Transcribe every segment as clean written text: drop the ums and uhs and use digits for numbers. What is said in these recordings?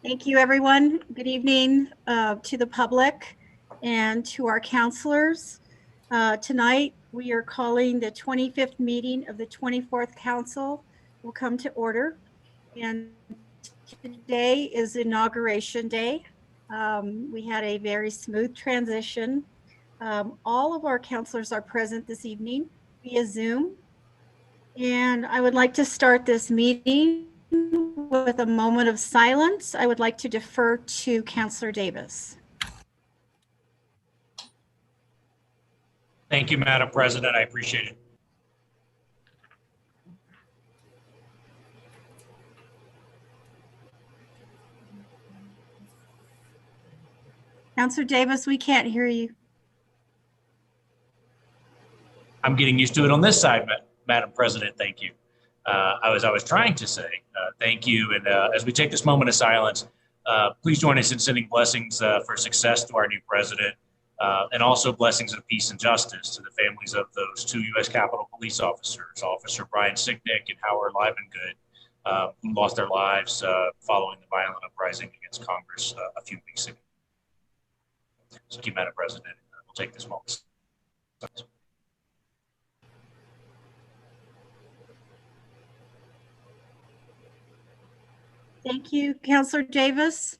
Thank you, everyone. Good evening to the public and to our counselors. Tonight, we are calling the 25th meeting of the 24th Council will come to order. And today is Inauguration Day. We had a very smooth transition. All of our counselors are present this evening via Zoom. And I would like to start this meeting with a moment of silence. I would like to defer to Councillor Davis. Thank you, Madam President. I appreciate it. Councillor Davis, we can't hear you. I'm getting used to it on this side, Madam President. Thank you. I was trying to say thank you. And as we take this moment of silence, please join us in sending blessings for success to our new president, and also blessings of peace and justice to the families of those two U.S. Capitol Police officers, Officer Brian Sicknick and Howard Livengood, who lost their lives following the violent uprising against Congress a few weeks ago. So, thank you, Madam President. We'll take this moment. Thank you, Councillor Davis.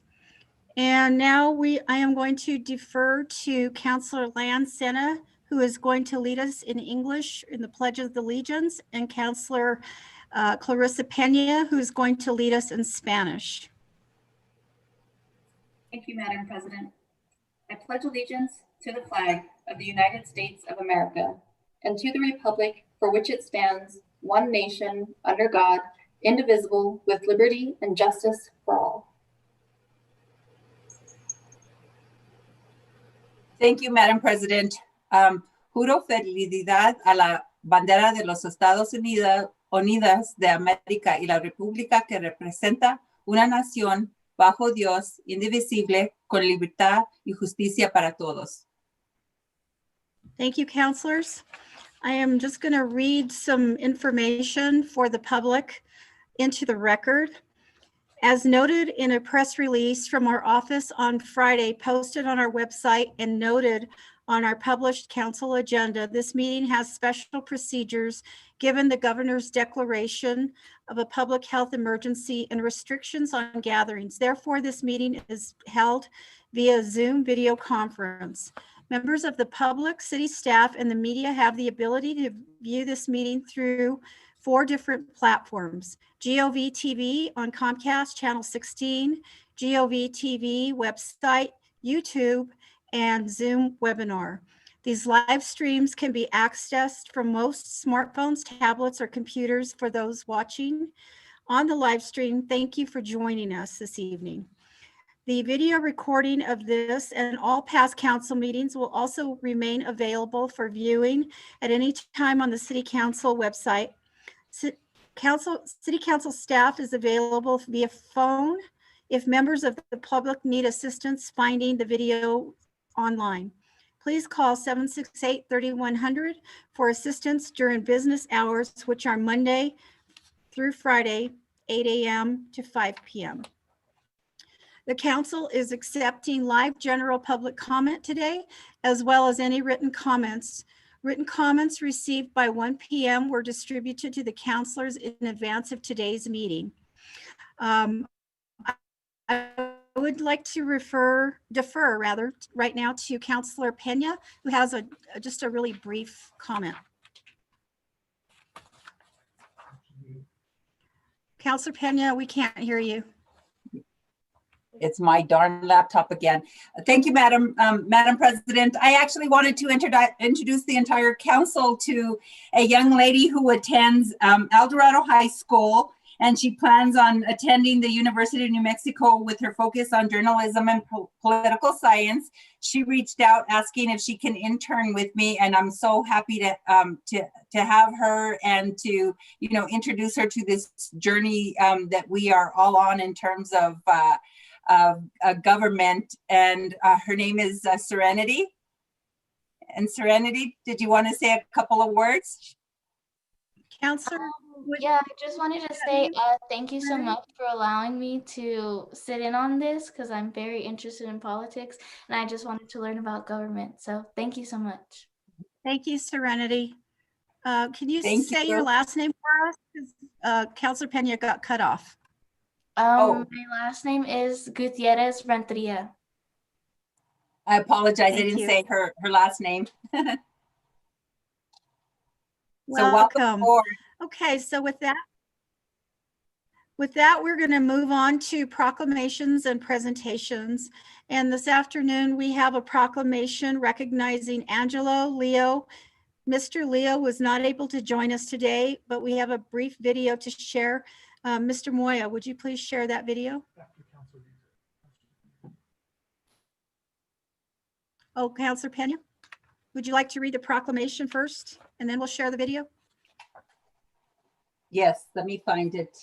And now I am going to defer to Councillor Lan Sena, who is going to lead us in English in the Pledge of Allegiance, and Councillor Clarissa Pena, who is going to lead us in Spanish. Thank you, Madam President. I pledge allegiance to the flag of the United States of America and to the republic for which it stands, one nation, under God, indivisible, with liberty and justice for all. Thank you, Madam President. Juro fidelidad a la bandera de los Estados Unidos de América y la república que representa una nación bajo Dios, indivisible, con libertad y justicia para todos. Thank you, councilors. I am just going to read some information for the public into the record. As noted in a press release from our office on Friday, posted on our website and noted on our published council agenda, this meeting has special procedures given the governor's declaration of a public health emergency and restrictions on gatherings. Therefore, this meeting is held via Zoom video conference. Members of the public, city staff, and the media have the ability to view this meeting through 4 different platforms: GOV TV on Comcast Channel 16, GOV TV website, YouTube, and Zoom webinar. These live streams can be accessed from most smartphones, tablets, or computers. For those watching on the live stream, thank you for joining us this evening. The video recording of this and all past council meetings will also remain available for viewing at any time on the City Council website. City Council staff is available via phone if members of the public need assistance finding the video online. Please call 768-3100 for assistance during business hours, which are Monday through Friday, 8 a.m. to 5 p.m. The council is accepting live general public comment today, as well as any written comments. Written comments received by 1 p.m. were distributed to the councilors in advance of today's meeting. I would like to defer right now to Councillor Pena, who has just a really brief comment. Councillor Pena, we can't hear you. It's my darn laptop again. Thank you, Madam President. I actually wanted to introduce the entire council to a young lady who attends El Dorado High School, and she plans on attending the University of New Mexico with her focus on journalism and political science. She reached out asking if she can intern with me, and I'm so happy to have her and to introduce her to this journey that we are all on in terms of government. And her name is Serenity. And Serenity, did you want to say a couple of words? Councillor Yeah, I just wanted to say thank you so much for allowing me to sit in on this because I'm very interested in politics and I just wanted to learn about government. So thank you so much. Thank you, Serenity. Can you Thank say you. your last name for us? 'Cause, Counselor Pena got cut off. Oh. My last name is Gutierrez Renteria. I apologize. I Thank didn't you. say her last name. So welcome Welcome. aboard. Okay, so with that, we're going to move on to proclamations and presentations. And this afternoon, we have a proclamation recognizing Angelo Leo. Mr. Leo was not able to join us today, but we have a brief video to share. Mr. Moya, would you please share that video? Oh, Counselor Pena, would you like to read the proclamation first, and then we'll share the video? Yes, let me find it.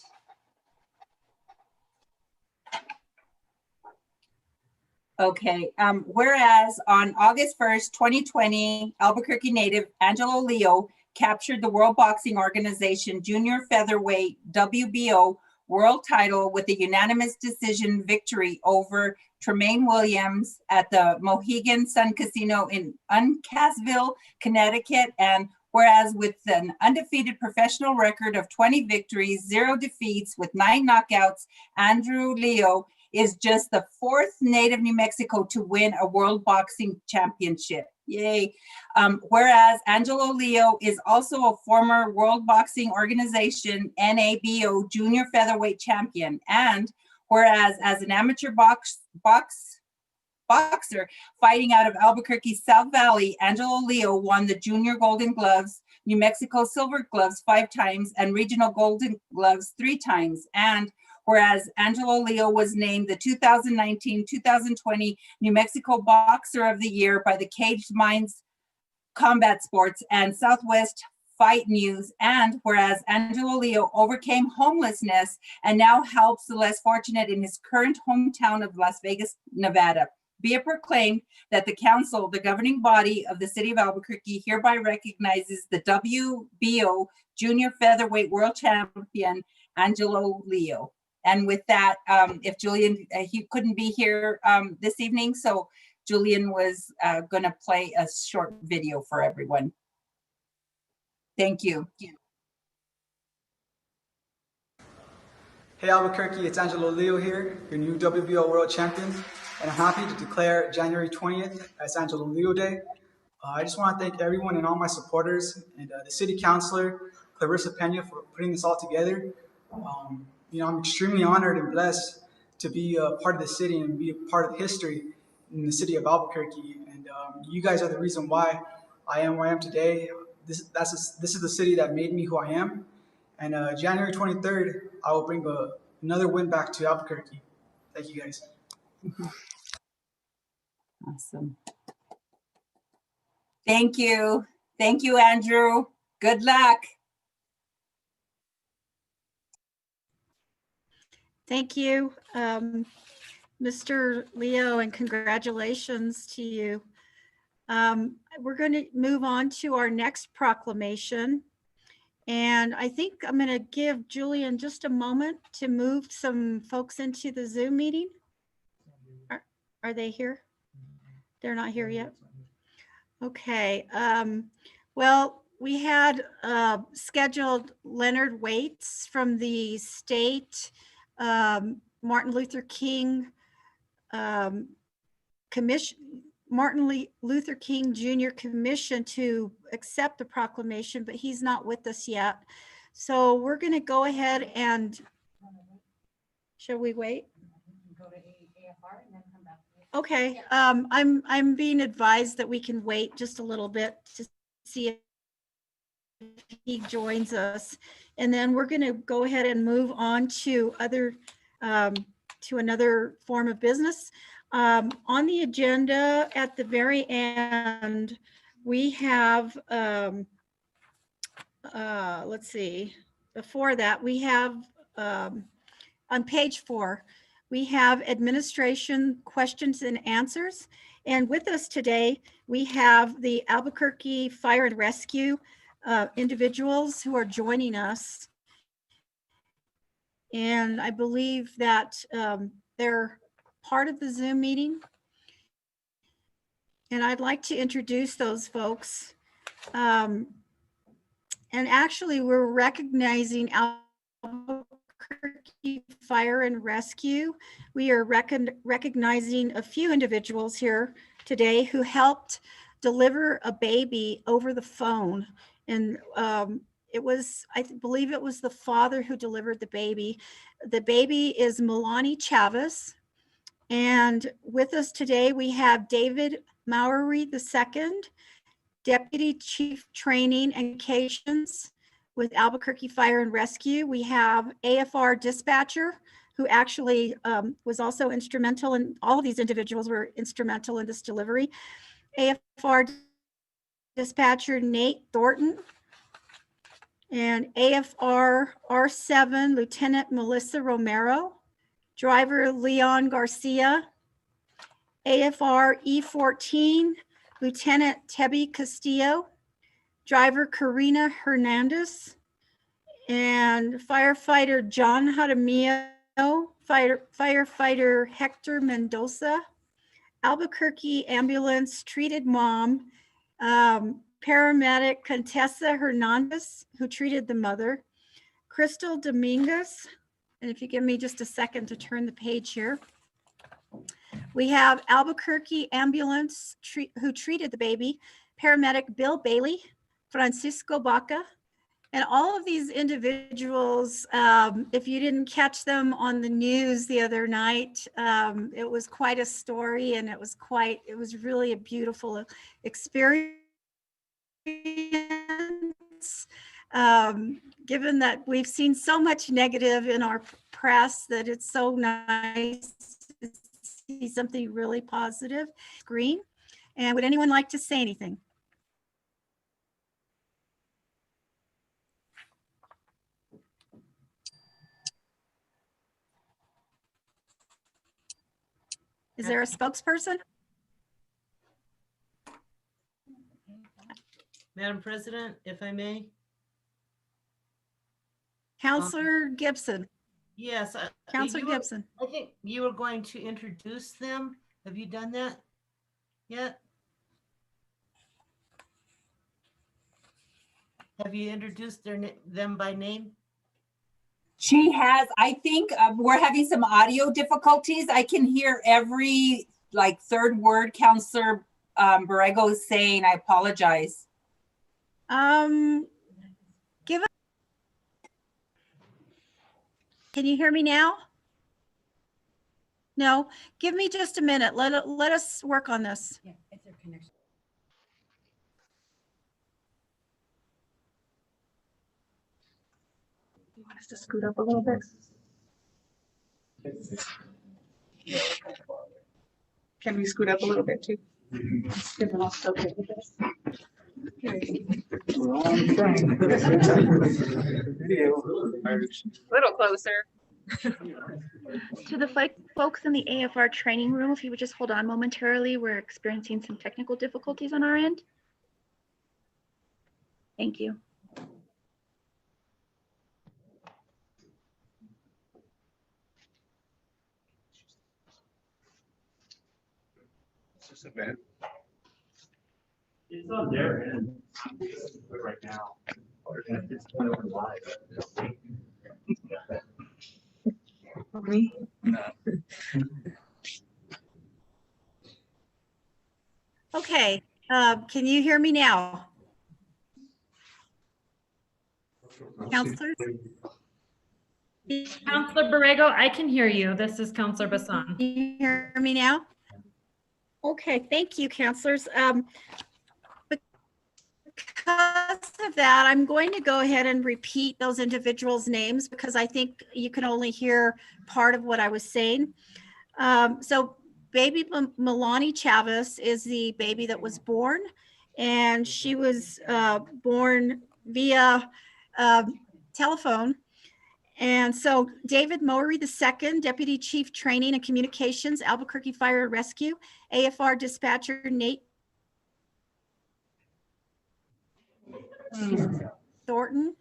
Okay, whereas on August 1st, 2020, Albuquerque native Angelo Leo captured the World Boxing Organization Junior Featherweight WBO world title with a unanimous decision victory over Tremaine Williams at the Mohegan Sun Casino in Uncasville, Connecticut. And whereas with an undefeated professional record of 20 victories, 0 defeats with 9 knockouts, Andrew Leo is just the 4th native New Mexico to win a world boxing championship. Yay. Whereas Angelo Leo is also a former World Boxing Organization NABO junior featherweight champion. And whereas as an amateur boxer fighting out of Albuquerque South Valley, Angelo Leo won the junior golden gloves, New Mexico silver gloves 5 times, and regional golden gloves 3 times. And whereas Angelo Leo was named the 2019-2020 New Mexico Boxer of the Year by the Caged Minds Combat Sports and Southwest Fight News. And whereas Angelo Leo overcame homelessness and now helps the less fortunate in his current hometown of Las Vegas, Nevada. Be it proclaimed that the council, the governing body of the city of Albuquerque, hereby recognizes the WBO junior featherweight world champion, Angelo Leo. And with that, if Julian, he couldn't be here this evening, so Julian was going to play a short video for everyone. Thank you. Hey Albuquerque, it's Angelo Leo here, your new WBO World Champion, and I'm happy to declare January 20th as Angelo Leo Day. I just want to thank everyone and all my supporters and the city councilor, Clarissa Pena, for putting this all together. I'm extremely honored and blessed to be a part of the city and be a part of history in the city of Albuquerque. And you guys are the reason why I am where I am today. This is the city that made me who I am. And January 23rd, I will bring another win back to Albuquerque. Thank you, guys. Awesome. Thank you. Thank you, Andrew. Good luck. Thank you, Mr. Leo, and congratulations to you. We're going to move on to our next proclamation. And I think I'm going to give Julian just a moment to move some folks into the Zoom meeting. Are they here? They're not here yet. Okay. Well, we had scheduled Leonard Waits from the state Martin Luther King Commission, Martin Luther King Jr. Commission to accept the proclamation, but he's not with us yet. So we're going to go ahead and, shall we wait? Okay, I'm being advised that we can wait just a little bit to see if he joins us, and then we're going to go ahead and move on to another form of business. On the agenda at the very end, we have, let's see, before that, we have on page 4, we have administration questions and answers. And with us today, we have the Albuquerque Fire and Rescue individuals who are joining us. and I believe that they're part of the Zoom meeting. And I'd like to introduce those folks. And actually, we're recognizing Albuquerque Fire and Rescue. We are recognizing a few individuals here today who helped deliver a baby over the phone. And it was, I believe it was the father who delivered the baby. The baby is Milani Chavez. And with us today, we have David Mowery II, Deputy Chief Training and Communications with Albuquerque Fire and Rescue. We have AFR Dispatcher, who actually was also instrumental, and all of these individuals were instrumental in this delivery. AFR Dispatcher Nate Thornton, and AFR R7 Lieutenant Melissa Romero, driver Leon Garcia, AFR E14 Lieutenant Tebby Castillo, driver Karina Hernandez, and firefighter John Jaramillo, firefighter Hector Mendoza, Albuquerque Ambulance Treated Mom, paramedic Contessa Hernandez, who treated the mother, Crystal Dominguez, and if you give me just a second to turn the page here. We have Albuquerque Ambulance who treated the baby, paramedic Bill Bailey, Francisco Baca, and all of these individuals, if you didn't catch them on the news the other night, it was quite a story, and it was really a beautiful experience. Given that we've seen so much negative in our press, that it's so nice to see something really positive. Green. And would anyone like to say anything? Is there a spokesperson? Madam President, if I may. Counselor Gibson. Yes. Counselor Gibson. I think you were going to introduce them. Have you done that yet? Have you introduced them by name? She has. I think we're having some audio difficulties. I can hear every third word Counselor Borrego is saying. I apologize. Can you hear me now? No, give me just a minute. Let us work on this. Yeah, it's their connection. You want us to scoot up a little bit? Can we scoot up a little bit too? Everyone else okay with this? Little closer. To the folks in the AFR training room, if you would just hold on momentarily, we're experiencing some technical difficulties on our end. Thank you. It's on their end right now. It's over live. Okay, can you hear me now? Counselors? Counselor Borrego, I can hear you. This is Counselor Bassan. Can you hear me now? Okay, thank you, counselors. Because of that, I'm going to go ahead and repeat those individuals' names because I think you can only hear part of what I was saying. So baby Milani Chavez is the baby that was born, and she was born via telephone. And so David Mowery II, Deputy Chief Training and Communications, Albuquerque Fire and Rescue, AFR Dispatcher Nate Thornton,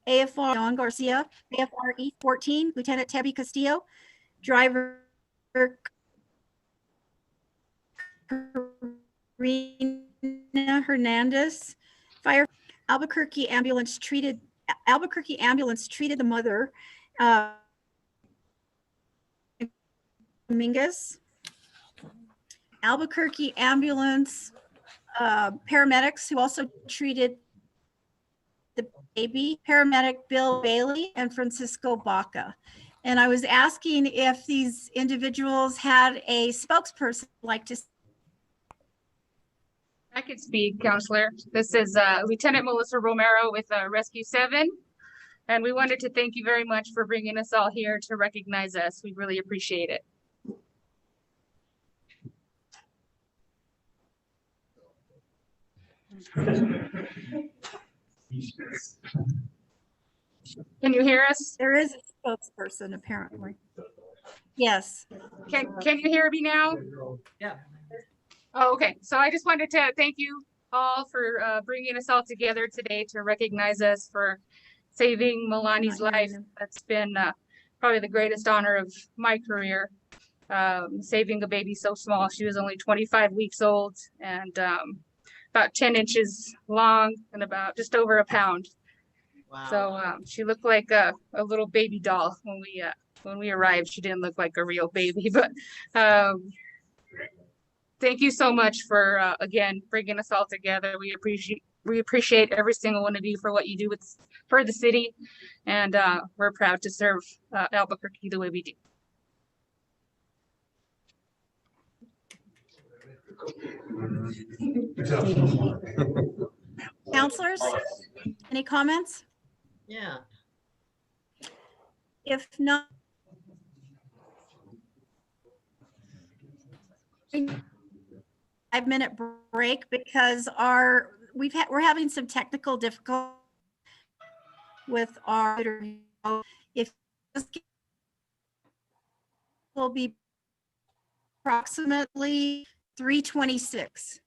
AFR Don Garcia, AFR E14, Lieutenant Tebby Castillo, driver Karina Hernandez, fire Albuquerque ambulance treated the mother, Dominguez. Albuquerque ambulance paramedics who also treated the baby, paramedic Bill Bailey and Francisco Baca. And I was asking if these individuals had a spokesperson like to. I could speak, Counselor. This is Lieutenant Melissa Romero with Rescue 7. And we wanted to thank you very much for bringing us all here to recognize us. We really appreciate it. Can you hear us? There is a spokesperson, apparently. Yes. Can you hear me now? Yeah. Oh, okay. So I just wanted to thank you all for bringing us all together today to recognize us for saving Milani's life. That's been probably the greatest honor of my career. Saving a baby so small. She was only 25 weeks old and about 10 inches long and about just over a pound. Wow. So she looked like a little baby doll when we arrived. She didn't look like a real baby, but thank you so much for again bringing us all together. We appreciate every single one of you for what you do for the city, and we're proud to serve Albuquerque the way we do. Counselors, any comments? Yeah. If not, 5-minute break because we're having some technical difficulty with our, if will be approximately 3:26.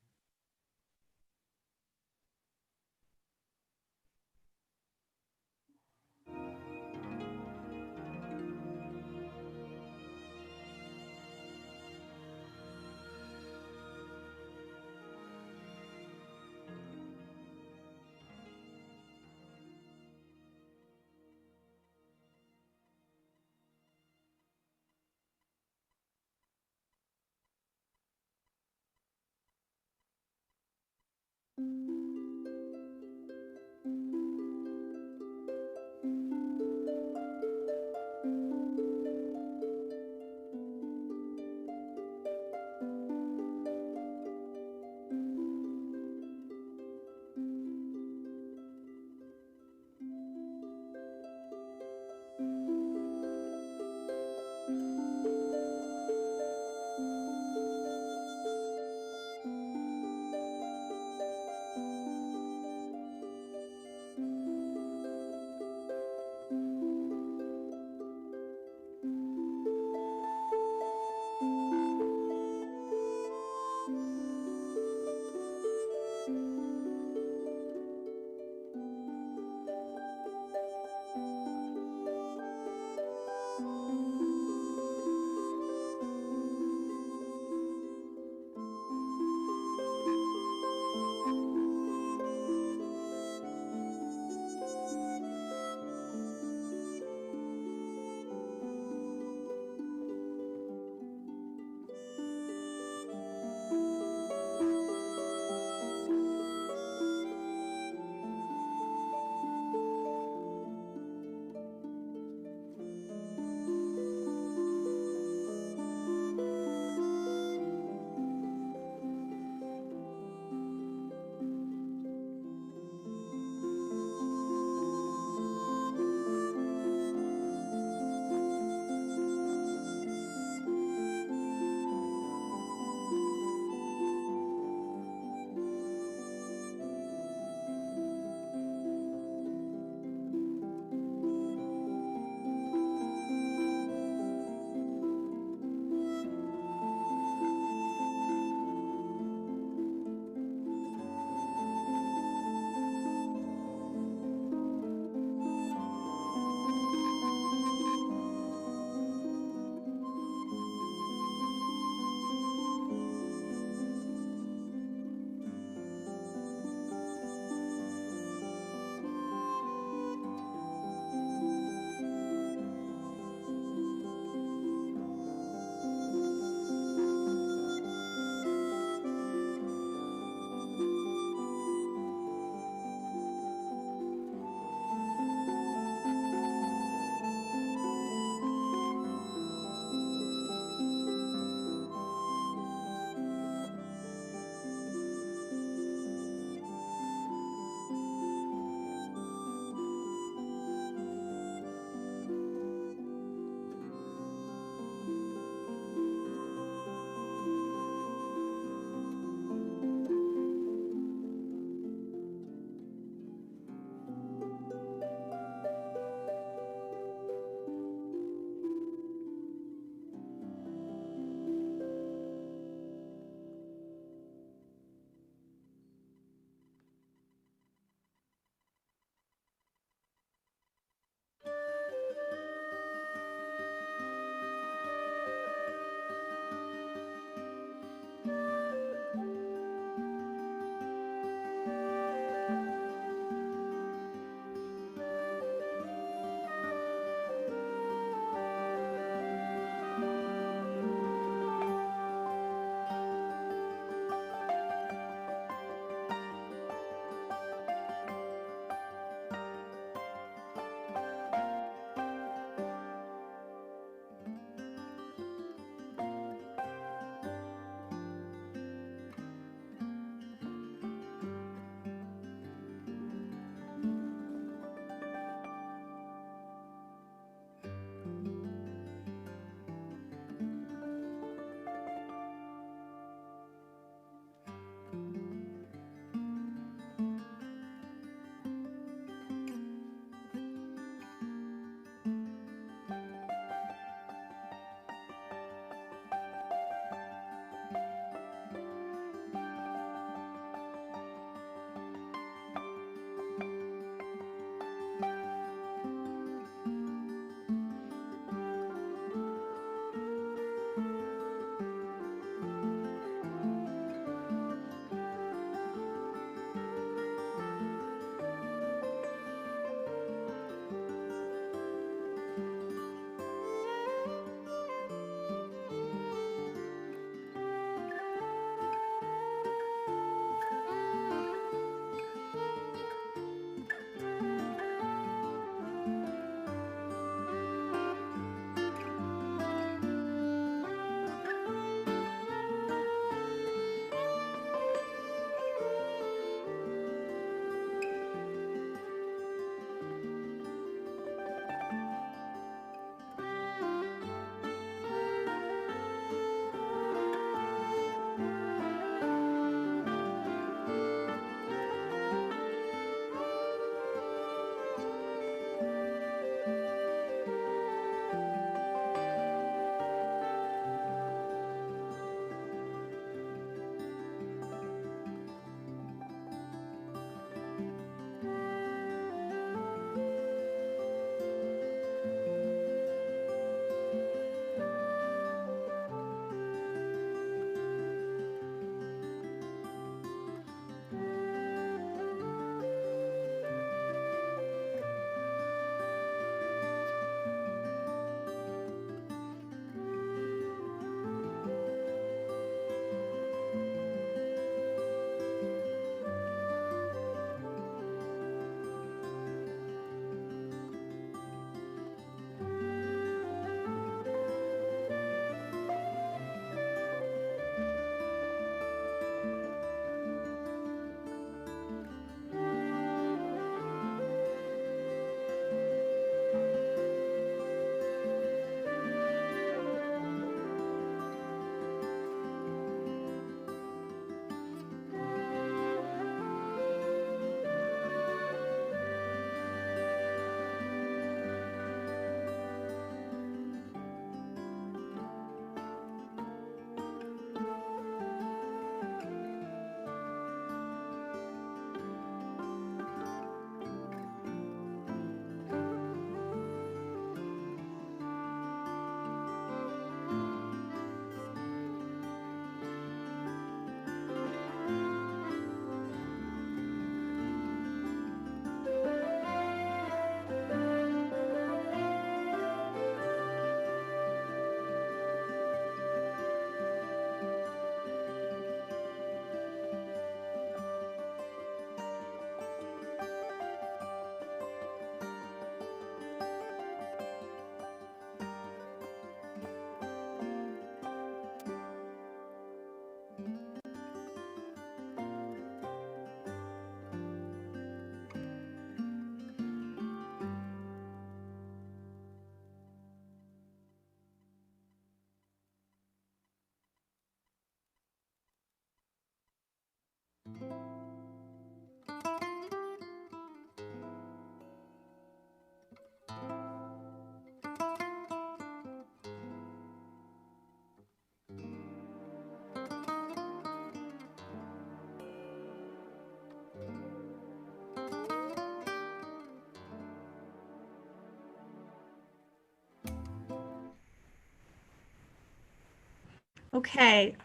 Okay,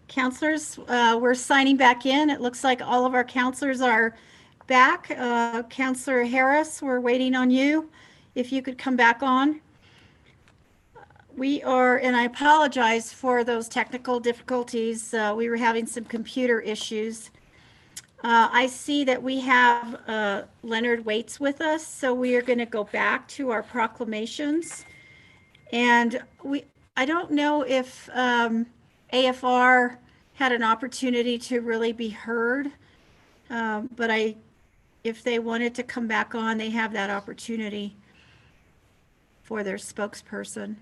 counselors, we're signing back in. It looks like all of our counselors are back. Counselor Harris, we're waiting on you. If you could come back on. We are, and I apologize for those technical difficulties. We were having some computer issues. I see that we have Leonard Waits with us, so we are going to go back to our proclamations. And I don't know if AFR had an opportunity to really be heard, but if they wanted to come back on, they have that opportunity for their spokesperson.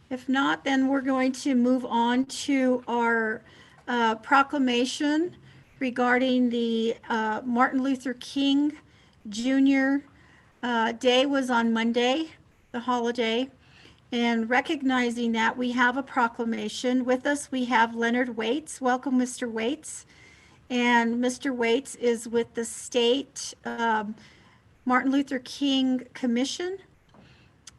If not, then we're going to move on to our proclamation regarding the Martin Luther King Jr. Day was on Monday, the holiday, and recognizing that, we have a proclamation. With us, we have Leonard Waits. Welcome, Mr. Waits. And Mr. Waits is with the state Martin Luther King Commission,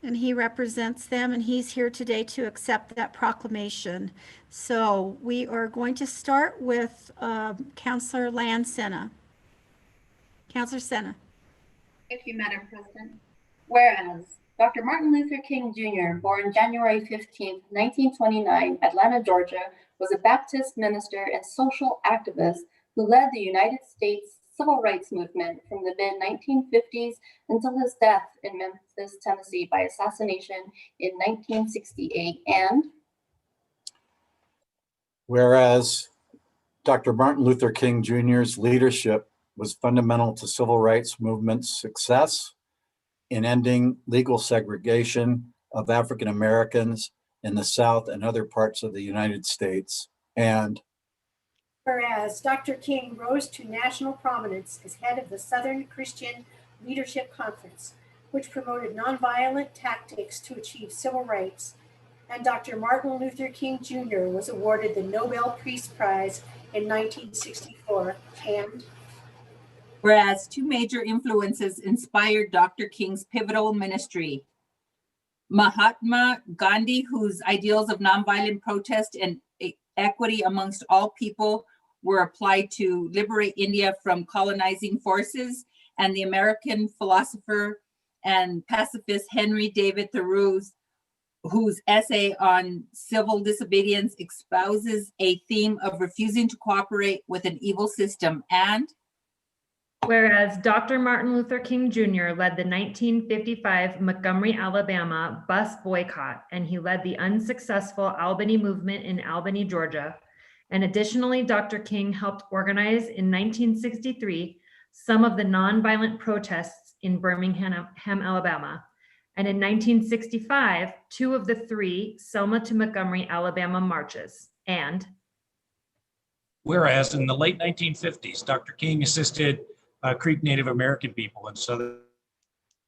and he represents them, and he's here today to accept that proclamation. So we are going to start with Councillor Lan Sena. Councillor Sena. Thank you, Madam President. Whereas Dr. Martin Luther King Jr., born January 15, 1929, Atlanta, Georgia, was a Baptist minister and social activist who led the United States civil rights movement from the mid-1950s until his death in Memphis, Tennessee by assassination in 1968. And whereas Dr. Martin Luther King Jr.'s leadership was fundamental to civil rights movement's success in ending legal segregation of African Americans in the South and other parts of the United States. And whereas Dr. King rose to national prominence as head of the Southern Christian Leadership Conference, which promoted nonviolent tactics to achieve civil rights, and Dr. Martin Luther King Jr. was awarded the Nobel Peace Prize in 1964. And whereas two major influences inspired Dr. King's pivotal ministry. Mahatma Gandhi, whose ideals of nonviolent protest and equity amongst all people were applied to liberate India from colonizing forces, and the American philosopher and pacifist Henry David Thoreau, whose essay on civil disobedience espouses a theme of refusing to cooperate with an evil system. And whereas Dr. Martin Luther King Jr. led the 1955 Montgomery, Alabama bus boycott, and he led the unsuccessful Albany movement in Albany, Georgia. And additionally, Dr. King helped organize in 1963 some of the nonviolent protests in Birmingham, Alabama. And in 1965, two of the three Selma to Montgomery, Alabama marches. And whereas in the late 1950s, Dr. King assisted Creek Native American people in southern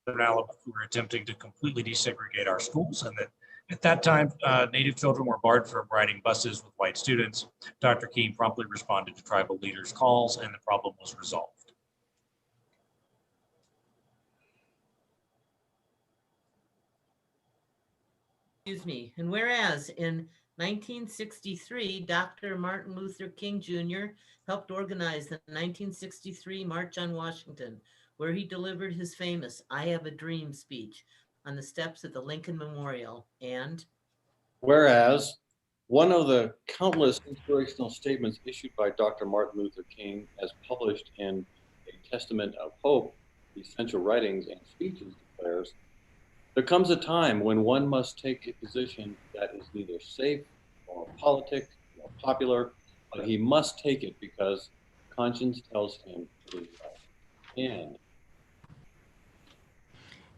Alabama who were attempting to completely desegregate our schools, and that at that time, Native children were barred from riding buses with white students. Dr. King promptly responded to tribal leaders' calls, and the problem was resolved. Excuse me. And whereas in 1963, Dr. Martin Luther King Jr. helped organize the 1963 March on Washington, where he delivered his famous "I Have a Dream" speech on the steps of the Lincoln Memorial. And whereas one of the countless inspirational statements issued by Dr. Martin Luther King, as published in A Testament of Hope, Essential Writings and Speeches, declares, there comes a time when one must take a position that is neither safe nor politic nor popular, but he must take it because conscience tells him it is right.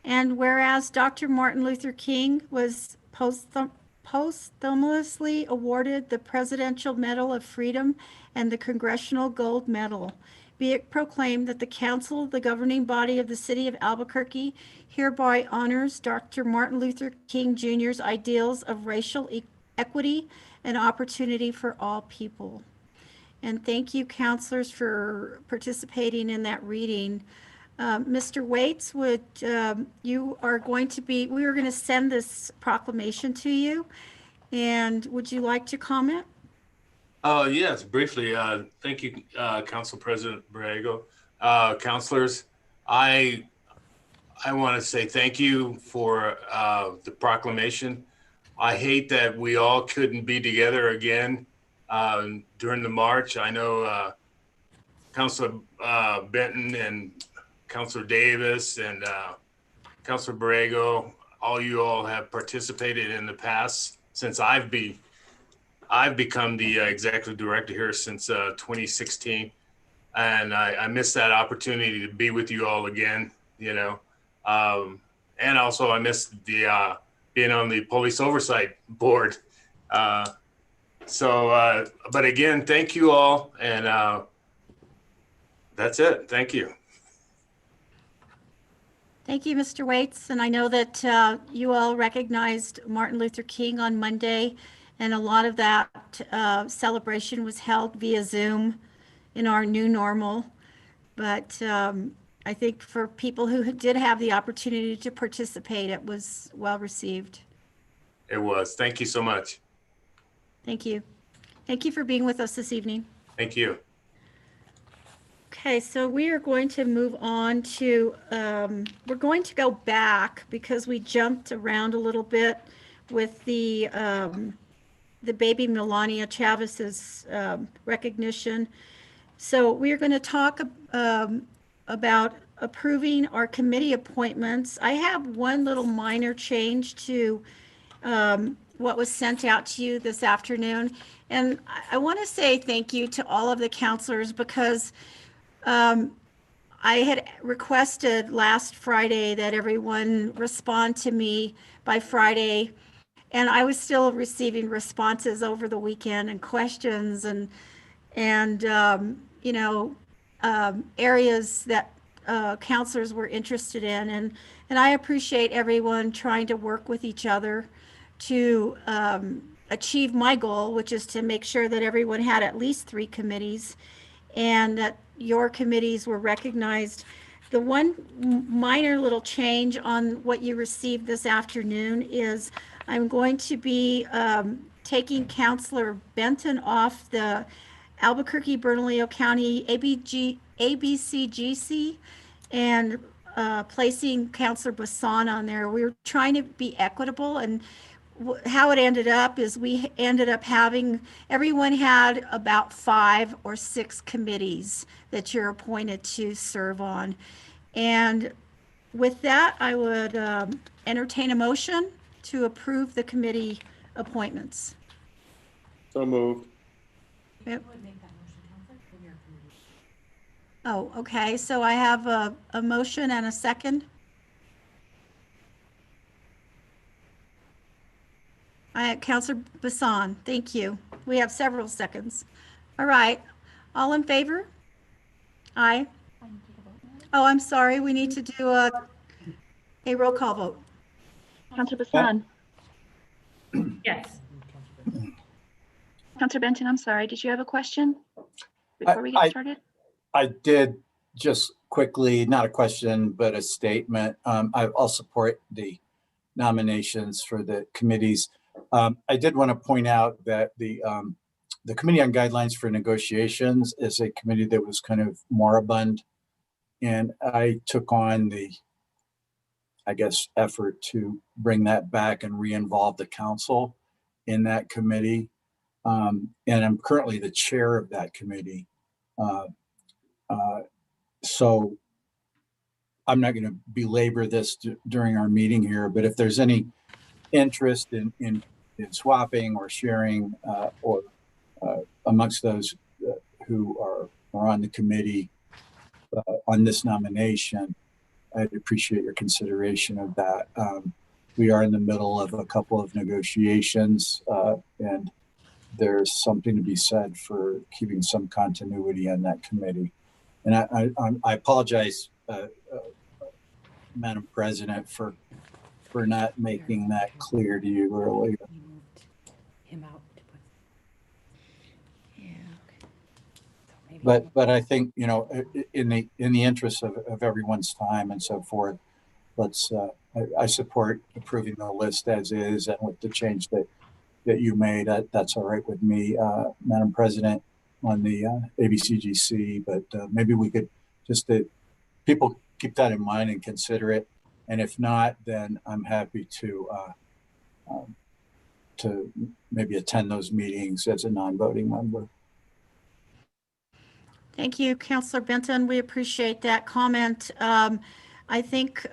And whereas Dr. Martin Luther King was posthumously awarded the Presidential Medal of Freedom and the Congressional Gold Medal. Be it proclaimed that the Council, the governing body of the City of Albuquerque, hereby honors Dr. Martin Luther King Jr.'s ideals of racial equity and opportunity for all people. And thank you, counselors, for participating in that reading. Mr. Waits, we are going to send this proclamation to you. And would you like to comment? Yes, briefly. Thank you, Council President Borrego. Councilors, I want to say thank you for the proclamation. I hate that we all couldn't be together again during the march. I know Councilor Benton and Councilor Davis and Councilor Borrego, you all have participated in the past since I've become the executive director here since 2016, and I missed that opportunity to be with you all again, you know, and also I missed the being on the police oversight board. But again, thank you all, and that's it. Thank you. Thank you, Mr. Waits. And I know that you all recognized Martin Luther King on Monday, and a lot of that celebration was held via Zoom in our new normal. But I think for people who did have the opportunity to participate, it was well received. It was. Thank you so much. Thank you. Thank you for being with us this evening. Thank you. Okay, so we are going to move on to, we're going to go back because we jumped around a little bit with the baby Melania Chavez's recognition. So we are going to talk about approving our committee appointments. I have one little minor change to what was sent out to you this afternoon. And I want to say thank you to all of the counselors because I had requested last Friday that everyone respond to me by Friday, and I was still receiving responses over the weekend and questions and areas that counselors were interested in, and I appreciate everyone trying to work with each other to achieve my goal, which is to make sure that everyone had at least 3 committees and that your committees were recognized. The one minor little change on what you received this afternoon is I'm going to be taking Councilor Benton off the Albuquerque Bernalillo County ABCGC and placing Councilor Bassan on there. We were trying to be equitable, and how it ended up is we ended up having, everyone had about 5 or 6 committees that you're appointed to serve on. And with that, I would entertain a motion to approve the committee appointments. So moved. Yep. Oh, okay. So I have a motion and a second. Councilor Bassan, thank you. We have several seconds. All right. All in favor? Aye. Oh, I'm sorry. We need to do a roll call vote. Councilor Bassan. Yes. Councilor Benton, I'm sorry. Did you have a question before we get started? I did, just quickly, not a question, but a statement. I'll support the nominations for the committees. I did want to point out that the Committee on Guidelines for Negotiations is a committee that was kind of moribund, and I took on the, I guess, effort to bring that back and re-involve the council in that committee. And I'm currently the chair of that committee. So I'm not going to belabor this during our meeting here, but if there's any interest in swapping or sharing or amongst those who are on the committee on this nomination, I'd appreciate your consideration of that. we are in the middle of a couple of negotiations, and there's something to be said for keeping some continuity on that committee. And I apologize, Madam President, for not making that clear to you earlier. Him out. But I think, you know, in the interest of everyone's time and so forth, let's I support approving the list as is, and with the change that you made, that's all right with me, Madam President, on the ABCGC. But maybe we could just people keep that in mind and consider it. And if not, then I'm happy to maybe attend those meetings as a non-voting member. Thank you, Councillor Benton. We appreciate that comment. I think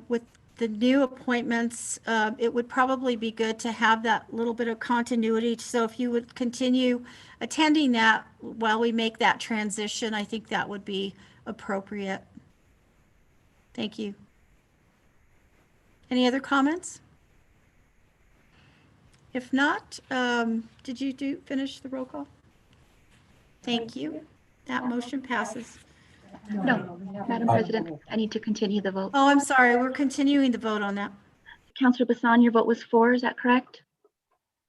with the new appointments, it would probably be good to have that little bit of continuity. So if you would continue attending that while we make that transition, I think that would be appropriate. Thank you. Any other comments? If not, did you finish the roll call? Thank you. That motion passes. No, Madam President, I need to continue the vote. Oh, I'm sorry. We're continuing the vote on that. Councillor Bassan, your vote was 4, is that correct?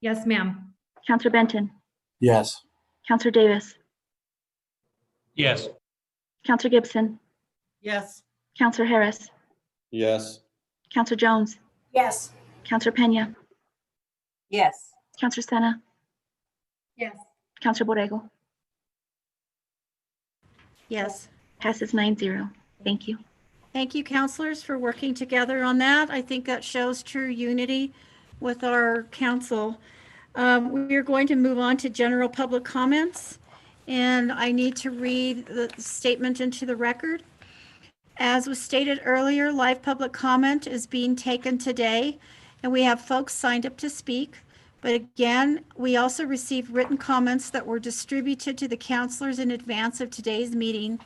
Yes, ma'am. Councillor Benton, Yes. Councillor Davis, Yes. Councillor Gibson, Yes. Councillor Harris, Yes. Councillor Jones, Yes. Councillor Pena, Yes. Councillor Sena, Yes. Councillor Borrego. Yes. Passes 9-0. Thank you. Thank you, councilors, for working together on that. I think that shows true unity with our council. We are going to move on to general public comments, and I need to read the statement into the record. As was stated earlier, live public comment is being taken today, and we have folks signed up to speak. But again, we also received written comments that were distributed to the councilors in advance of today's meeting.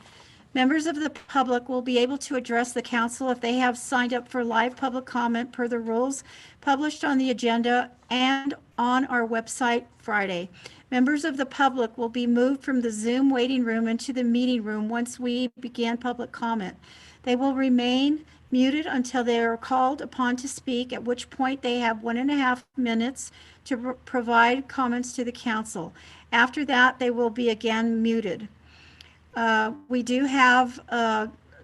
Members of the public will be able to address the council if they have signed up for live public comment per the rules published on the agenda and on our website Friday. Members of the public will be moved from the Zoom waiting room into the meeting room once we begin public comment. They will remain muted until they are called upon to speak, at which point they have 1.5 minutes to provide comments to the council. After that, they will be again muted. We do have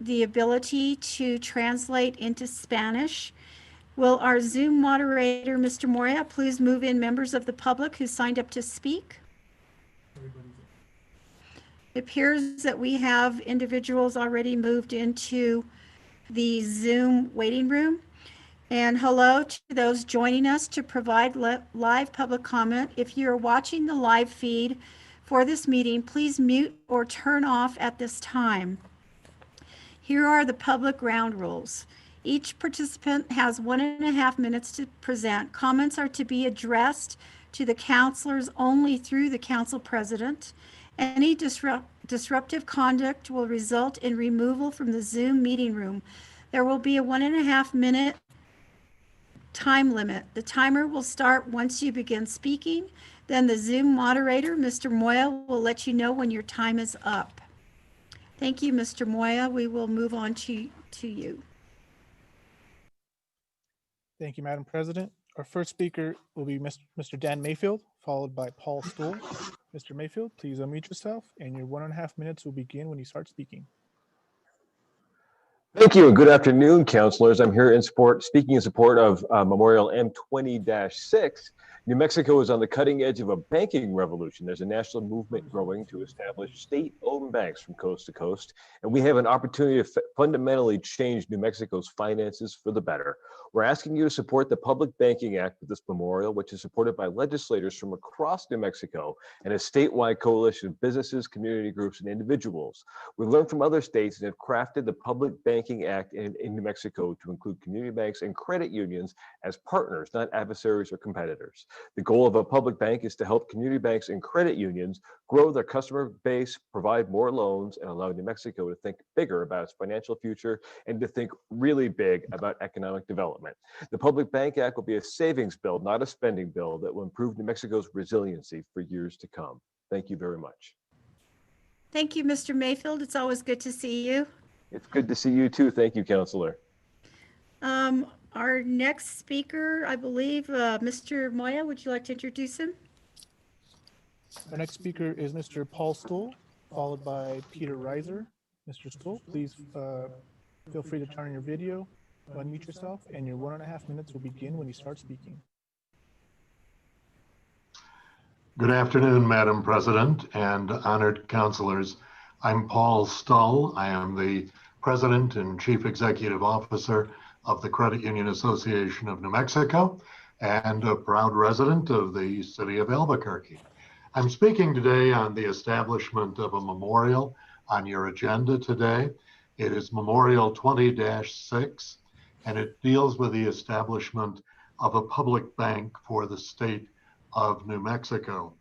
the ability to translate into Spanish. Will our Zoom moderator, Mr. Moya, please move in members of the public who signed up to speak? It appears that we have individuals already moved into the Zoom waiting room. And hello to those joining us to provide live public comment. If you're watching the live feed for this meeting, please mute or turn off at this time. Here are the public ground rules. Each participant has 1.5 minutes to present. Comments are to be addressed to the councilors only through the council president. Any disruptive conduct will result in removal from the Zoom meeting room. There will be a 1.5 minute time limit. The timer will start once you begin speaking. Then the Zoom moderator, Mr. Moya, will let you know when your time is up. Thank you, Mr. Moya. We will move on to you. Thank you, Madam President. Our first speaker will be Mr. Dan Mayfield, followed by Paul Stoll. Mr. Mayfield, please unmute yourself, and your 1.5 minutes will begin when you start speaking. Thank you and good afternoon, councilors. I'm here speaking in support of Memorial M20-6. New Mexico is on the cutting edge of a banking revolution. There's a national movement growing to establish state-owned banks from coast to coast, and we have an opportunity to fundamentally change New Mexico's finances for the better. We're asking you to support the Public Banking Act with this memorial, which is supported by legislators from across New Mexico and a statewide coalition of businesses, community groups, and individuals. We've learned from other states and have crafted the Public Banking Banking Act in New Mexico to include community banks and credit unions as partners, not adversaries or competitors. The goal of a public bank is to help community banks and credit unions grow their customer base, provide more loans, and allow New Mexico to think bigger about its financial future and to think really big about economic development. The Public Bank Act will be a savings bill, not a spending bill, that will improve New Mexico's resiliency for years to come. Thank you very much. Thank you, Mr. Mayfield. It's always good to see you. It's good to see you too. Thank you, Counselor. Our next speaker, I believe, Mr. Moya, would you like to introduce him? Our next speaker is Mr. Paul Stoll, followed by Peter Reiser. Mr. Stoll, please feel free to turn on your video, unmute yourself, and your 1.5 minutes will begin when you start speaking. Good afternoon, Madam President and honored counselors. I'm Paul Stoll. I am the President and Chief Executive Officer of the Credit Union Association of New Mexico and a proud resident of the city of Albuquerque. I'm speaking today on the establishment of a memorial on your agenda today. It is Memorial 20-6, and it deals with the establishment of a public bank for the state of New Mexico.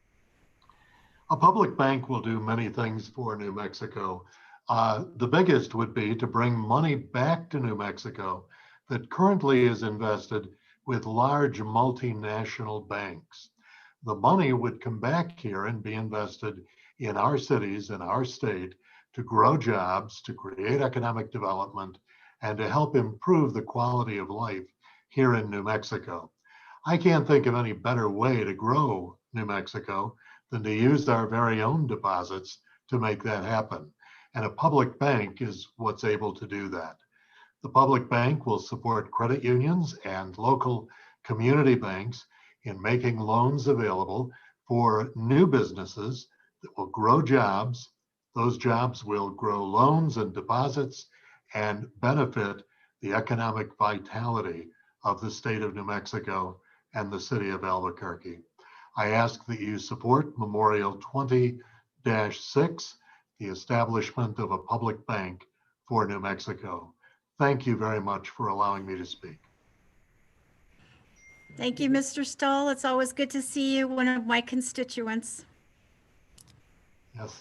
A public bank will do many things for New Mexico. The biggest would be to bring money back to New Mexico that currently is invested with large multinational banks. The money would come back here and be invested in our cities and our state to grow jobs, to create economic development, and to help improve the quality of life here in New Mexico. I can't think of any better way to grow New Mexico than to use our very own deposits to make that happen. And a public bank is what's able to do that. The public bank will support credit unions and local community banks in making loans available for new businesses that will grow jobs. Those jobs will grow loans and deposits and benefit the economic vitality of the state of New Mexico and the city of Albuquerque. I ask that you support Memorial 20-6, the establishment of a public bank for New Mexico. Thank you very much for allowing me to speak. Thank you, Mr. Stoll. It's always good to see you, one of my constituents. Yes.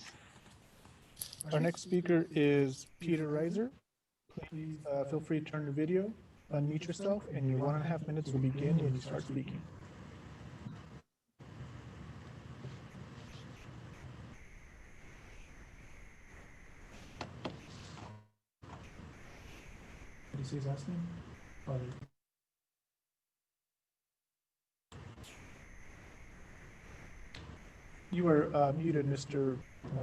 Our next speaker is Peter Reiser. Please feel free to turn your video, unmute yourself, and your 1.5 minutes will begin when you start speaking. Did you say his last name? You are muted, Mr.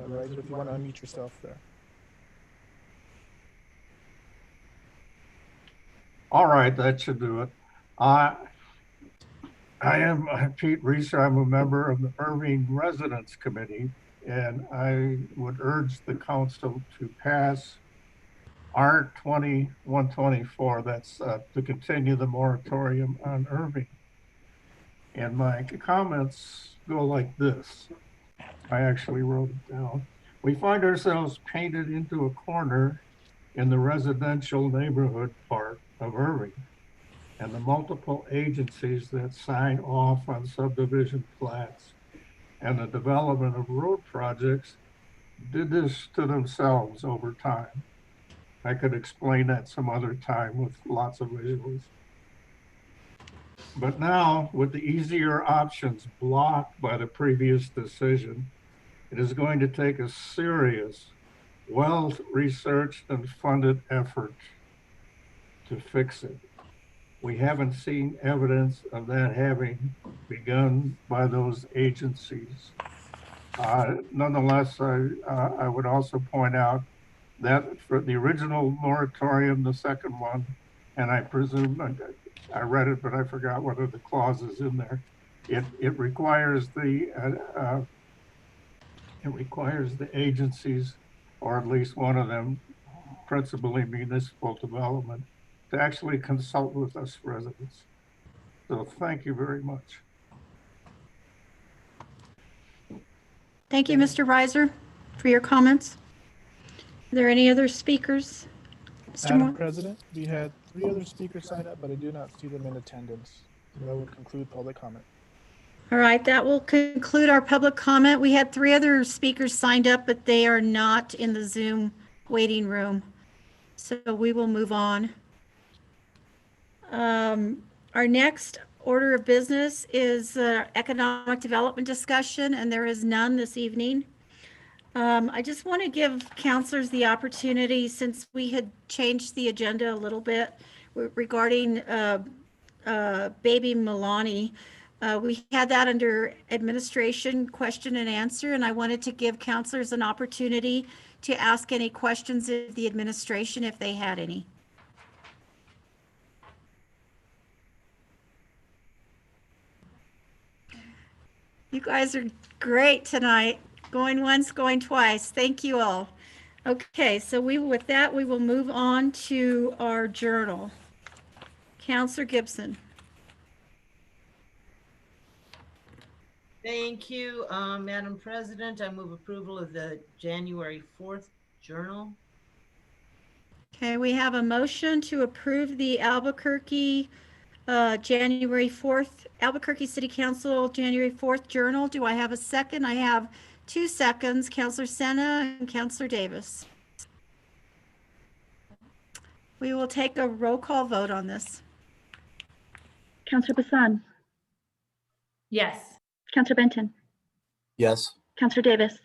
Reiser, if you want to unmute yourself there. All right, that should do it. I am Pete Reiser. I'm a member of the Irving Residence Committee, and I would urge the council to pass R2124. That's to continue the moratorium on Irving. And my comments go like this. I actually wrote it down. We find ourselves painted into a corner in the residential neighborhood part of Irving, and the multiple agencies that sign off on subdivision plats and the development of road projects did this to themselves over time. I could explain that some other time with lots of visuals. But now, with the easier options blocked by the previous decision, it is going to take a serious, well-researched and funded effort to fix it. We haven't seen evidence of that having begun by those agencies. Nonetheless, I would also point out that for the original moratorium, the second one, and I presume I read it, but I forgot what are the clauses in there. It requires the agencies, or at least one of them, principally municipal development, to actually consult with us residents. So thank you very much. Thank you, Mr. Reiser, for your comments. Are there any other speakers? Mr. Moore? Madam President, we had 3 other speakers sign up, but I do not see them in attendance. So that would conclude public comment. All right, that will conclude our public comment. We had 3 other speakers signed up, but they are not in the Zoom waiting room. So we will move on. Our next order of business is economic development discussion, and there is none this evening. I just want to give counselors the opportunity, since we had changed the agenda a little bit regarding baby Milani. We had that under administration question and answer, and I wanted to give counselors an opportunity to ask any questions of the administration if they had any. You guys are great tonight. Going once, going twice. Thank you all. Okay, so with that, we will move on to our journal. Counselor Gibson. Thank you, Madam President. I move approval of the January 4th journal. Okay, we have a motion to approve the Albuquerque January 4th, Albuquerque City Council January 4th journal. Do I have a second? I have 2 seconds, Counselor Sena and Counselor Davis. We will take a roll call vote on this. Counselor Bassan, Yes. Counselor Benton, Yes. Counselor Davis,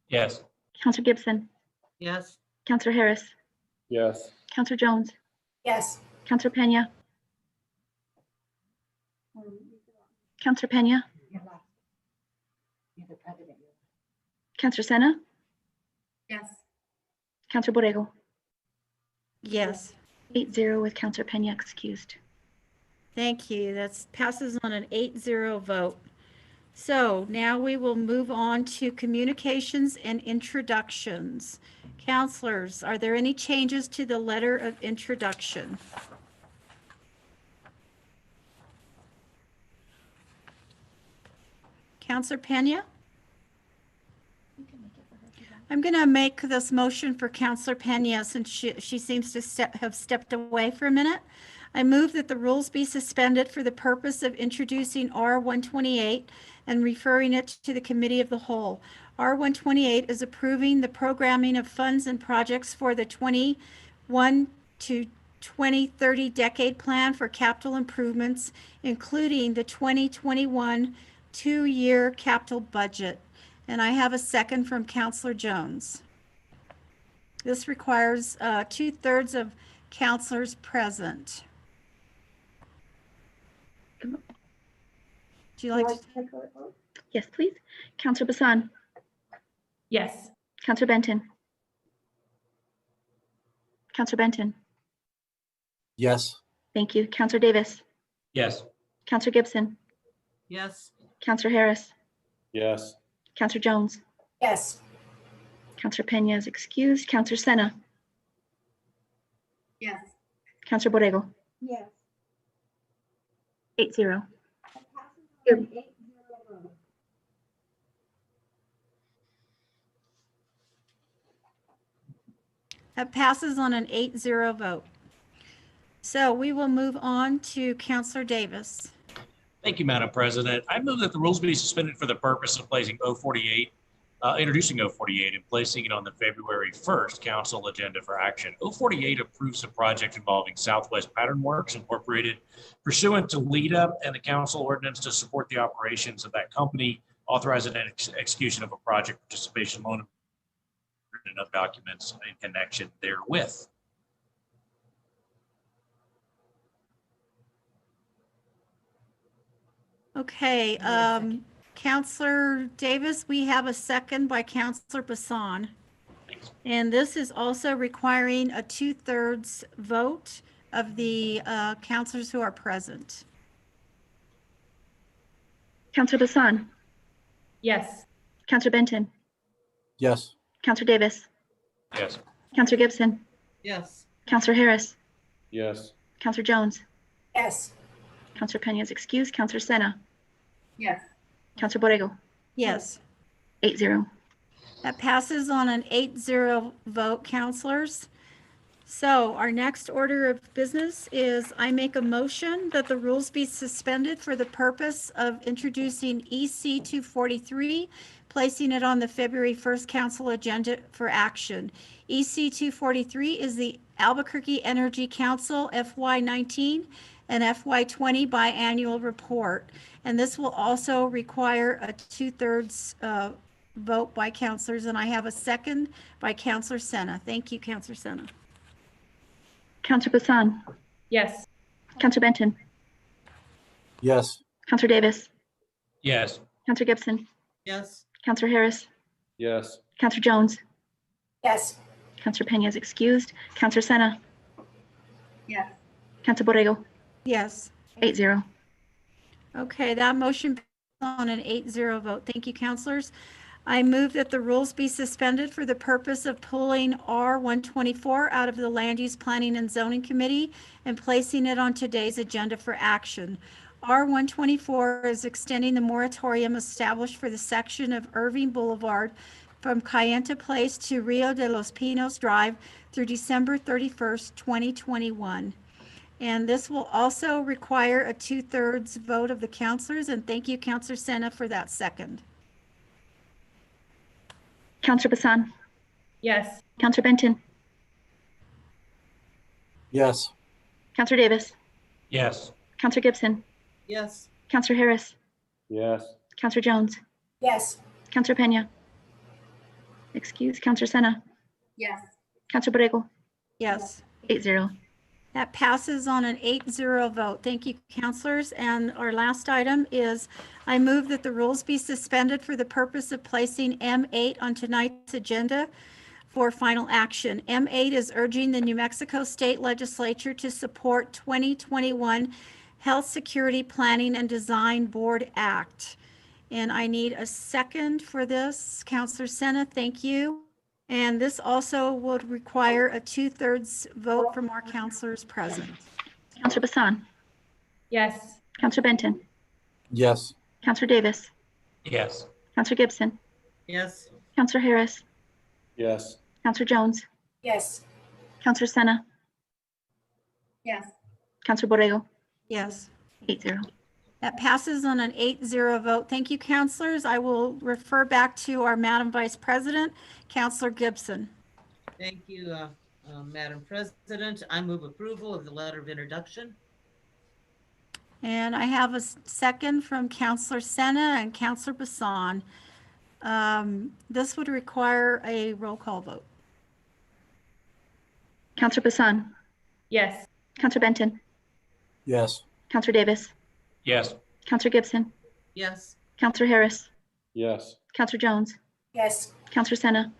Yes. Counselor Gibson, Yes. Counselor Harris, Yes. Counselor Jones, Yes. Counselor Pena, Counselor Pena, Counselor Sena, Yes. Counselor Borrego. Yes. 8-0 with Counselor Pena excused. Thank you. That passes on an 8-0 vote. So now we will move on to communications and introductions. Counselors, are there any changes to the letter of introduction? Counselor Pena? I'm going to make this motion for Counselor Pena since she seems to have stepped away for a minute. I move that the rules be suspended for the purpose of introducing R128 and referring it to the Committee of the Whole. R128 is approving the programming of funds and projects for the 21 to 2030 decade plan for capital improvements, including the 2021 two-year capital budget. And I have a second from Counselor Jones. This requires 2/3 of counselors present. Do you like to take a vote? Yes, please. Counselor Bassan, Yes. Counselor Benton, Counselor Benton. Yes. Thank you. Counselor Davis, Yes. Counselor Gibson, Yes. Counselor Harris, Yes. Counselor Jones, Yes. Counselor Pena is excused. Counselor Sena, Yes. Counselor Borrego. Yes. 8-0. That passes on an 8-0 vote. So we will move on to Counselor Davis. Thank you, Madam President. I move that the rules be suspended for the purpose of placing introducing 048 and placing it on the February 1st council agenda for action. 048 approves a project involving Southwest Pattern Works Incorporated pursuant to LEADA and the council ordinance to support the operations of that company, authorizing an execution of a project participation loan and other documents in connection therewith. Okay, Counselor Davis, we have a second by Counselor Bassan. And this is also requiring a 2/3 vote of the counselors who are present. Counselor Bassan, Yes. Counselor Benton, Yes. Counselor Davis, Yes. Counselor Gibson, Yes. Counselor Harris, Yes. Counselor Jones, Yes. Counselor Pena is excused. Counselor Sena, Yes. Counselor Borrego. Yes. 8-0. That passes on an 8-0 vote, counselors. So our next order of business is I make a motion that the rules be suspended for the purpose of introducing EC 243, placing it on the February 1st council agenda for action. EC 243 is the Albuquerque Energy Council FY19 and FY20 biannual report. And this will also require a 2/3 vote by councilors, and I have a second by Councilor Sena. Thank you, Councilor Sena. Counselor Bassan. Yes. Counselor Benton. Yes. Counselor Davis. Yes. Counselor Gibson. Yes. Counselor Harris. Yes. Counselor Jones. Yes. Counselor Pena is excused. Counselor Sena. Yes. Counselor Borrego. Yes. 8-0. Okay, that motion passed on an 8-0 vote. Thank you, councilors. I move that the rules be suspended for the purpose of pulling R124 out of the Land Use Planning and Zoning Committee and placing it on today's agenda for action. R124 is extending the moratorium established for the section of Irving Boulevard from Cayenta Place to Rio de los Pinos Drive through December 31st, 2021. And this will also require a 2/3 vote of the councilors. And thank you, Councilor Sena, for that second. Counselor Bassan. Yes. Counselor Benton. Yes. Counselor Davis. Yes. Counselor Gibson. Yes. Counselor Harris. Yes. Counselor Jones. Yes. Counselor Pena. Excuse. Counselor Sena. Yes. Counselor Borrego. Yes. 8-0. That passes on an 8-0 vote. Thank you, councilors. And our last item is I move that the rules be suspended for the purpose of placing M8 on tonight's agenda for final action. M8 is urging the New Mexico State Legislature to support 2021 Health Security Planning and Design Board Act. And I need a second for this. Councilor Sena, thank you. And this also would require a 2/3 vote from our councilors present. Counselor Bassan. Yes. Counselor Benton. Yes. Counselor Davis. Yes. Counselor Gibson. Yes. Counselor Harris. Yes. Counselor Jones. Yes. Counselor Sena. Yes. Counselor Borrego. Yes. 8-0. That passes on an 8-0 vote. Thank you, councilors. I will refer back to our Madam Vice President, Councilor Gibson. Thank you, Madam President. I move approval of the letter of introduction. And I have a second from Councilor Sena and Councilor Bassan. This would require a roll call vote. Counselor Bassan. Yes. Counselor Benton. Yes. Counselor Davis. Yes. Counselor Gibson. Yes. Counselor Harris. Yes. Counselor Jones. Yes. Counselor Sena.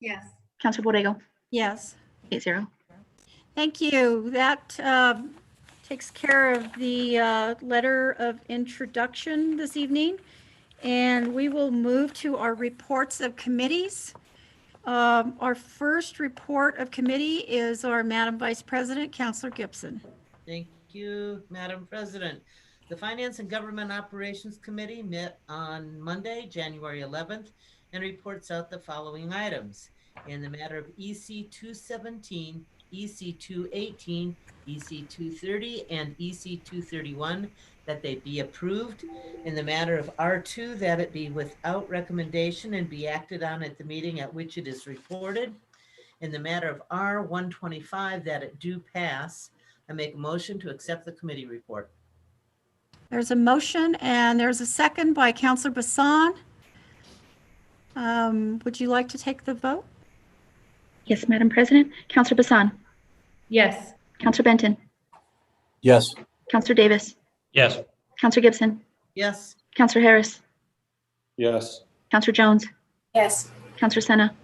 Yes. Counselor Borrego. Yes. 8-0. Thank you. That takes care of the letter of introduction this evening. And we will move to our reports of committees. Our first report of committee is our Madam Vice President, Councilor Gibson. Thank you, Madam President. The Finance and Government Operations Committee met on Monday, January 11th, and reports out the following items. In the matter of EC 217, EC 218, EC 230, and EC 231, that they be approved. In the matter of R2, that it be without recommendation and be acted on at the meeting at which it is reported. In the matter of R125, that it do pass. I make a motion to accept the committee report. There's a motion and there's a second by Councilor Bassan. Would you like to take the vote? Yes, Madam President. Counselor Bassan. Yes. Counselor Benton. Yes. Counselor Davis. Yes. Counselor Gibson. Yes. Counselor Harris. Yes. Counselor Jones. Yes. Counselor Sena.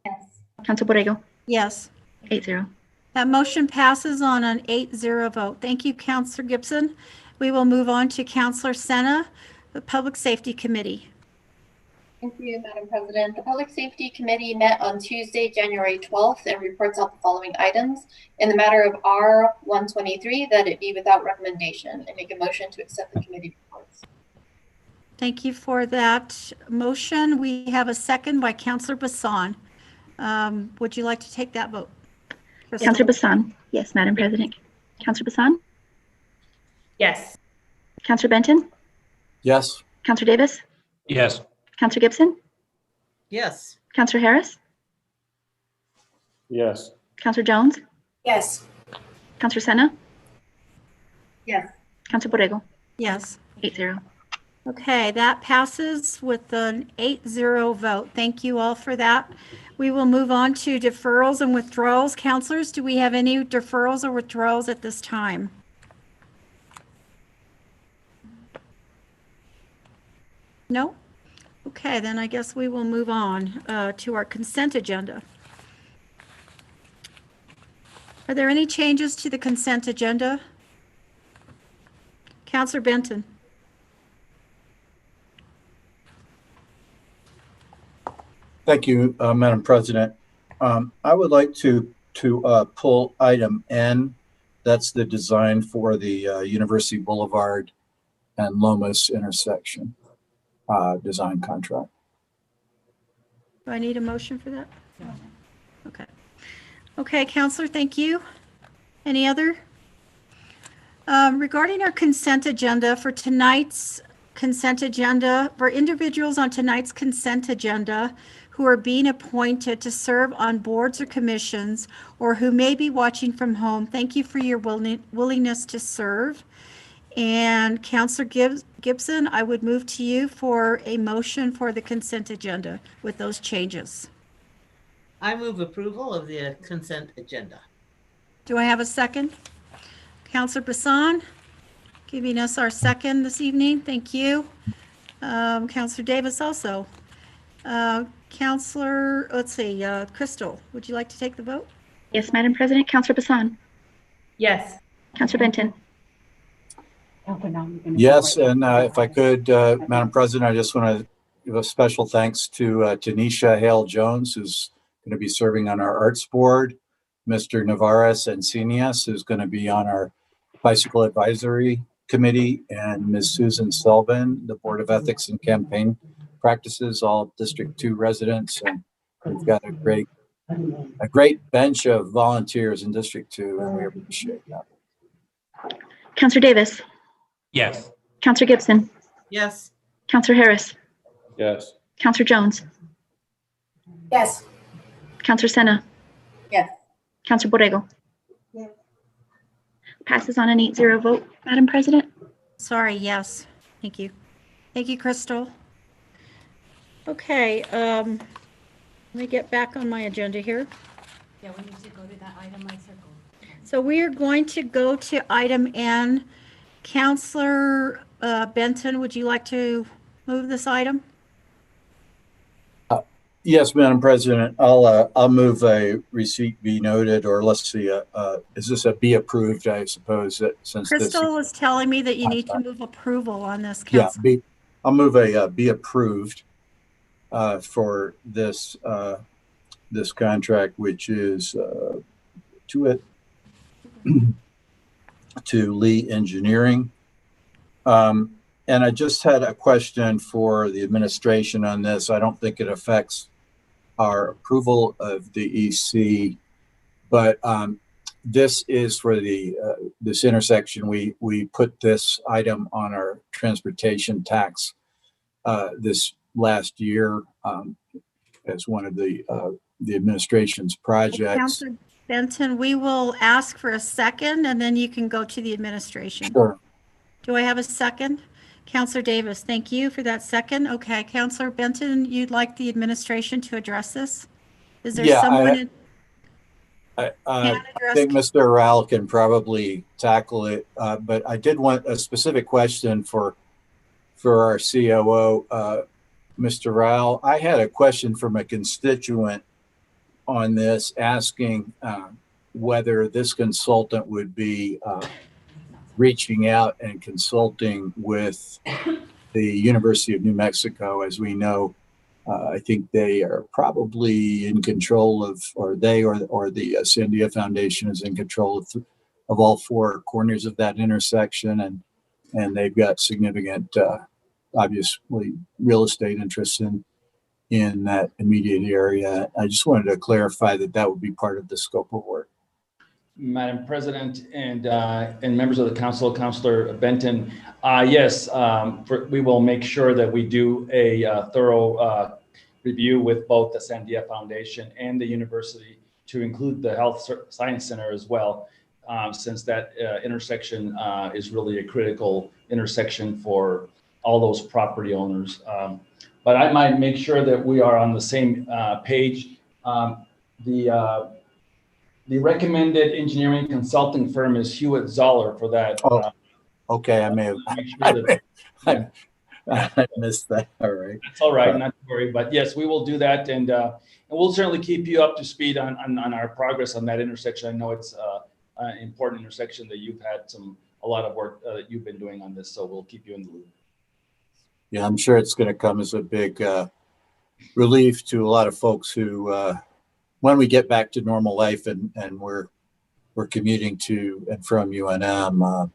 Yes. Counselor Borrego. Yes. 8-0. That motion passes on an 8-0 vote. Thank you, Councilor Gibson. We will move on to Councilor Sena, the Public Safety Committee. Thank you, Madam President. The Public Safety Committee met on Tuesday, January 12th, and reports out the following items. In the matter of R123, that it be without recommendation. I make a motion to accept the committee reports. Thank you for that motion. We have a second by Councilor Bassan. Would you like to take that vote? Counselor Bassan? Yes, Madam President. Counselor Bassan? Yes. Counselor Benton? Yes. Counselor Davis? Yes. Counselor Gibson? Yes. Counselor Harris? Yes. Counselor Jones? Yes. Counselor Senna? Yes. Counselor Borrego? Yes. 8-0. Okay, that passes with an 8-0 vote. Thank you all for that. We will move on to deferrals and withdrawals. Counselors, do we have any deferrals or withdrawals at this time? No? Okay, then I guess we will move on to our consent agenda. Are there any changes to the consent agenda? Counselor Benton? Thank you, Madam President. I would like to pull item N. That's the design for the University Boulevard and Lomas intersection design contract. Do I need a motion for that? Okay. Okay, Counselor, thank you. Any other? Regarding our consent agenda for tonight's consent agenda, for individuals on tonight's consent agenda who are being appointed to serve on boards or commissions or who may be watching from home, thank you for your willingness to serve. And Counselor Gibson, I would move to you for a motion for the consent agenda with those changes. I move approval of the consent agenda. Do I have a second? Counselor Bassan, giving us our second this evening. Thank you. Counselor Davis also. Counselor, let's see, Crystal, would you like to take the vote? Yes, Madam President. Counselor Bassan? Yes. Counselor Benton? Yes, and if I could, Madam President, I just want to give a special thanks to Tanisha Hale-Jones, who's going to be serving on our arts board, Mr. Navarez Encinias, who's going to be on our bicycle advisory committee, and Ms. Susan Sullivan, the Board of Ethics and Campaign Practices, all District 2 residents. And we've got a great bench of volunteers in District 2, and we appreciate that. Counselor Davis? Yes. Counselor Gibson? Yes. Counselor Harris? Yes. Counselor Jones? Yes. Counselor Senna? Yes. Counselor Borrego? Yes. Passes on an 8-0 vote, Madam President. Sorry, yes. Thank you. Thank you, Crystal. Okay, let me get back on my agenda here. Yeah, we need to go to that item I circled. So we are going to go to item N. Counselor Benton, would you like to move this item? Yes, Madam President, I'll move a receipt be noted, or let's see, is this a be approved, I suppose, that since this. Crystal was telling me that you need to move approval on this, Yeah, Council. I'll move a be approved for this this contract, which is to Lee Engineering. And I just had a question for the administration on this. I don't think it affects our approval of the EC, but this is for the this intersection. We put this item on our transportation tax this last year as one of the administration's projects. Councilor Benton, we will ask for a second and then you can go to the administration. Sure. Do I have a second? Counselor Davis, thank you for that second. Okay, Counselor Benton, you'd like the administration to address this? Is there someone? I think Mr. Rowell can probably tackle it, but I did want a specific question for our COO, Mr. Rowell. I had a question from a constituent on this, asking whether this consultant would be reaching out and consulting with the University of New Mexico. As we know, I think they are probably in control of, or they or the Sandia Foundation is in control of all four corners of that intersection, and they've got significant, obviously, real estate interests in that immediate area. I just wanted to clarify that that would be part of the scope of work. Madam President, and members of the council, Councilor Benton. Yes, we will make sure that we do a thorough review with both the Sandia Foundation and the university to include the Health Science Center as well, since that intersection is really a critical intersection for all those property owners. But I might make sure that we are on the same page. The recommended engineering consulting firm is Hewitt Zoller for that. Okay, I may have. I missed that. All right. That's all right, not to worry. But yes, we will do that, and we'll certainly keep you up to speed on our progress on that intersection. I know it's an important intersection that you've had a lot of work that you've been doing on this, so we'll keep you in the loop. Yeah, I'm sure it's going to come as a big relief to a lot of folks who, when we get back to normal life and we're commuting to and from UNM,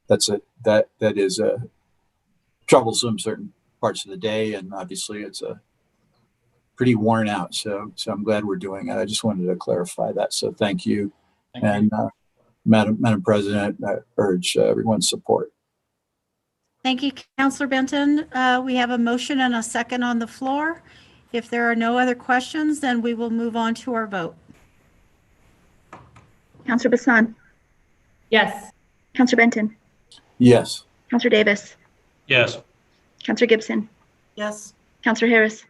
that is a troublesome certain parts of the day, and obviously it's a pretty worn out. So I'm glad we're doing it. I just wanted to clarify that. So thank you. And Madam President, I urge everyone's support. Thank you, Councilor Benton. We have a motion and a second on the floor. If there are no other questions, then we will move on to our vote. Councilor Bassan. Yes. Councilor Benton. Yes. Councilor Davis. Yes. Councilor Gibson. Yes. Councilor Harris.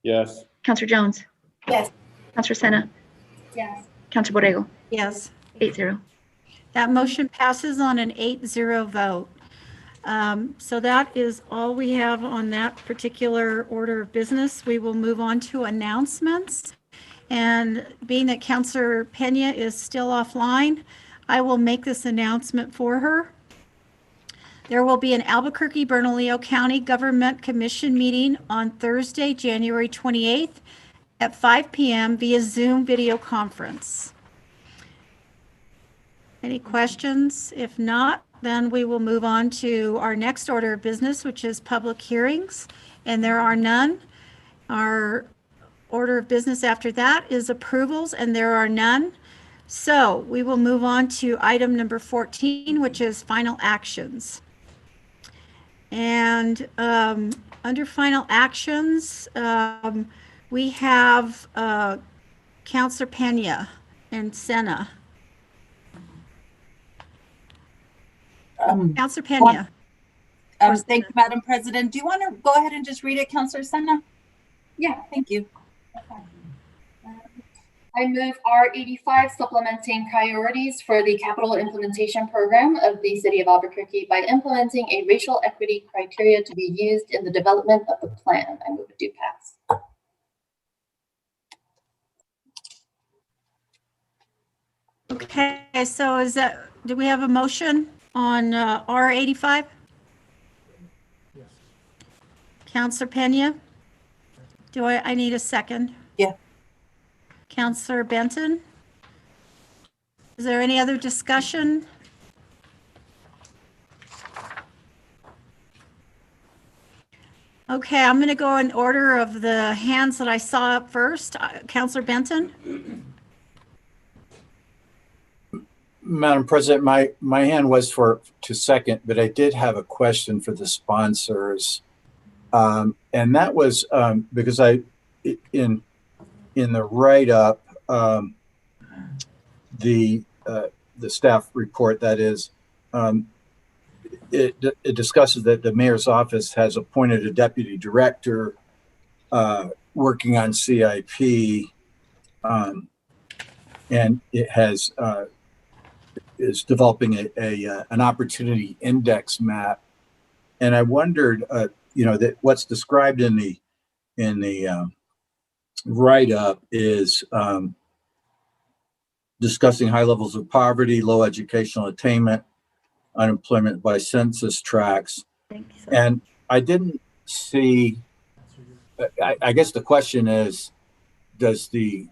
Yes. Councilor Jones. Yes. Councilor Sena. Yes. Councilor Borrego. Yes. 8-0. That motion passes on an 8-0 vote. So that is all we have on that particular order of business. We will move on to announcements. And being that Councilor Pena is still offline, I will make this announcement for her. There will be an Albuquerque-Bernalillo County Government Commission meeting on Thursday, January 28th at 5 p.m. via Zoom video conference. Any questions? If not, then we will move on to our next order of business, which is public hearings, and there are none. Our order of business after that is approvals, and there are none. So we will move on to item number 14, which is final actions. And under final actions, we have Councilor Pena and Sena. Councilor Pena. Thank you, Madam President. Do you want to go ahead and just read it, Councilor Sena? Yeah. Thank you. I move R85 supplementing priorities for the capital implementation program of the city of Albuquerque by implementing a racial equity criteria to be used in the development of the plan. I move it do pass. Okay, so do we have a motion on R85? Yes. Councilor Pena? I need a second? Yeah. Councilor Benton? Is there any other discussion? Okay, I'm going to go in order of the hands that I saw up first. Councilor Benton? Madam President, my hand was to second, but I did have a question for the sponsors. And that was because in the write-up, the staff report, that is, it discusses that the mayor's office has appointed a deputy director working on CIP, and it is developing an opportunity index map. And I wondered, that what's described in the write-up is discussing high levels of poverty, low educational attainment, unemployment by census tracts. And I didn't see, I guess the question is, does the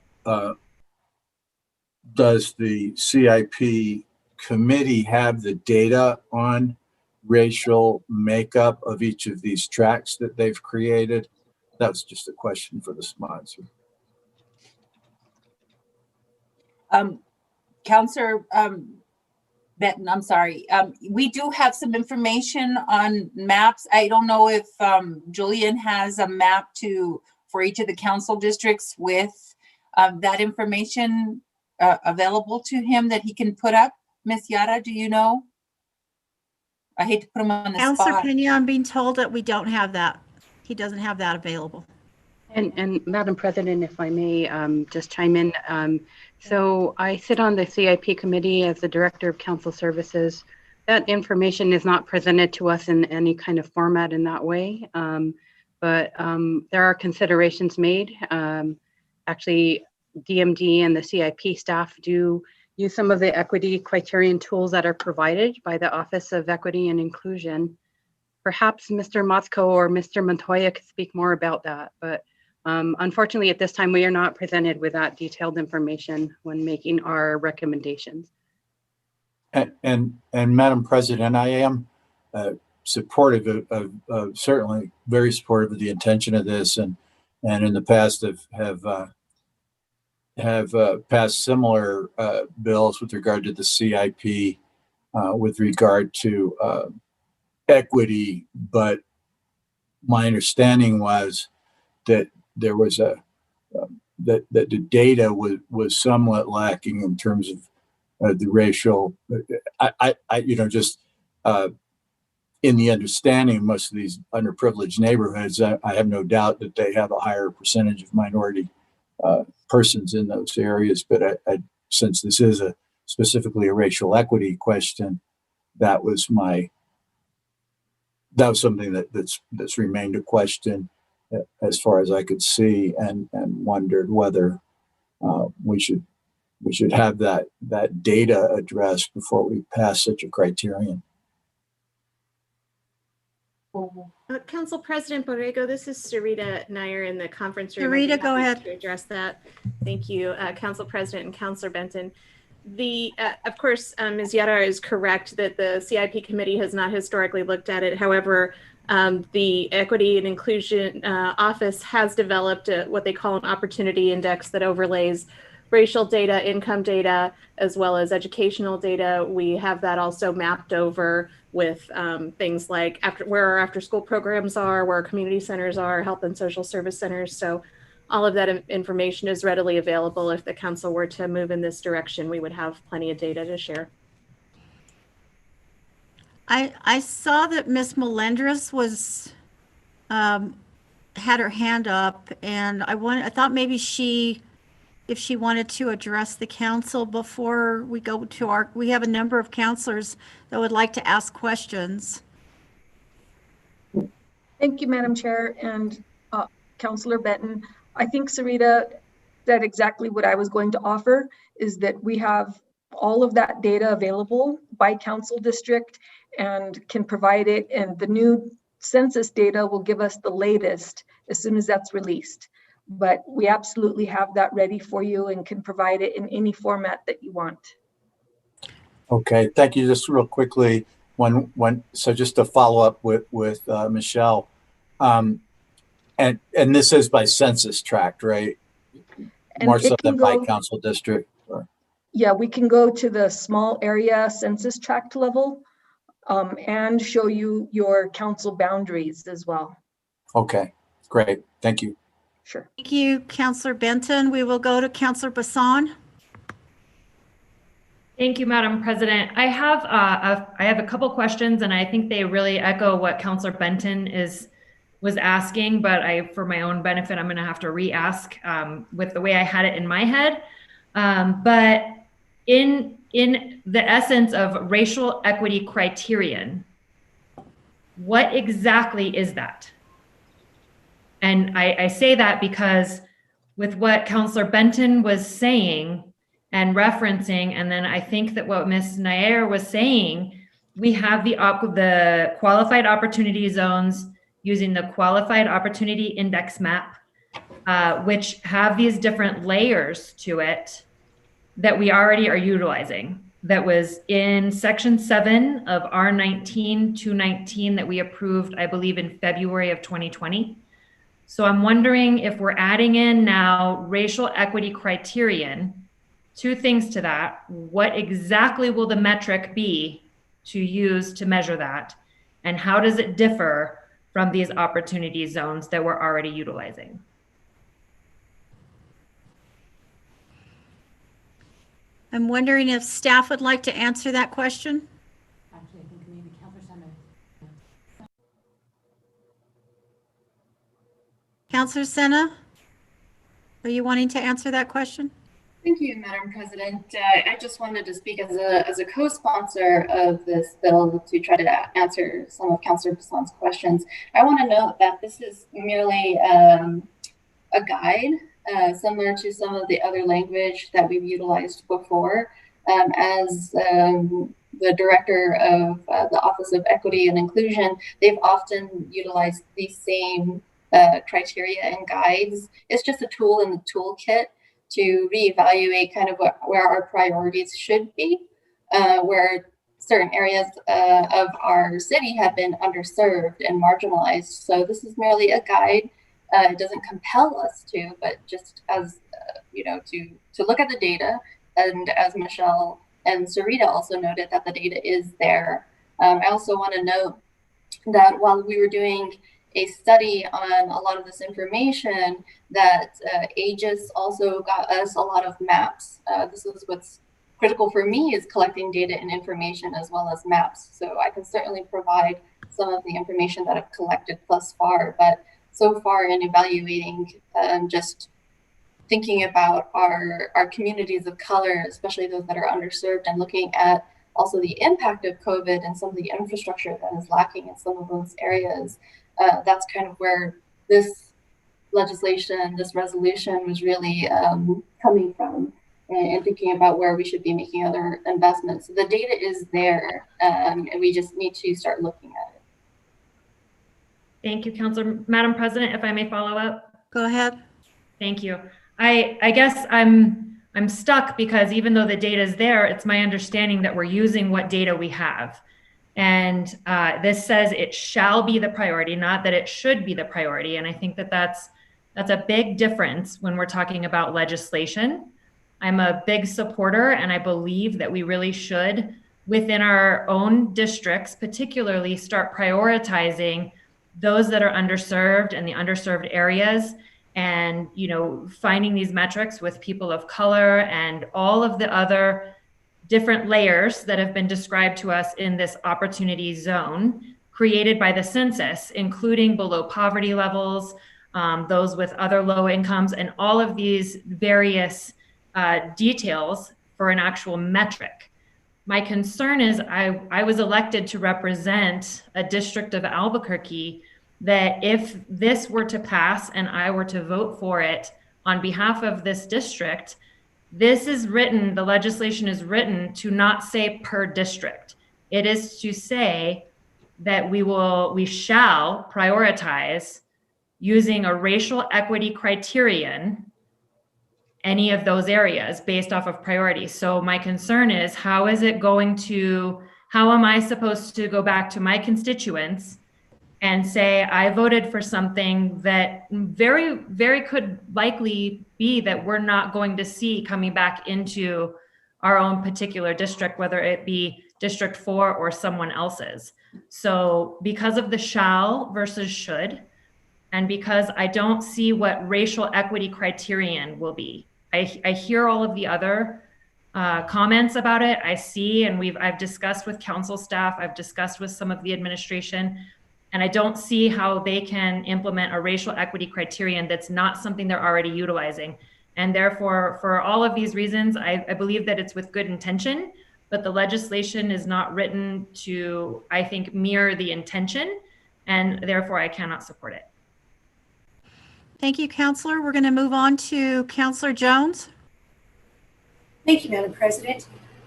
CIP committee have the data on racial makeup of each of these tracts that they've created? That's just a question for the sponsor. Counselor Benton, I'm sorry. We do have some information on maps. I don't know if Julian has a map for each of the council districts with that information available to him that he can put up. Ms. Yara, do you know? I hate to put him on the Counselor spot. Pena, I'm being told that we don't have that. He doesn't have that available. And Madam President, if I may just chime in. So I sit on the CIP committee as the Director of Council Services. That information is not presented to us in any kind of format in that way. But there are considerations made. Actually, DMD and the CIP staff do use some of the equity criterion tools that are provided by the Office of Equity and Inclusion. Perhaps Mr. Motzko or Mr. Montoya could speak more about that, but unfortunately at this time we are not presented with that detailed information when making our recommendations. And Madam President, I am supportive of certainly very supportive of the intention of this, and in the past have passed similar bills with regard to the CIP, with regard to equity, but my understanding was that there was that the data was somewhat lacking in terms of the racial. I just in the understanding of most of these underprivileged neighborhoods, I have no doubt that they have a higher percentage of minority persons in those areas. But since this is specifically a racial equity question, that was something that's remained a question as far as I could see, and wondered whether we should have that data addressed before we pass such a criterion. Council President Borrego, this is Sarita Nair in the conference room. I'd be Sarita, go happy ahead. to address that. Thank you, Council President and Councilor Benton. Of course, Ms. Yara is correct that the CIP committee has not historically looked at it. However, the Equity and Inclusion Office has developed what they call an opportunity index that overlays racial data, income data, as well as educational data. We have that also mapped over with things like where our after-school programs are, where our community centers are, health and social service centers. So all of that information is readily available. If the council were to move in this direction, we would have plenty of data to share. I saw that Miss Melendres was had her hand up, and I thought maybe if she wanted to address the council before we go to we have a number of counselors that would like to ask questions. Thank you, Madam Chair and Councilor Benton. I think Sarita said exactly what I was going to offer, is that we have all of that data available by council district and can provide it, and the new census data will give us the latest as soon as that's released. But we absolutely have that ready for you and can provide it in any format that you want. Okay, thank you. Just real quickly, so just to follow up with Michelle, and this is by census tract, right? And More so it than can by go- council district. Or, Yeah, we can go to the small area census tract level and show you your council boundaries as well. okay, great. Thank you. Sure. Thank you, Councilor Benton. We will go to Councilor Bassan. Thank you, Madam President. I have a couple questions, and I think they really echo what Councilor Benton was asking, but for my own benefit, I'm going to have to re-ask with the way I had it in my head. But in the essence of racial equity criterion, what exactly is that? And I say that because with what Councilor Benton was saying and referencing, and then I think that what Ms. Nair was saying, we have the qualified opportunity zones using the qualified opportunity index map, which have these different layers to it that we already are utilizing. That was in section 7 of R19-219 that we approved, I believe, in February of 2020. So I'm wondering if we're adding in now racial equity criterion two things to that. What exactly will the metric be to use to measure that? And how does it differ from these opportunity zones that we're already utilizing? I'm wondering if staff would like to answer that question. Actually, I think maybe Counselor Senna. Counselor Senna, are you wanting to answer that question? Thank you, Madam President. I just wanted to speak as a co-sponsor of this bill to try to answer some of Councillor Bassan's questions. I want to note that this is merely a guide, similar to some of the other language that we've utilized before. As the director of the Office of Equity and Inclusion, they've often utilized these same criteria and guides. It's just a tool in the toolkit to reevaluate kind of where our priorities should be, where certain areas of our city have been underserved and marginalized. So this is merely a guide. It doesn't compel us to, but just as, to look at the data. And as Michelle and Sarita also noted, that the data is there. I also want to note that while we were doing a study on a lot of this information, that Aegis also got us a lot of maps. This is what's critical for me, is collecting data and information as well as maps. So I can certainly provide some of the information that I've collected thus far, but so far in evaluating, just thinking about our communities of color, especially those that are underserved, and looking at also the impact of COVID and some of the infrastructure that is lacking in some of those areas. That's kind of where this legislation, this resolution was really coming from, and thinking about where we should be making other investments. So the data is there, and we just need to start looking at it. Thank you, Councilor. Madam President, if I may follow up. Go ahead. Thank you. I guess I'm stuck because even though the data is there, it's my understanding that we're using what data we have. And this says it shall be the priority, not that it should be the priority. And I think that that's a big difference when we're talking about legislation. I'm a big supporter, and I believe that we really should, within our own districts, particularly start prioritizing those that are underserved and the underserved areas, and finding these metrics with people of color and all of the other different layers that have been described to us in this opportunity zone created by the census, including below poverty levels, those with other low incomes, and all of these various details for an actual metric. My concern is I was elected to represent a district of Albuquerque that if this were to pass and I were to vote for it on behalf of this district, this is written, the legislation is written to not say per district. It is to say that we shall prioritize using a racial equity criterion any of those areas based off of priority. So my concern is, how am I supposed to go back to my constituents and say, I voted for something that very, very could likely be that we're not going to see coming back into our own particular district, whether it be District 4 or someone else's. So because of the shall versus should, and because I don't see what racial equity criterion will be, I hear all of the other comments about it. I see, and I've discussed with council staff, I've discussed with some of the administration, and I don't see how they can implement a racial equity criterion that's not something they're already utilizing. And therefore, for all of these reasons, I believe that it's with good intention, but the legislation is not written to, I think, mirror the intention, and therefore I cannot support it. Thank you, Councillor. We're going to move on to Councillor Jones. Thank you, Madam President.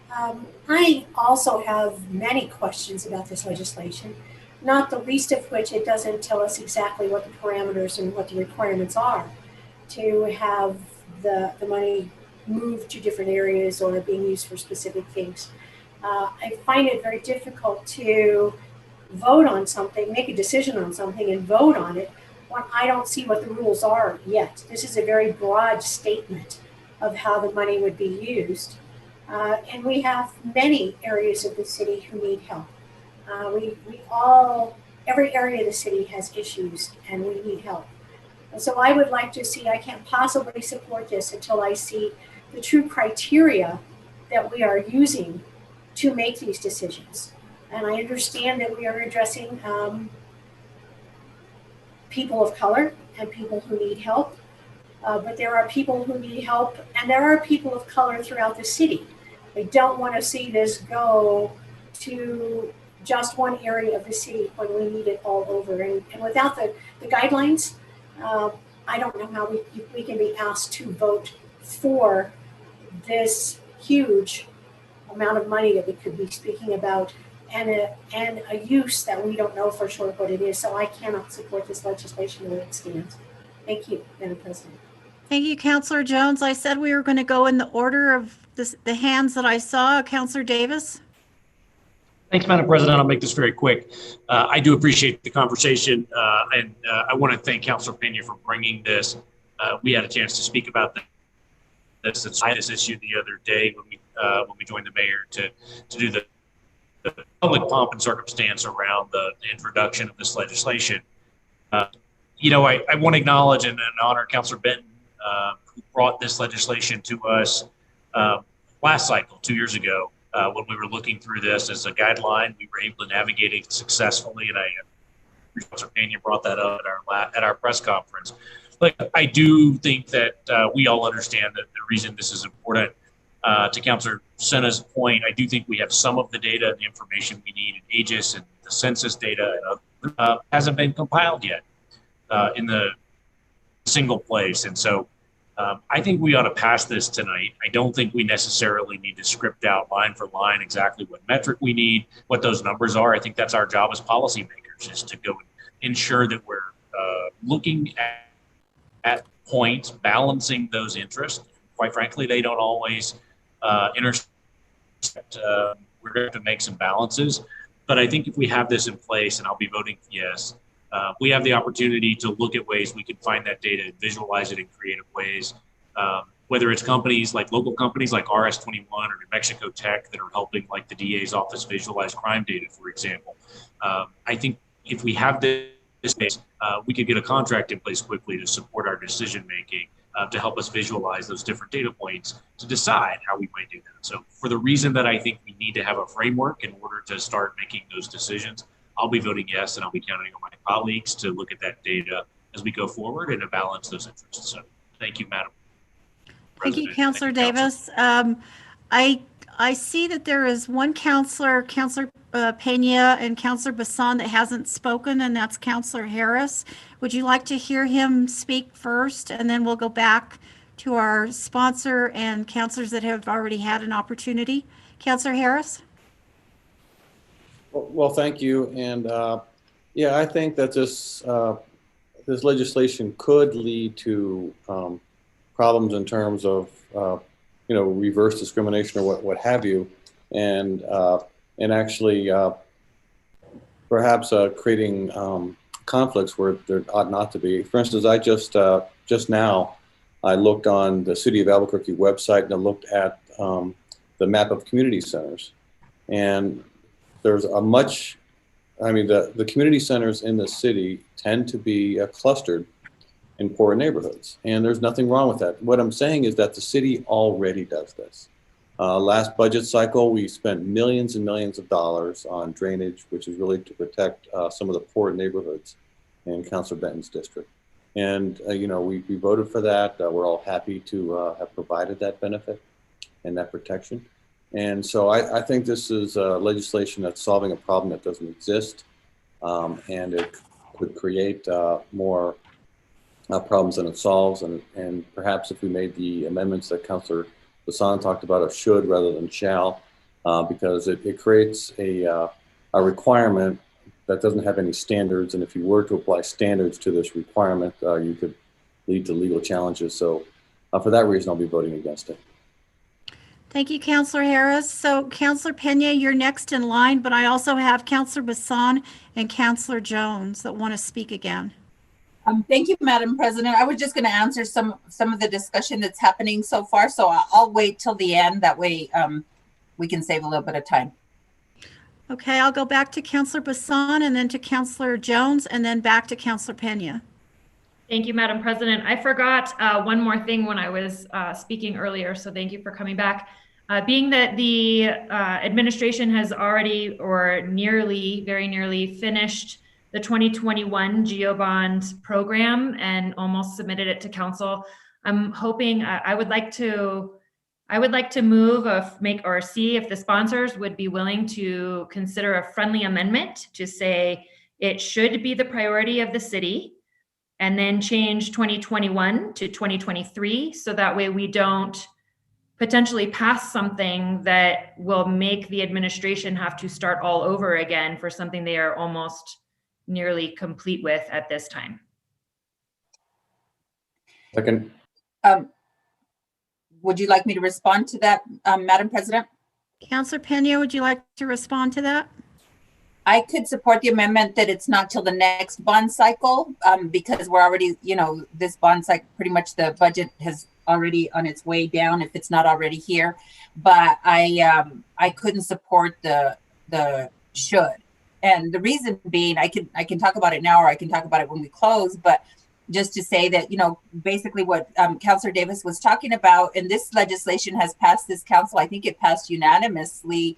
I also have many questions about this legislation, not the least of which it doesn't tell us exactly what the parameters and what the requirements are to have the money moved to different areas or being used for specific things. I find it very difficult to vote on something, make a decision on something and vote on it when I don't see what the rules are yet. This is a very broad statement of how the money would be used. And we have many areas of the city who need help. Every area of the city has issues and we need help. And so I would like to see, I can't possibly support this until I see the true criteria that we are using to make these decisions. And I understand that we are addressing people of color and people who need help. But there are people who need help, and there are people of color throughout the city. I don't want to see this go to just one area of the city when we need it all over. And without the guidelines, I don't know how we can be asked to vote for this huge amount of money that we could be speaking about, and a use that we don't know for sure what it is. So I cannot support this legislation the way it stands. Thank you, Madam President. Thank you, Councilor Jones. I said we were going to go in the order of the hands that I saw. Councilor Davis. Thanks, Madam President. I'll make this very quick. I do appreciate the conversation, and I want to thank Councilor Pena for bringing this. We had a chance to speak about this issue the other day when we joined the mayor to do the public pomp and circumstance around the introduction of this legislation. I want to acknowledge and honor Councilor Benton, who brought this legislation to us last cycle, 2 years ago, when we were looking through this as a guideline. We were able to navigate it successfully, and Councilor Pena brought that up at our press conference. But I do think that we all understand that the reason this is important. To Councilor Sena's point, I do think we have some of the data and the information we need in Aegis and the census data and other, hasn't been compiled yet in the single place. And so I think we ought to pass this tonight. I don't think we necessarily need to script out line for line exactly what metric we need, what those numbers are. I think that's our job as policymakers, is to go and ensure that we're looking at points, balancing those interests. Quite frankly, they don't always intersect. We're going to have to make some balances. But I think if we have this in place, and I'll be voting yes, we have the opportunity to look at ways we can find that data and visualize it in creative ways. Whether it's companies like local companies like RS21 or New Mexico Tech that are helping like the DA's office visualize crime data, for example. I think if we have this space, we could get a contract in place quickly to support our decision making, to help us visualize those different data points to decide how we might do that. So for the reason that I think we need to have a framework in order to start making those decisions, I'll be voting yes, and I'll be counting on my colleagues to look at that data as we go forward and to balance those interests. So thank you, Madam President. Thank you, Councilor Davis. I see that there is one Councilor Pena and Councilor Bassan that hasn't spoken, and that's Councilor Harris. Would you like to hear him speak first, and then we'll go back to our sponsor and councilors that have already had an opportunity? Councilor Harris? Well, thank you. And yeah, I think that this legislation could lead to problems in terms of reverse discrimination or what have you, and actually perhaps creating conflicts where there ought not to be. For instance, I just now I looked on the City of Albuquerque website and I looked at the map of community centers, and there's the community centers in the city tend to be clustered in poor neighborhoods, and there's nothing wrong with that. What I'm saying is that the city already does this. Last budget cycle, we spent millions and millions of dollars on drainage, which is really to protect some of the poor neighborhoods in Councilor Benton's district. And we voted for that. We're all happy to have provided that benefit and that protection. And so I think this is legislation that's solving a problem that doesn't exist, and it could create more problems than it solves. And perhaps if we made the amendments that Councilor Bassan talked about of should rather than shall, because it creates a requirement that doesn't have any standards. And if you were to apply standards to this requirement, you could lead to legal challenges. So for that reason, I'll be voting against it. Thank you, Councilor Harris. So Councilor Pena, you're next in line, but I also have Councilor Bassan and Councilor Jones that want to speak again. Thank you, Madam President. I was just going to answer some of the discussion that's happening so far, so I'll wait till the end. That way we can save a little bit of time. Okay, I'll go back to Councillor Bassan and then to Councillor Jones and then back to Councillor Pena. Thank you, Madam President. I forgot one more thing when I was speaking earlier, so thank you for coming back. Being that the administration has already or very nearly finished the 2021 GeoBond program and almost submitted it to council, I'm hoping I would like to move or see if the sponsors would be willing to consider a friendly amendment to say it should be the priority of the city, and then change 2021 to 2023, so that way we don't potentially pass something that will make the administration have to start all over again for something they are almost nearly complete with at this time. Second. Would you like me to respond to that, Madam President? Councillor Pena, would you like to respond to that? I could support the amendment that it's not till the next bond cycle, because we're already, this bond cycle, pretty much the budget has already on its way down if it's not already here. But I couldn't support the should. And the reason being, I can talk about it now, or I can talk about it when we close, but just to say that, basically what Councillor Davis was talking about, and this legislation has passed this council, I think it passed unanimously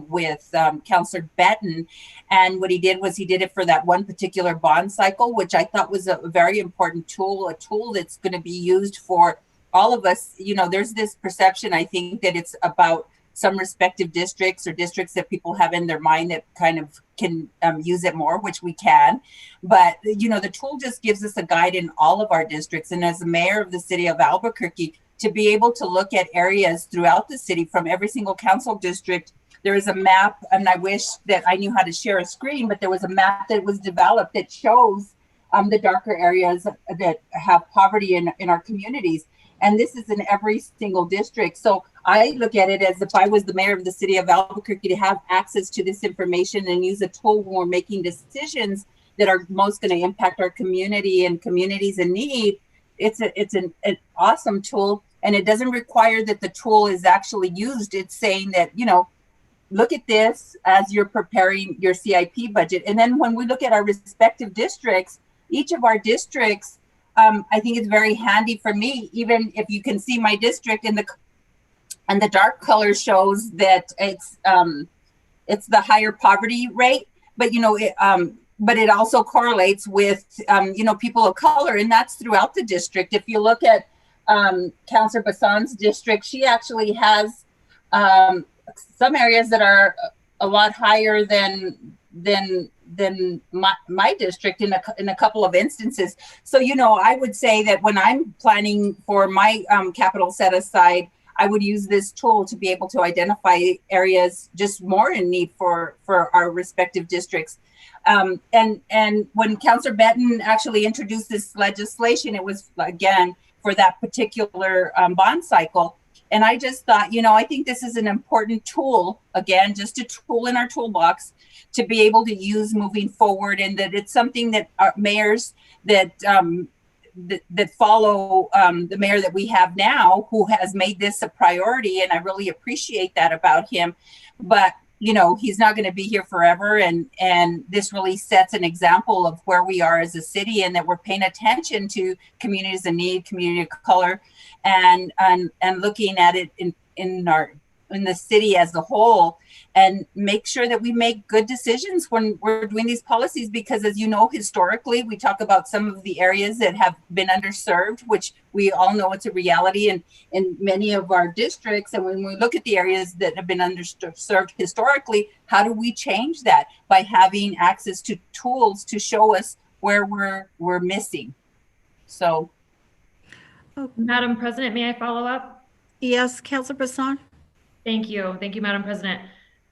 with Councillor Benton. And what he did was he did it for that one particular bond cycle, which I thought was a very important tool, a tool that's going to be used for all of us. There's this perception, I think, that it's about some respective districts or districts that people have in their mind that kind of can use it more, which we can. But, the tool just gives us a guide in all of our districts. And as the mayor of the city of Albuquerque, to be able to look at areas throughout the city from every single council district, there is a map, and I wish that I knew how to share a screen, but there was a map that was developed that shows the darker areas that have poverty in our communities. And this is in every single district. So I look at it as if I was the mayor of the city of Albuquerque, to have access to this information and use a tool when we're making decisions that are most going to impact our community and communities in need. It's an awesome tool, and it doesn't require that the tool is actually used. It's saying that, look at this as you're preparing your CIP budget. And then when we look at our respective districts, each of our districts, I think it's very handy for me, even if you can see my district and the dark color shows that it's the higher poverty rate, but but it also correlates with people of color, and that's throughout the district. If you look at Councillor Bassan's district, she actually has some areas that are a lot higher than my district in a couple of instances. So, I would say that when I'm planning for my capital set aside, I would use this tool to be able to identify areas just more in need for our respective districts. And when Councillor Benton actually introduced this legislation, it was, again, for that particular bond cycle. And I just thought, I think this is an important tool, again, just a tool in our toolbox to be able to use moving forward, and that it's something that our mayors that follow the mayor that we have now, who has made this a priority, and I really appreciate that about him. But he's not going to be here forever, and this really sets an example of where we are as a city, and that we're paying attention to communities in need, community of color, and looking at it in the city as a whole, and make sure that we make good decisions when we're doing these policies. Because as historically, we talk about some of the areas that have been underserved, which we all know it's a reality in many of our districts. And when we look at the areas that have been underserved historically, how do we change that? By having access to tools to show us where we're missing. So. Madam President, may I follow up? Yes, Councillor Bassan. Thank you, Madam President.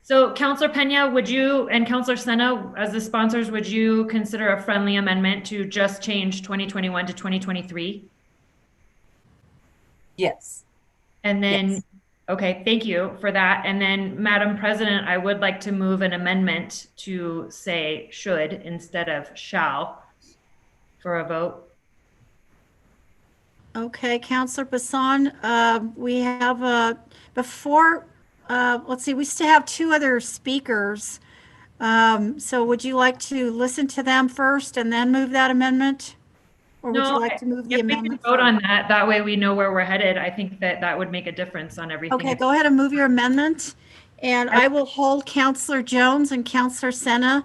So Councillor Pena, would you, and Councillor Sena, as the sponsors, would you consider a friendly amendment to just change 2021 to 2023? Yes. And then, yes. Okay, thank you for that. And then, Madam President, I would like to move an amendment to say should instead of shall. for a vote. Okay, Counselor Bassan, we have let's see, we still have two other speakers. So would you like to listen to them first and then move that amendment? Or would you like to move the If we amendment? can vote first? on that, that way we know where we're headed. I think that that would make a difference on everything. Okay, go ahead and move your amendment. And I will hold Counselor Jones and Counselor Senna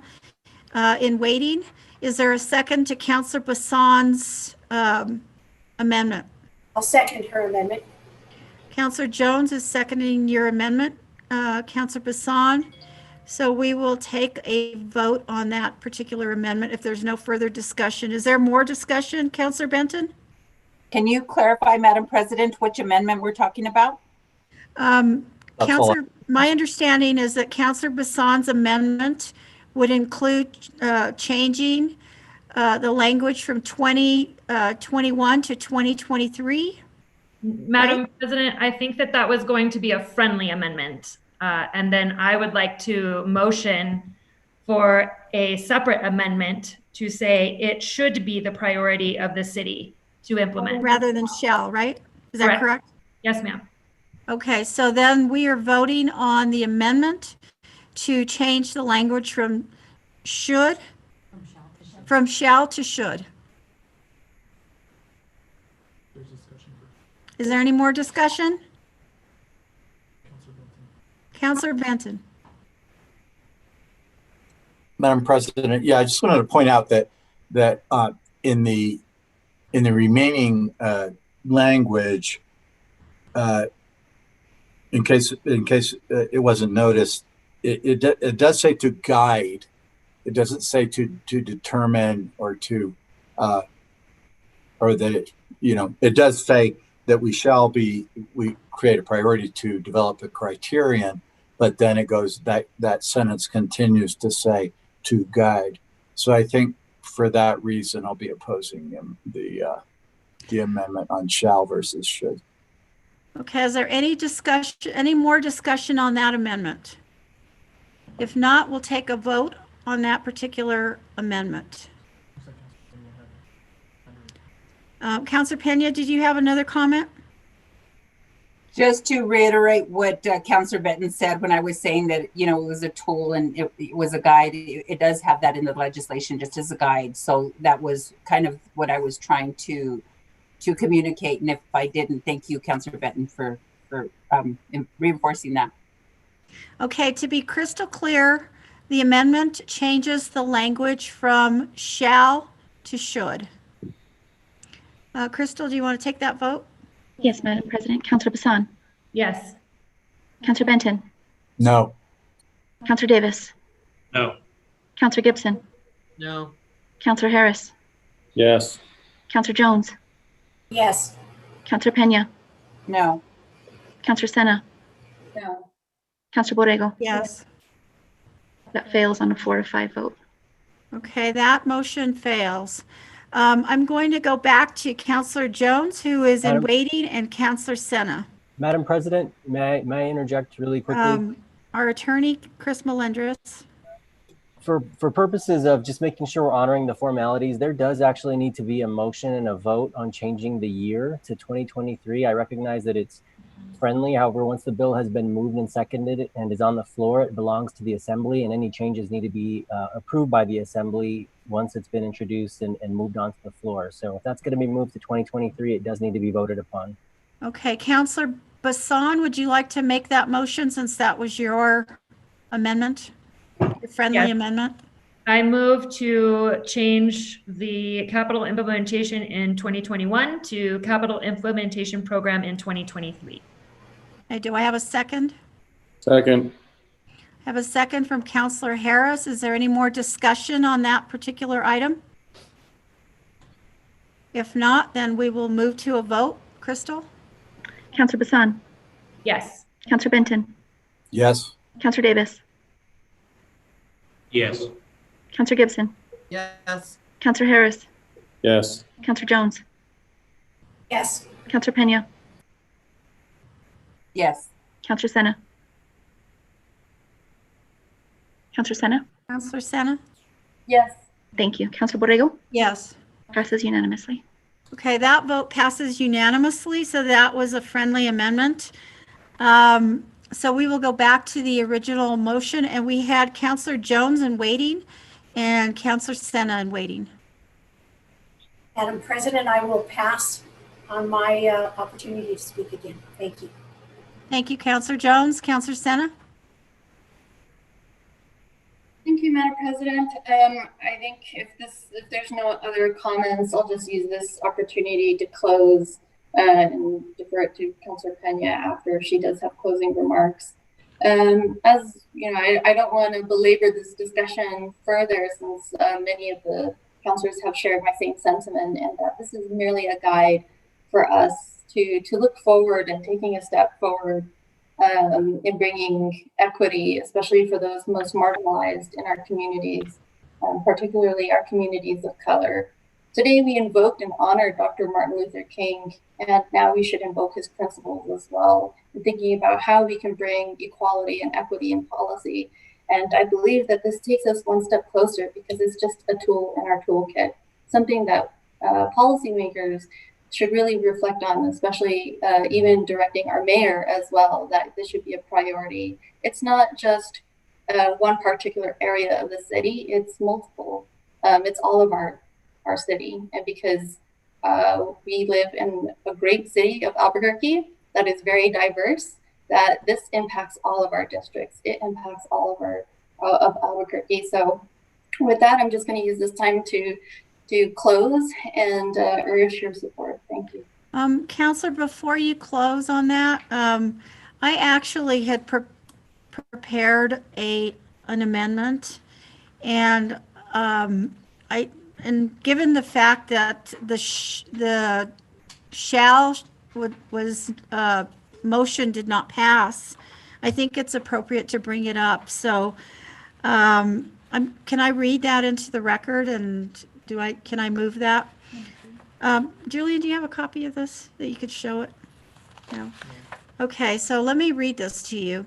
in waiting. Is there a second to Counselor Bassan's amendment? I'll second her amendment. Counselor Jones is seconding your amendment, Counselor Bassan. So we will take a vote on that particular amendment if there's no further discussion. Is there more discussion, Counselor Benton? Can you clarify, Madam President, which amendment we're talking about? Counselor, my understanding is that Counselor Bassan's amendment would include changing the language from 2021 to 2023. Madam President, I think that that was going to be a friendly amendment. And then I would like to motion for a separate amendment to say it should be the priority of the city to implement. Rather than shall, right? Is that correct? Yes, ma'am. Okay, so then we are voting on the amendment to change the language from should, from shall to should. Is there any more discussion? Counselor Benton. Madam President, yeah, I just wanted to point out that in the remaining language, in case it wasn't noticed, it does say to guide. It doesn't say to determine or to or that it does say that we create a priority to develop the criterion, but then it goes that sentence continues to say to guide. So I think for that reason, I'll be opposing the amendment on shall versus should. Okay, is there any more discussion on that amendment? If not, we'll take a vote on that particular amendment. Counselor Pena, did you have another comment? Just to reiterate what Councillor Benton said when I was saying that, it was a tool and it was a guide. It does have that in the legislation just as a guide. So that was kind of what I was trying to communicate. And if I didn't, thank you, Councillor Benton, for reinforcing that. Okay, to be crystal clear, the amendment changes the language from shall to should. Crystal, do you want to take that vote? Yes, Madam President. Counselor Bassan. Yes. Counselor Benton. No. Counselor Davis. No. Counselor Gibson. No. Counselor Harris. Yes. Counselor Jones. Yes. Counselor Pena. No. Counselor Senna. No. Counselor Borrego. Yes. That fails on a 4-5 vote. Okay, that motion fails. I'm going to go back to Counselor Jones, who is in waiting, and Counselor Senna. Madam President, may I interject really quickly? Our attorney, Chris Melendres. For purposes of just making sure we're honoring the formalities, there does actually need to be a motion and a vote on changing the year to 2023. I recognize that it's friendly. However, once the bill has been moved and seconded and is on the floor, it belongs to the Assembly, and any changes need to be approved by the Assembly once it's been introduced and moved onto the floor. So if that's going to be moved to 2023, it does need to be voted upon. Okay, Counselor Bassan, would you like to make that motion since that was your amendment, your friendly amendment? I move to change the capital implementation in 2021 to capital implementation program in 2023. Okay, do I have a second? Second. I have a second from Counselor Harris. Is there any more discussion on that particular item? If not, then we will move to a vote. Crystal? Counselor Bassan. Yes. Counselor Benton. Yes. Counselor Davis. Yes. Counselor Gibson. Yes. Counselor Harris. Yes. Counselor Jones. Yes. Counselor Pena. Yes. Counselor Senna. Counselor Senna. Counselor Senna? Yes. Thank you. Counselor Borrego. Yes. Passes unanimously. Okay, that vote passes unanimously, so that was a friendly amendment. So we will go back to the original motion, and we had Councillor Jones in waiting and Councillor Sena in waiting. Madam President, I will pass on my opportunity to speak again. Thank you. Thank you, Councillor Jones. Councillor Sena? Thank you, Madam President. I think if there's no other comments, I'll just use this opportunity to close and defer it to Councillor Pena after she does have closing remarks. As you know, I don't want to belabor this discussion further, since many of the councillors have shared my same sentiment, and that this is merely a guide for us to look forward and taking a step forward in bringing equity, especially for those most marginalized in our communities, particularly our communities of color. Today we invoked and honored Dr. Martin Luther King, and now we should invoke his principles as well, in thinking about how we can bring equality and equity in policy. And I believe that this takes us one step closer, because it's just a tool in our toolkit, something that policymakers should really reflect on, especially even directing our mayor as well, that this should be a priority. It's not just one particular area of the city, it's multiple. It's all of our city. And because we live in a great city of Albuquerque that is very diverse, that this impacts all of our districts. It impacts all of our of Albuquerque. So with that, I'm just going to use this time to close and urge your support. Thank you. Councillor, before you close on that, I actually had prepared an amendment, and given the fact that the motion did not pass, I think it's appropriate to bring it up. So can I read that into the record, and can I move that? Julian, do you have a copy of this that you could show it? No. Okay, so let me read this to you.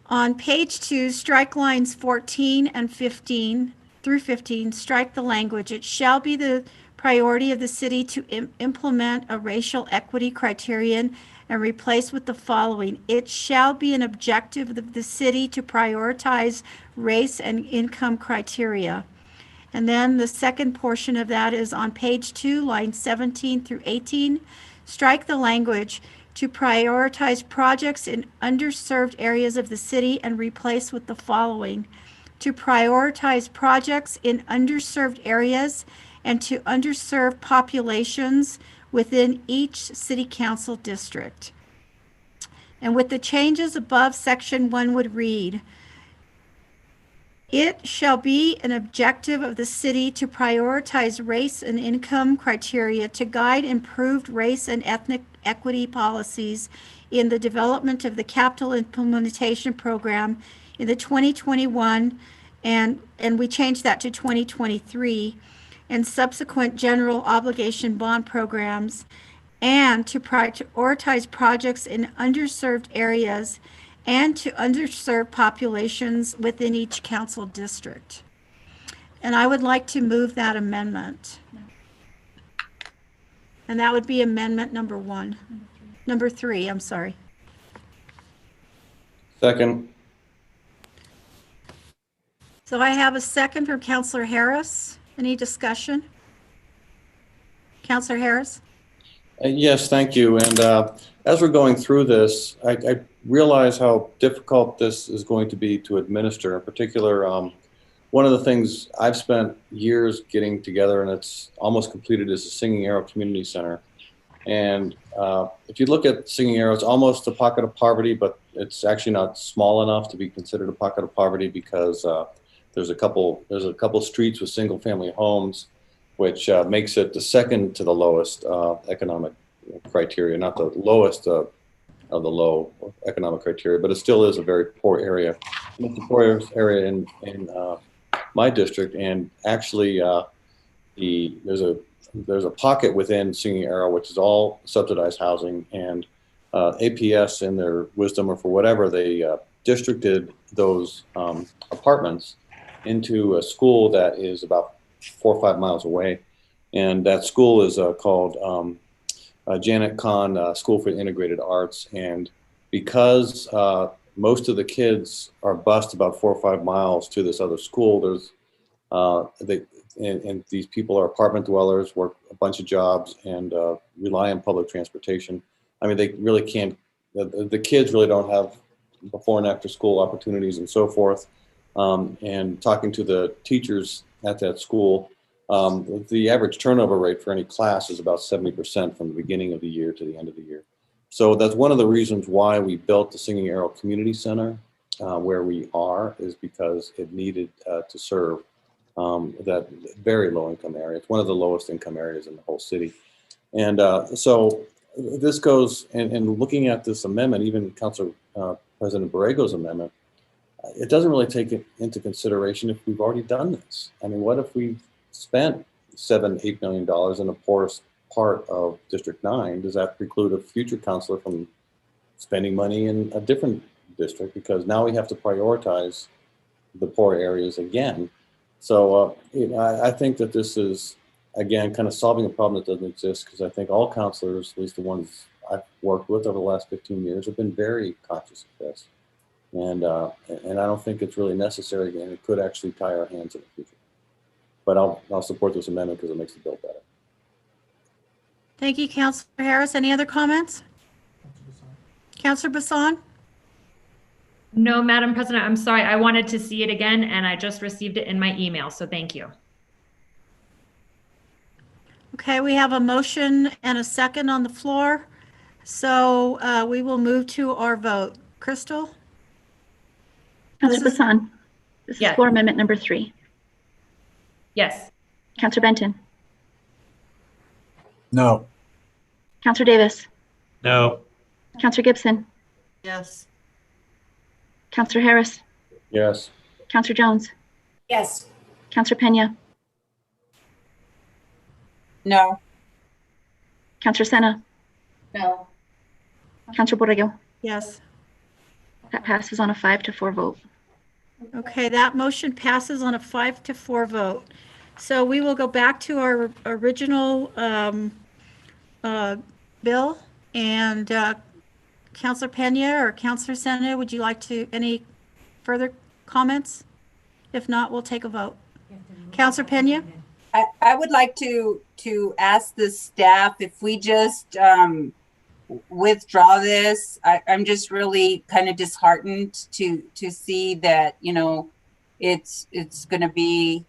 On page 2, strike lines 14 and 15 through 15, strike the language. It shall be the priority of the city to implement a racial equity criterion, and replace with the following. It shall be an objective of the city to prioritize race and income criteria. And then the second portion of that is on page 2, lines 17 through 18. Strike the language to prioritize projects in underserved areas of the city, and replace with the following. To prioritize projects in underserved areas and to underserved populations within each city council district. And with the changes above, section 1 would read, it shall be an objective of the city to prioritize race and income criteria to guide improved race and ethnic equity policies in the development of the capital implementation program in the 2021, and we changed that to 2023, and subsequent general obligation bond programs, and to prioritize projects in underserved areas and to underserved populations within each council district. And I would like to move that amendment. And that would be amendment number 3, I'm sorry. Second. So I have a second from Councillor Harris. Any discussion? Councillor Harris? Yes, thank you. And as we're going through this, I realize how difficult this is going to be to administer. In particular, one of the things I've spent years getting together, and it's almost completed, is the Singing Arrow Community Center. And if you look at Singing Arrow, it's almost a pocket of poverty, but it's actually not small enough to be considered a pocket of poverty, because there's a couple streets with single-family homes, which makes it the second to the lowest economic criteria, not the lowest of the low economic criteria, but it still is a very poor area. It's the poorest area in my district, and actually there's a pocket within Singing Arrow which is all subsidized housing, and APS, in their wisdom or for whatever, they districted those apartments into a school that is about 4 or 5 miles away. And that school is called Janet Kahn School for Integrated Arts. And because most of the kids are bused about 4 or 5 miles to this other school, there's and these people are apartment dwellers, work a bunch of jobs, and rely on public transportation. I mean, they really can't, the kids really don't have before and after school opportunities and so forth. And talking to the teachers at that school, the average turnover rate for any class is about 70% from the beginning of the year to the end of the year. So that's one of the reasons why we built the Singing Arrow Community Center where we are, is because it needed to serve that very low income area. It's one of the lowest income areas in the whole city. And so this goes, and looking at this amendment, even Council President Borrego's amendment, it doesn't really take it into consideration if we've already done this. I mean, what if we spent $7-8 million in the poorest part of District 9? Does that preclude a future councilor from spending money in a different district? Because now we have to prioritize the poor areas again. So I think that this is, again, kind of solving a problem that doesn't exist, because I think all councilors, at least the ones I've worked with over the last 15 years, have been very conscious of this. And I don't think it's really necessary, and it could actually tie our hands in the future. But I'll support this amendment because it makes the bill better. Thank you, Councilor Harris. Any other comments? Councilor Bassan? No, Madam President, I'm sorry. I wanted to see it again and I just received it in my email. So thank you. Okay, we have a motion and a second on the floor. So we will move to our vote. Crystal? Councilor Bassan, this is Yes. floor amendment number 3. Yes. Councilor Benton, No. Councilor Davis, No. Councilor Gibson, Yes. Councilor Harris, Yes. Councilor Jones, Yes. Councilor Pena, No. Councilor Senna, No. Councilor Borrego. Yes. That passes on a 5-4 vote. Okay, that motion passes on a 5-4 vote. So we will go back to our original bill, and Councilor Pena or Councilor Senna, would you like to, any further comments? If not, we'll take a vote. Councilor Pena? I would like to ask the staff if we just withdraw this. I'm just really kind of disheartened to see that, you know, it's going to be,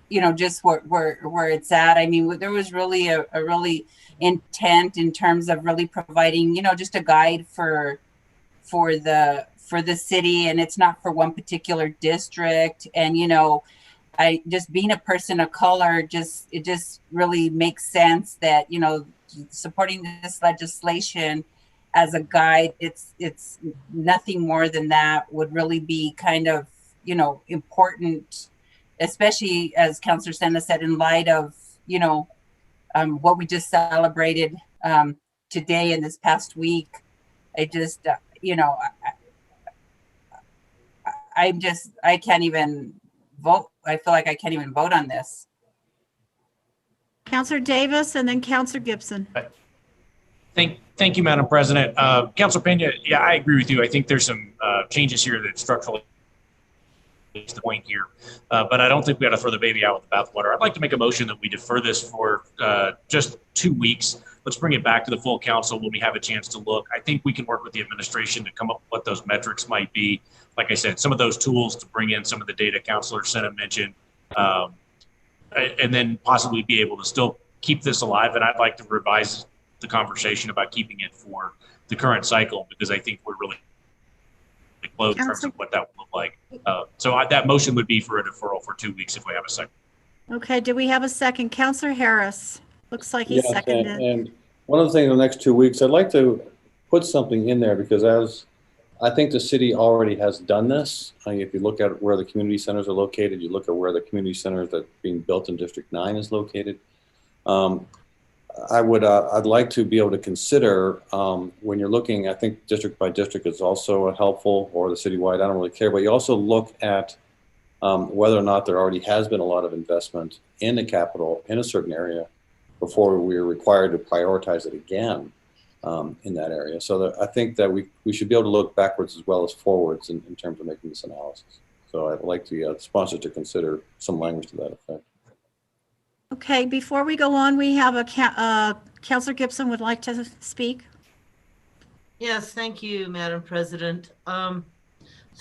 you know, just where it's at. I mean, there was really a really intent in terms of really providing, you know, just a guide for the city, and it's not for one particular district. And, you know, I just being a person of color, it just really makes sense that, you know, supporting this legislation as a guide, it's nothing more than that, would really be kind of, you know, important, especially as Councilor Senna said, in light of, you know, what we just celebrated today and this past week. I just, you know, I can't even vote. I feel like I can't even vote on this. Councilor Davis and then Councilor Gibson. Thank you, Madam President. Councilor Pena, yeah, I agree with you. I think there's some changes here that structurally is the point here, but I don't think we got to throw the baby out with the bathwater. I'd like to make a motion that we defer this for just 2 weeks. Let's bring it back to the full council when we have a chance to look. I think we can work with the administration to come up with what those metrics might be. Like I said, some of those tools to bring in some of the data Councilor Senna mentioned, and then possibly be able to still keep this alive. And I'd like to revise the conversation about keeping it for the current cycle, because I think we're really close in terms of what that would look like. So that motion would be for a deferral for 2 weeks if we have a second. Okay, do we have a second? Councilor Harris. Looks like he Yes, seconded. and one of the things in the next 2 weeks, I'd like to put something in there, because as I think the city already has done this. I mean, if you look at where the community centers are located, you look at where the community centers that are being built in District 9 is located. I'd like to be able to consider when you're looking, I think district by district is also helpful, or the citywide, I don't really care, but you also look at whether or not there already has been a lot of investment in the capital in a certain area before we are required to prioritize it again in that area. So that I think that we should be able to look backwards as well as forwards in terms of making this analysis. So I'd like the sponsor to consider some language to that effect. Okay, before we go on, we have Councilor Gibson would like to speak. Yes, thank you, Madam President. So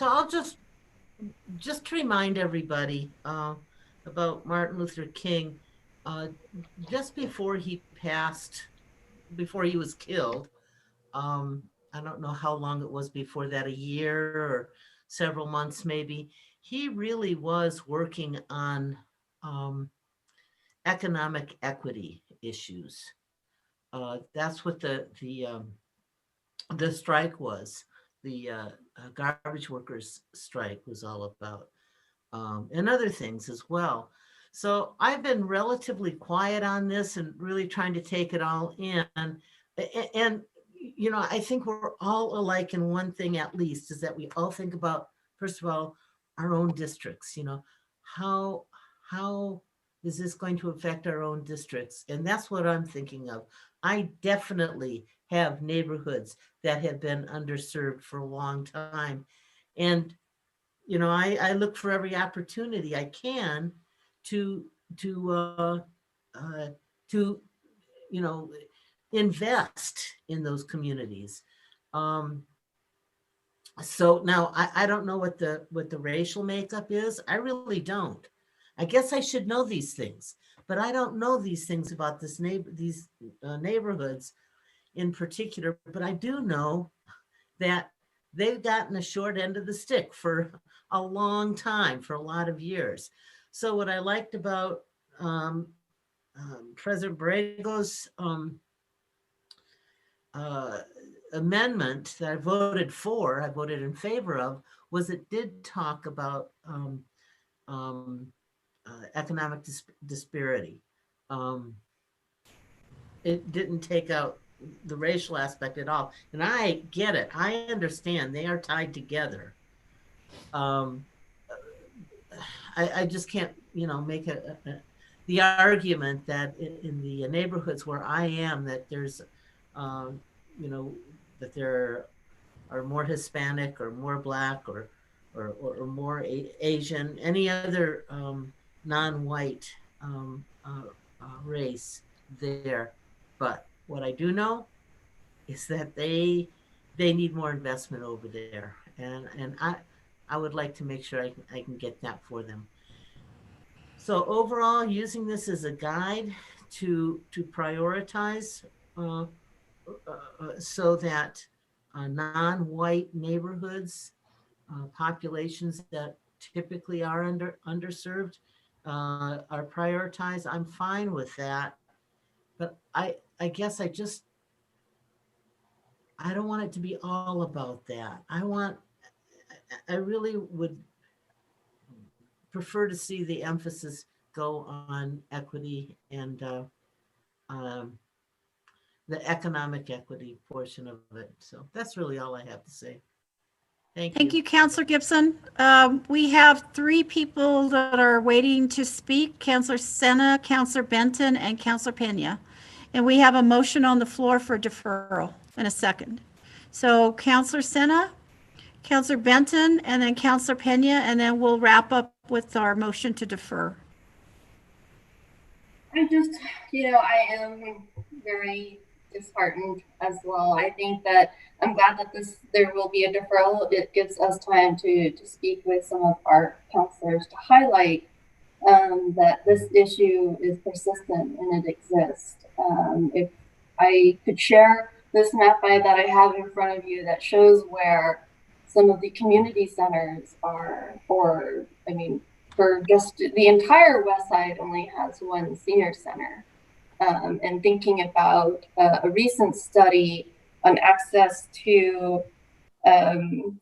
I'll just to remind everybody about Martin Luther King. Just before he passed, before he was killed, I don't know how long it was before that, a year or several months maybe, he really was working on economic equity issues. That's what the strike was. The garbage workers strike was all about, and other things as well. So I've been relatively quiet on this and really trying to take it all in. And you know, I think we're all alike in one thing, at least, is that we all think about, first of all, our own districts. You know, how is this going to affect our own districts? And that's what I'm thinking of. I definitely have neighborhoods that have been underserved for a long time. And, you know, I look for every opportunity I can to you know, invest in those communities. So now I don't know what the racial makeup is. I really don't. I guess I should know these things, but I don't know these things about these neighborhoods in particular. But I do know that they've gotten a short end of the stick for a long time, for a lot of years. So what I liked about President Borrego's amendment that I voted for, I voted in favor of, was it did talk about economic disparity. It didn't take out the racial aspect at all. And I get it. I understand they are tied together. I just can't, you know, make the argument that in the neighborhoods where I am, that there's, you know, that there are more Hispanic or more Black or more Asian, any other non-white race there. But what I do know is that they need more investment over there, and I would like to make sure I can get that for them. So overall, using this as a guide to prioritize so that non-white neighborhoods, populations that typically are underserved, are prioritized, I'm fine with that. But I guess I don't want it to be all about that. I really would prefer to see the emphasis go on equity and the economic equity portion of it. So that's really all I have to say. Thank you, Councilor Gibson. We have 3 people that are waiting to speak: Councilor Sena, Councilor Benton, and Councilor Pena. And we have a motion on the floor for deferral in a second. So Councilor Sena, Councilor Benton, and then Councilor Pena, and then we'll wrap up with our motion to defer. I just, you know, I am very disheartened as well. I think that I'm glad that there will be a deferral. It gives us time to speak with some of our counselors to highlight that this issue is persistent and it exists. If I could share this map that I have in front of you that shows where some of the community centers are, for just the entire West Side only has one senior center. And thinking about a recent study on access to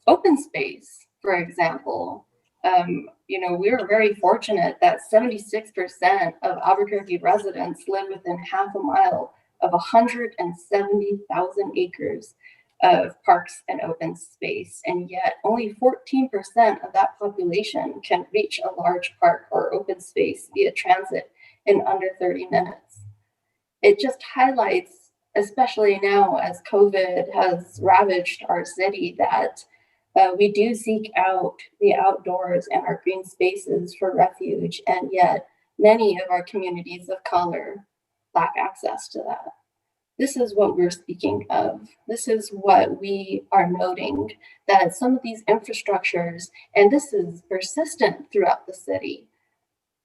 open space, for example, you know, we are very fortunate that 76% of Albuquerque residents live within half a mile of 170,000 acres of parks and open space, and yet only 14% of that population can reach a large park or open space via transit in under 30 minutes. It just highlights, especially now as COVID has ravaged our city, that we do seek out the outdoors and our green spaces for refuge, and yet many of our communities of color lack access to that. This is what we're speaking of. This is what we are noting, that some of these infrastructures, and this is persistent throughout the city,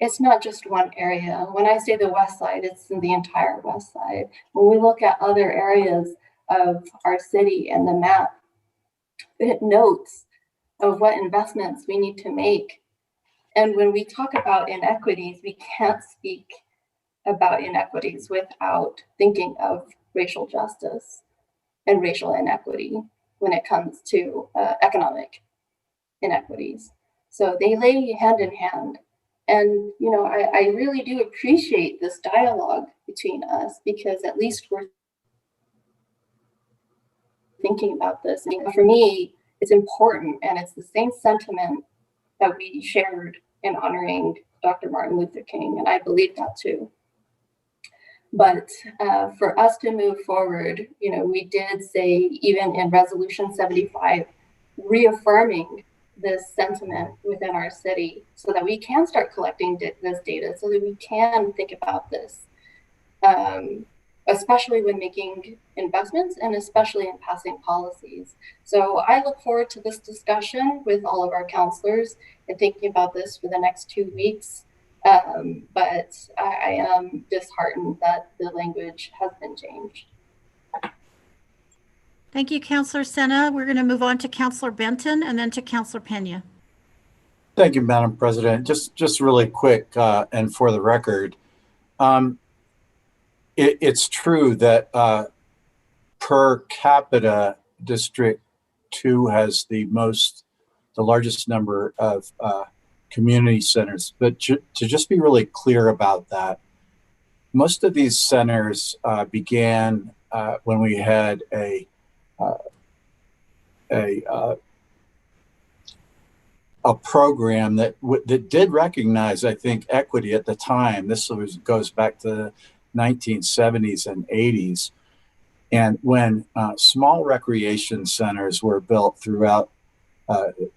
it's not just one area. When I say the West Side, it's in the entire West Side. When we look at other areas of our city and the map, it notes of what investments we need to make. And when we talk about inequities, we can't speak about inequities without thinking of racial justice and racial inequity when it comes to economic inequities. So they lay hand in hand. And, you know, I really do appreciate this dialogue between us, because at least we're thinking about this. And for me, it's important, and it's the same sentiment that we shared in honoring Dr. Martin Luther King, and I believe that too. But for us to move forward, you know, we did say, even in Resolution 75, reaffirming this sentiment within our city so that we can start collecting this data, so that we can think about this, especially when making investments and especially in passing policies. So I look forward to this discussion with all of our counselors and thinking about this for the next 2 weeks. But I am disheartened that the language has been changed. Thank you, Councillor Sena. We're going to move on to Councillor Benton and then to Councillor Pena. Thank you, Madam President. Just really quick, and for the record, it's true that per capita, District 2 has the largest number of community centers. But to just be really clear about that, most of these centers began when we had a program that did recognize, I think, equity at the time. This goes back to the 1970s and 80s. And when small recreation centers were built throughout,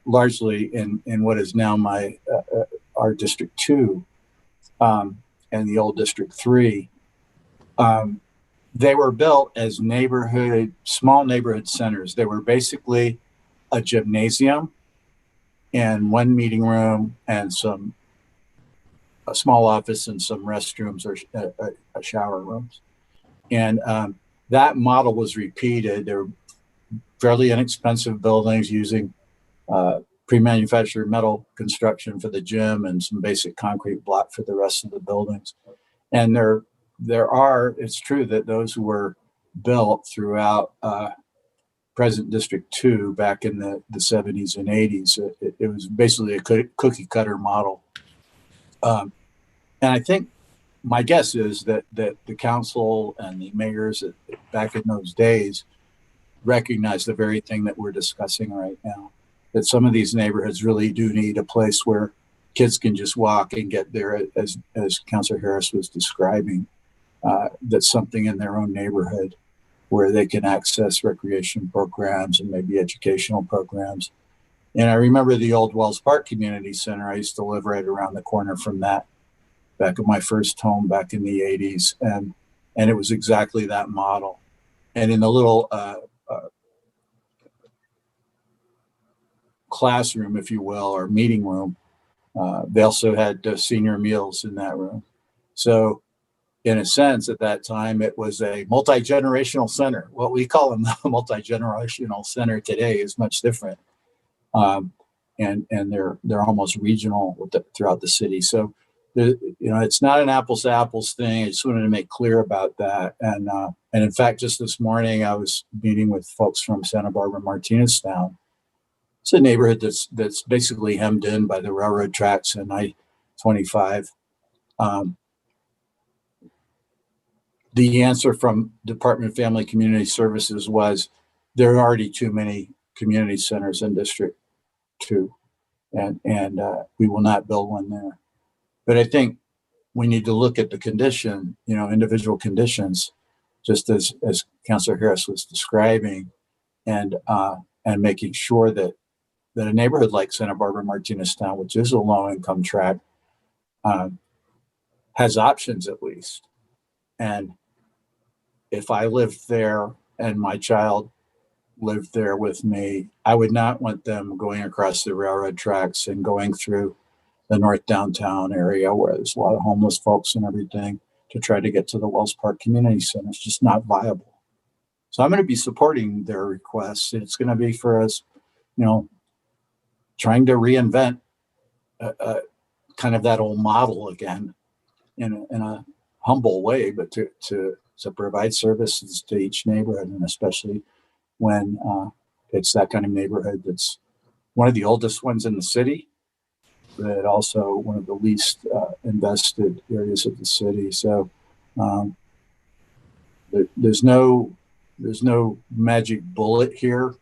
largely in what is now our District 2 and the old District 3, they were built as small neighborhood centers. They were basically a gymnasium and one meeting room and a small office and some restrooms or shower rooms. And that model was repeated. They were fairly inexpensive buildings using pre-manufactured metal construction for the gym and some basic concrete block for the rest of the buildings. And it's true that those were built throughout present District 2 back in the 70s and 80s. It was basically a cookie cutter model. And I think my guess is that the council and the mayors back in those days recognized the very thing that we're discussing right now, that some of these neighborhoods really do need a place where kids can just walk and get there, as Councilor Harris was describing, that's something in their own neighborhood where they can access recreation programs and maybe educational programs. And I remember the old Wells Park Community Center. I used to live right around the corner from that back at my first home back in the 80s. And it was exactly that model. And in the little classroom, if you will, or meeting room, they also had senior meals in that room. So in a sense, at that time, it was a multi-generational center. What we call a multi-generational center today is much different. And they're almost regional throughout the city. So, it's not an apples to apples thing. I just wanted to make clear about that. And in fact, just this morning, I was meeting with folks from Santa Barbara, Martineztown. It's a neighborhood that's basically hemmed in by the railroad tracks and I-25. The answer from Department of Family Community Services was, there are already too many community centers in District 2, and we will not build one there. But I think we need to look at the condition, individual conditions, just as Councilor Harris was describing, and making sure that a neighborhood like Santa Barbara Martineztown, which is a low-income tract, has options at least. And if I lived there and my child lived there with me, I would not want them going across the railroad tracks and going through the North Downtown area where there's a lot of homeless folks and everything to try to get to the Wells Park Community Center. It's just not viable. So I'm going to be supporting their requests. It's going to be for us, trying to reinvent kind of that old model again in a humble way, but to provide services to each neighborhood, and especially when it's that kind of neighborhood that's one of the oldest ones in the city, but also one of the least invested areas of the city. So there's no magic bullet here.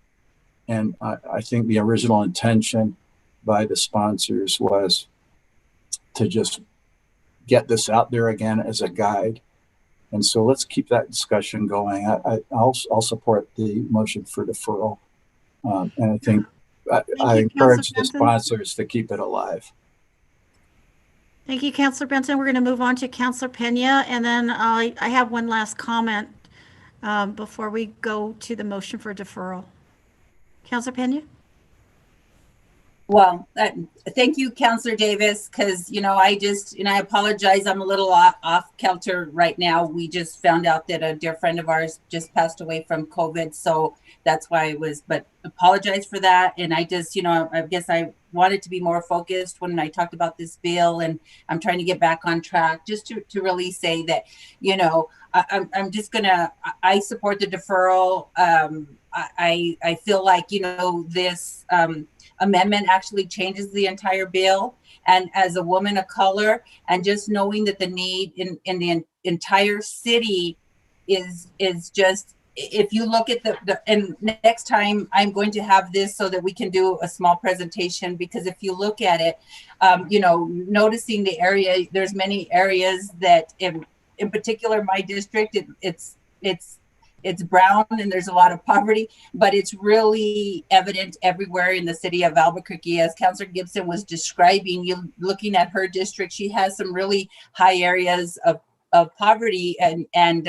And I think the original intention by the sponsors was to just get this out there again as a guide. And so let's keep that discussion going. I'll support the motion for deferral. And I think I encourage the sponsors to keep it alive. Thank you, Councilor Benton. We're going to move on to Councilor Pena, and then I have one last comment before we go to the motion for deferral. Councilor Pena? Well, thank you, Councilor Davis, because, I apologize. I'm a little off kilter right now. We just found out that a dear friend of ours just passed away from COVID. So that's why but apologize for that. And I just, I guess I wanted to be more focused when I talked about this bill, and I'm trying to get back on track just to really say that, I'm just I support the deferral. I feel like, this amendment actually changes the entire bill. And as a woman of color, and just knowing that the need in the entire city is just, if you look at and next time I'm going to have this so that we can do a small presentation, because if you look at it, noticing the area, there's many areas that in particular, my district, it's brown and there's a lot of poverty, but it's really evident everywhere in the city of Albuquerque. As Councilor Gibson was describing, looking at her district, she has some really high areas of poverty and in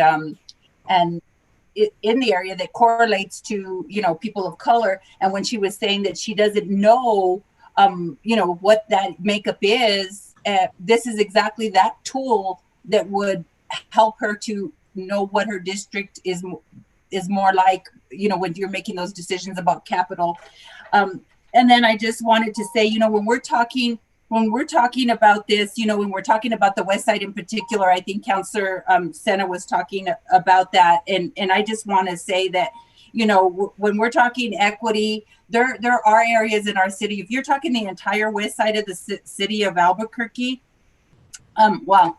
the area that correlates to, people of color. And when she was saying that she doesn't know, what that makeup is, this is exactly that tool that would help her to know what her district is more like, when you're making those decisions about capital. And then I just wanted to say, when we're talking about this, when we're talking about the West Side in particular, I think Councilor Sena was talking about that. And I just want to say that, when we're talking equity, there are areas in our city, if you're talking the entire west side of the city of Albuquerque,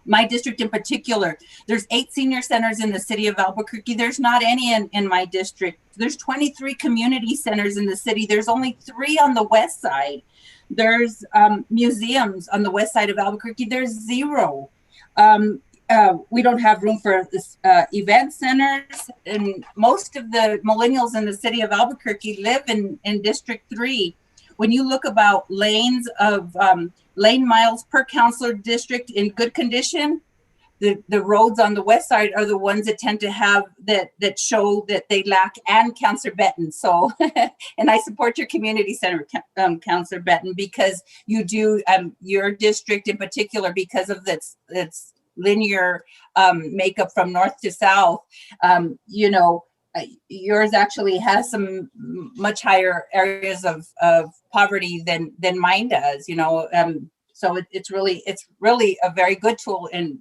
my district in particular, there's 8 senior centers in the city of Albuquerque. There's not any in my district. There's 23 community centers in the city. There's only 3 on the west side. There's museums on the west side of Albuquerque. There's 0. We don't have room for event centers. And most of the millennials in the city of Albuquerque live in District 3. When you look about lanes of lane miles per councilor district in good condition, the roads on the west side are the ones that tend to have that show that they lack, and Councilor Benton. So, and I support your community center, Councilor Benton, because you do your district in particular, because of its linear makeup from north to south. Yours actually has some much higher areas of poverty than mine does, so it's really a very good tool and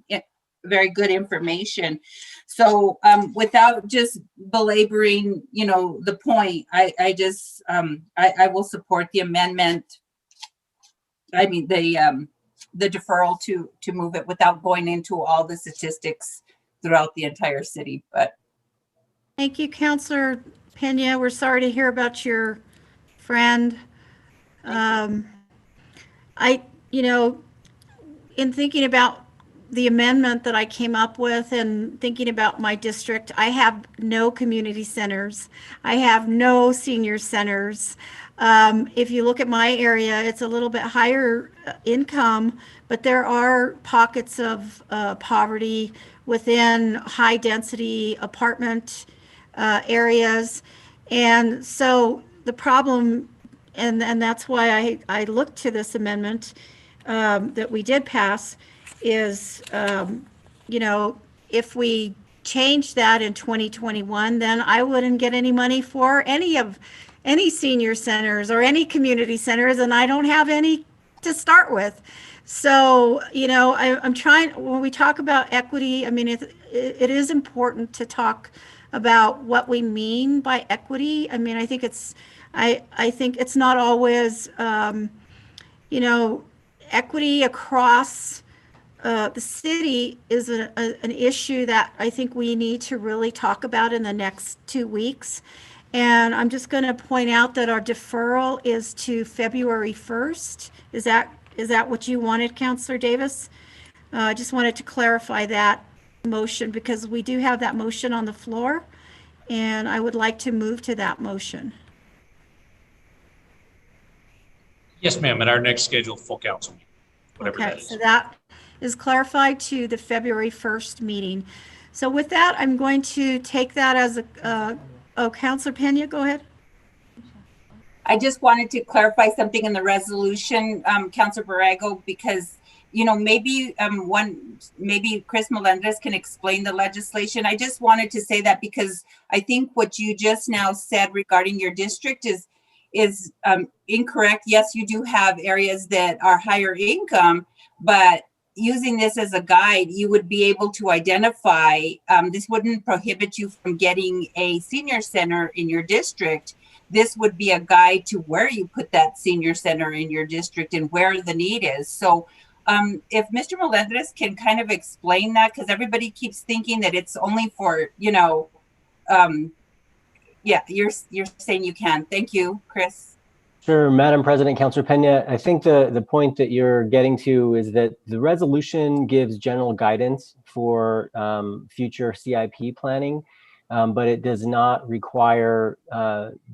very good information. So without just belaboring, the point, I just I will support the amendment. I mean, the deferral to move it without going into all the statistics throughout the entire city, but. Thank you, Councilor Pena, we're sorry to hear about your friend. In thinking about the amendment that I came up with and thinking about my district, I have no community centers. I have no senior centers. If you look at my area, it's a little bit higher income, but there are pockets of poverty within high density apartment areas. And so the problem, and that's why I looked to this amendment that we did pass, is, if we change that in 2021, then I wouldn't get any money for any senior centers or any community centers, and I don't have any to start with. So, I'm trying, when we talk about equity, I mean, it is important to talk about what we mean by equity. I mean, I think it's not always, equity across the city is an issue that I think we need to really talk about in the next 2 weeks. And I'm just going to point out that our deferral is to February 1st. Is that what you wanted, Councilor Davis? I just wanted to clarify that motion because we do have that motion on the floor, and I would like to move to that motion. Yes, ma'am, at our next scheduled full council meeting, whatever that is. So that is clarified to the February 1st meeting. So with that, I'm going to take that as Councilor Pena, go ahead. I just wanted to clarify something in the resolution, Councilor Borrego, because maybe Chris Melendez can explain the legislation. I just wanted to say that because I think what you just now said regarding your district is incorrect. Yes, you do have areas that are higher income, but using this as a guide, you would be able to identify, this wouldn't prohibit you from getting a senior center in your district. This would be a guide to where you put that senior center in your district and where the need is. So if Mr. Melendez can kind of explain that, because everybody keeps thinking that it's only for, yeah, you're saying you can. Thank you, Chris. Sure, Madam President, Councilor Pena, I think the point that you're getting to is that the resolution gives general guidance for future CIP planning, but it does not require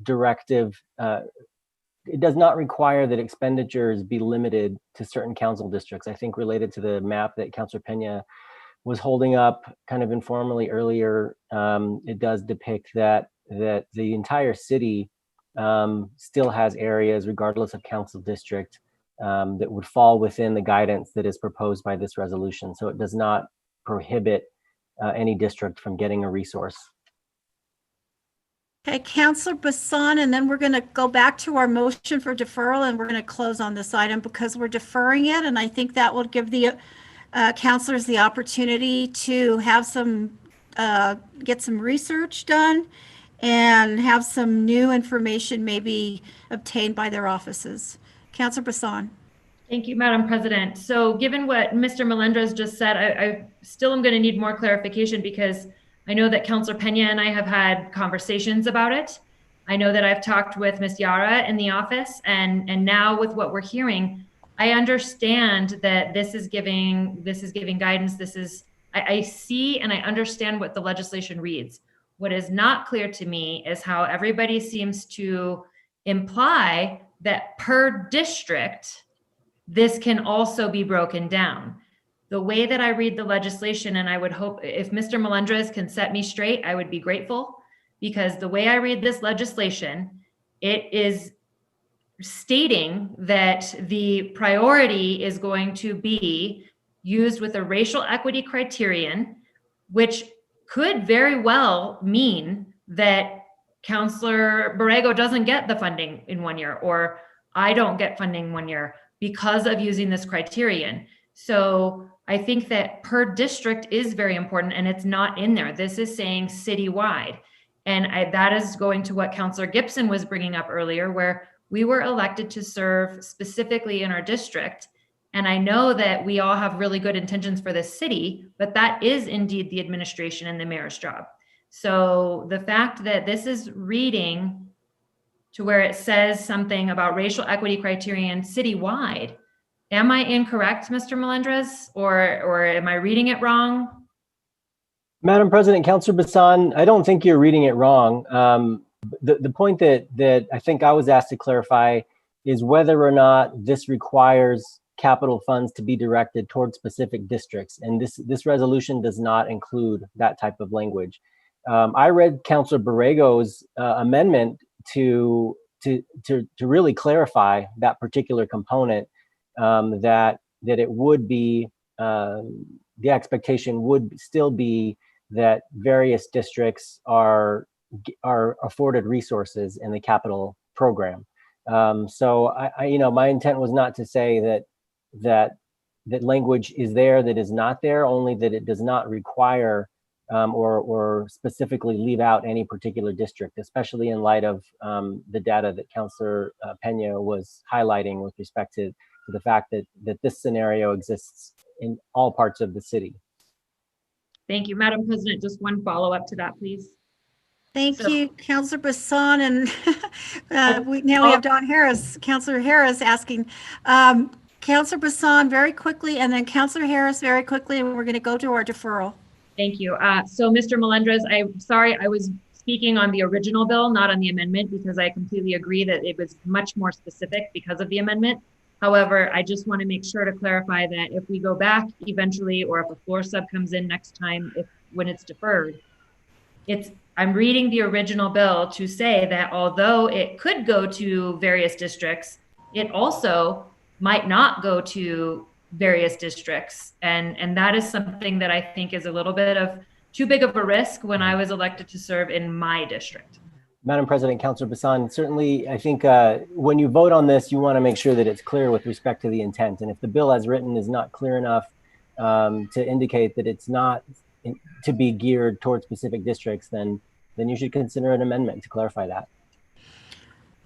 directive. It does not require that expenditures be limited to certain council districts. I think related to the map that Councilor Pena was holding up kind of informally earlier, it does depict that the entire city still has areas, regardless of council district, that would fall within the guidance that is proposed by this resolution. So it does not prohibit any district from getting a resource. Okay, Councilor Bassan, and then we're going to go back to our motion for deferral, and we're going to close on this item because we're deferring it, and I think that will give the councilors the opportunity to have some, get some research done and have some new information maybe obtained by their offices. Councilor Bassan. Thank you, Madam President. So given what Mr. Melendez just said, I still am going to need more clarification because I know that Councilor Pena and I have had conversations about it. I know that I've talked with Ms. Yara in the office, and now with what we're hearing, I understand that this is giving guidance. I see and I understand what the legislation reads. What is not clear to me is how everybody seems to imply that per district, this can also be broken down. The way that I read the legislation, and I would hope if Mr. Melendez can set me straight, I would be grateful, because the way I read this legislation, it is stating that the priority is going to be used with a racial equity criterion, which could very well mean that Councilor Borrego doesn't get the funding in 1 year, or I don't get funding 1 year because of using this criterion. So I think that per district is very important, and it's not in there. This is saying citywide. And that is going to what Councilor Gibson was bringing up earlier, where we were elected to serve specifically in our district. And I know that we all have really good intentions for this city, but that is indeed the administration and the mayor's job. So the fact that this is reading to where it says something about racial equity criterion citywide, am I incorrect, Mr. Melendres, or am I reading it wrong? Madam President, Councilor Bassan, I don't think you're reading it wrong. The point that I think I was asked to clarify is whether or not this requires capital funds to be directed toward specific districts. And this resolution does not include that type of language. I read Councilor Borrego's amendment to really clarify that particular component, that it would be, the expectation would still be that various districts are afforded resources in the capital program. So I my intent was not to say that language is there that is not there, only that it does not require or specifically leave out any particular district, especially in light of the data that Councilor Pena was highlighting with respect to the fact that this scenario exists in all parts of the city. Thank you, Madam President. Just one follow-up to that, please. Thank you, Councilor Bassan, and now we have Don Harris, Councilor Harris asking. Councilor Bassan very quickly, and then Councilor Harris very quickly, and we're going to go to our deferral. Thank you. So Mr. Melendres, I'm sorry, I was speaking on the original bill, not on the amendment, because I completely agree that it was much more specific because of the amendment. However, I just want to make sure to clarify that if we go back eventually, or if a floor sub comes in next time, when it's deferred, I'm reading the original bill to say that although it could go to various districts, it also might not go to various districts. And that is something that I think is a little bit of too big of a risk when I was elected to serve in my district. Madam President, Councilor Bassan, certainly I think when you vote on this, you want to make sure that it's clear with respect to the intent. And if the bill as written is not clear enough to indicate that it's not to be geared towards specific districts, then you should consider an amendment to clarify that.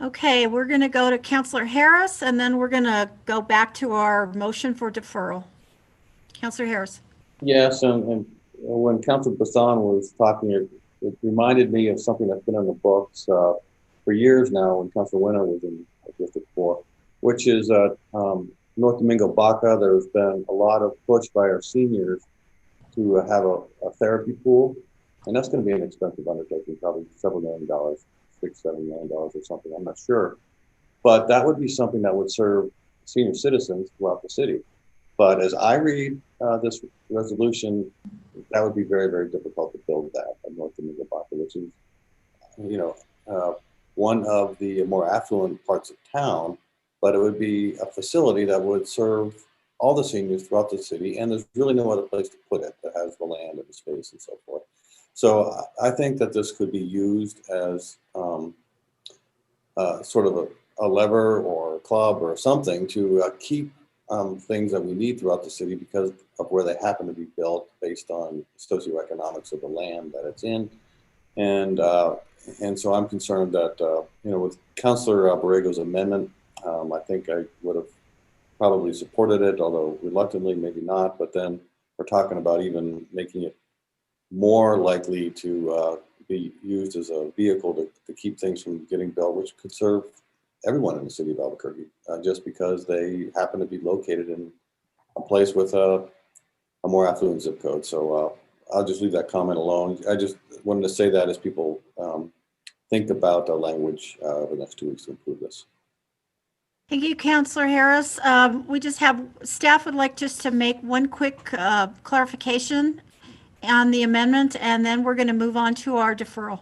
Okay, we're going to go to Councilor Harris, and then we're going to go back to our motion for deferral. Councilor Harris. Yes, and when Councilor Bassan was talking, it reminded me of something that's been on the books for years now when Councilor Winter was in District 4, which is North Domingo Baca. There's been a lot of push by our seniors to have a therapy pool, and that's going to be an expensive undertaking, probably several $1 million, $6, $7 million or something, I'm not sure. But that would be something that would serve senior citizens throughout the city. But as I read this resolution, that would be very, very difficult to build that at North Domingo Baca, which is, one of the more affluent parts of town, but it would be a facility that would serve all the seniors throughout the city, and there's really no other place to put it that has the land and the space and so forth. So I think that this could be used as sort of a lever or a club or something to keep things that we need throughout the city because of where they happen to be built based on socioeconomics of the land that it's in. And so I'm concerned that, with Councilor Borrego's amendment, I think I would have probably supported it, although reluctantly, maybe not. But then we're talking about even making it more likely to be used as a vehicle to keep things from getting built, which could serve everyone in the city of Albuquerque, just because they happen to be located in a place with a more affluent zip code. So I'll just leave that comment alone. I just wanted to say that as people think about the language over the next 2 weeks to improve this. Thank you, Councilor Harris. We just have, staff would like just to make one quick clarification on the amendment, and then we're going to move on to our deferral.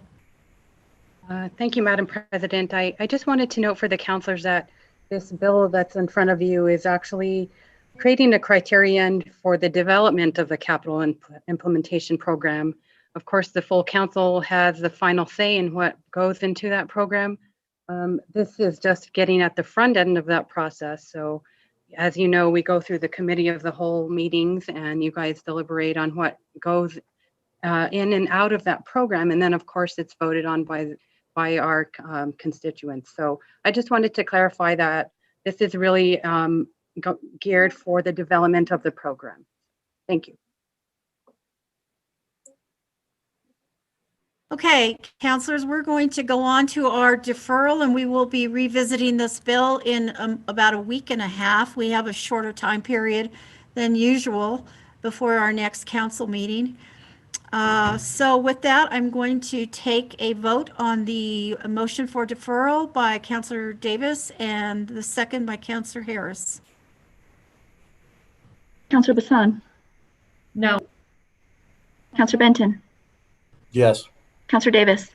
Thank you, Madam President. I just wanted to note for the councilors that this bill that's in front of you is actually creating a criterion for the development of the capital implementation program. Of course, the full council has the final say in what goes into that program. This is just getting at the front end of that process. So as you know, we go through the committee of the whole meetings and you guys deliberate on what goes in and out of that program. And then of course it's voted on by our constituents. So I just wanted to clarify that this is really geared for the development of the program. Thank you. Okay, counselors, we're going to go on to our deferral, and we will be revisiting this bill in about a week and a half. We have a shorter time period than usual before our next council meeting. So with that, I'm going to take a vote on the motion for deferral by Councilor Davis and the second by Councilor Harris. Councilor Bassan. No. Councilor Benton. Yes. Councilor Davis.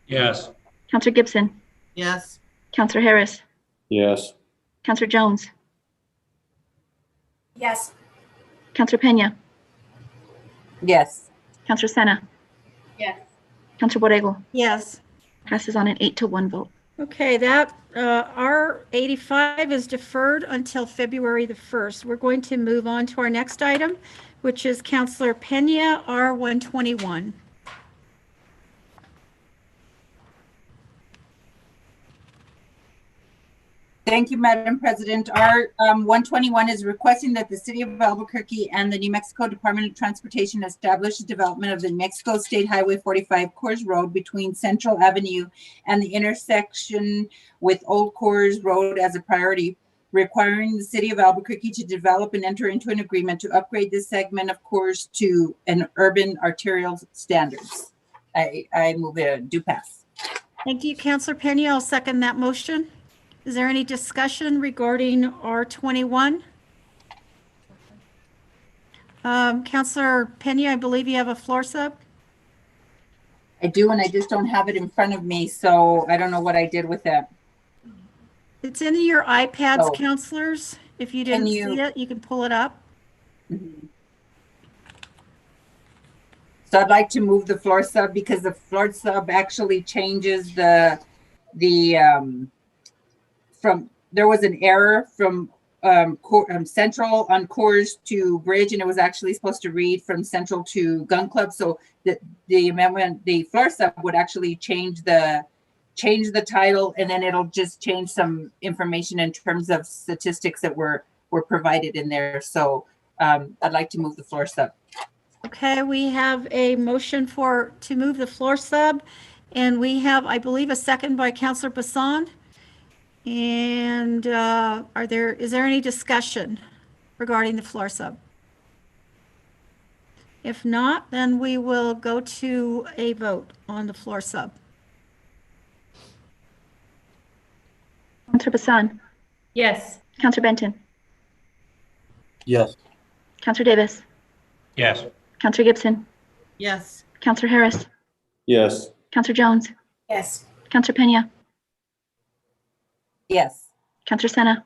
Yes. Councilor Gibson. Yes. Councilor Harris. Yes. Councilor Jones. Yes. Councilor Pena. Yes. Councilor Sena. Yes. Councilor Borrego. Yes. Passes on an 8-1 vote. Okay, that R85 is deferred until February the 1st. We're going to move on to our next item, which is Councilor Pena, R121. Thank you, Madam President. Our 121 is requesting that the City of Albuquerque and the New Mexico Department of Transportation establish the development of the New Mexico State Highway 45 Coors Road between Central Avenue and the intersection with Old Coors Road as a priority, requiring the City of Albuquerque to develop and enter into an agreement to upgrade this segment of Coors to an urban arterial standards. I move it, do pass. Thank you, Councilor Pena. I'll second that motion. Is there any discussion regarding R21? Councilor Pena, I believe you have a floor sub. I do, and I just don't have it in front of me, so I don't know what I did with it. It's in your iPads, Oh. counselors. If you didn't see it, you can pull it up. Mhm. So I'd like to move the floor sub because the floor sub actually changes from, there was an error from Central on Coors to Bridge, and it was actually supposed to read from Central to Gun Club. So the amendment, the floor sub would actually change the title, and then it'll just change some information in terms of statistics that were provided in there. So I'd like to move the floor sub. Okay, we have a motion to move the floor sub, and we have, I believe, a second by Councilor Bassan. And is there any discussion regarding the floor sub? If not, then we will go to a vote on the floor sub. Councilor Bassan. Yes. Councilor Benton. Yes. Councilor Davis. Yes. Councilor Gibson. Yes. Councilor Harris. Yes. Councilor Jones. Yes. Councilor Pena. Yes. Councilor Sena.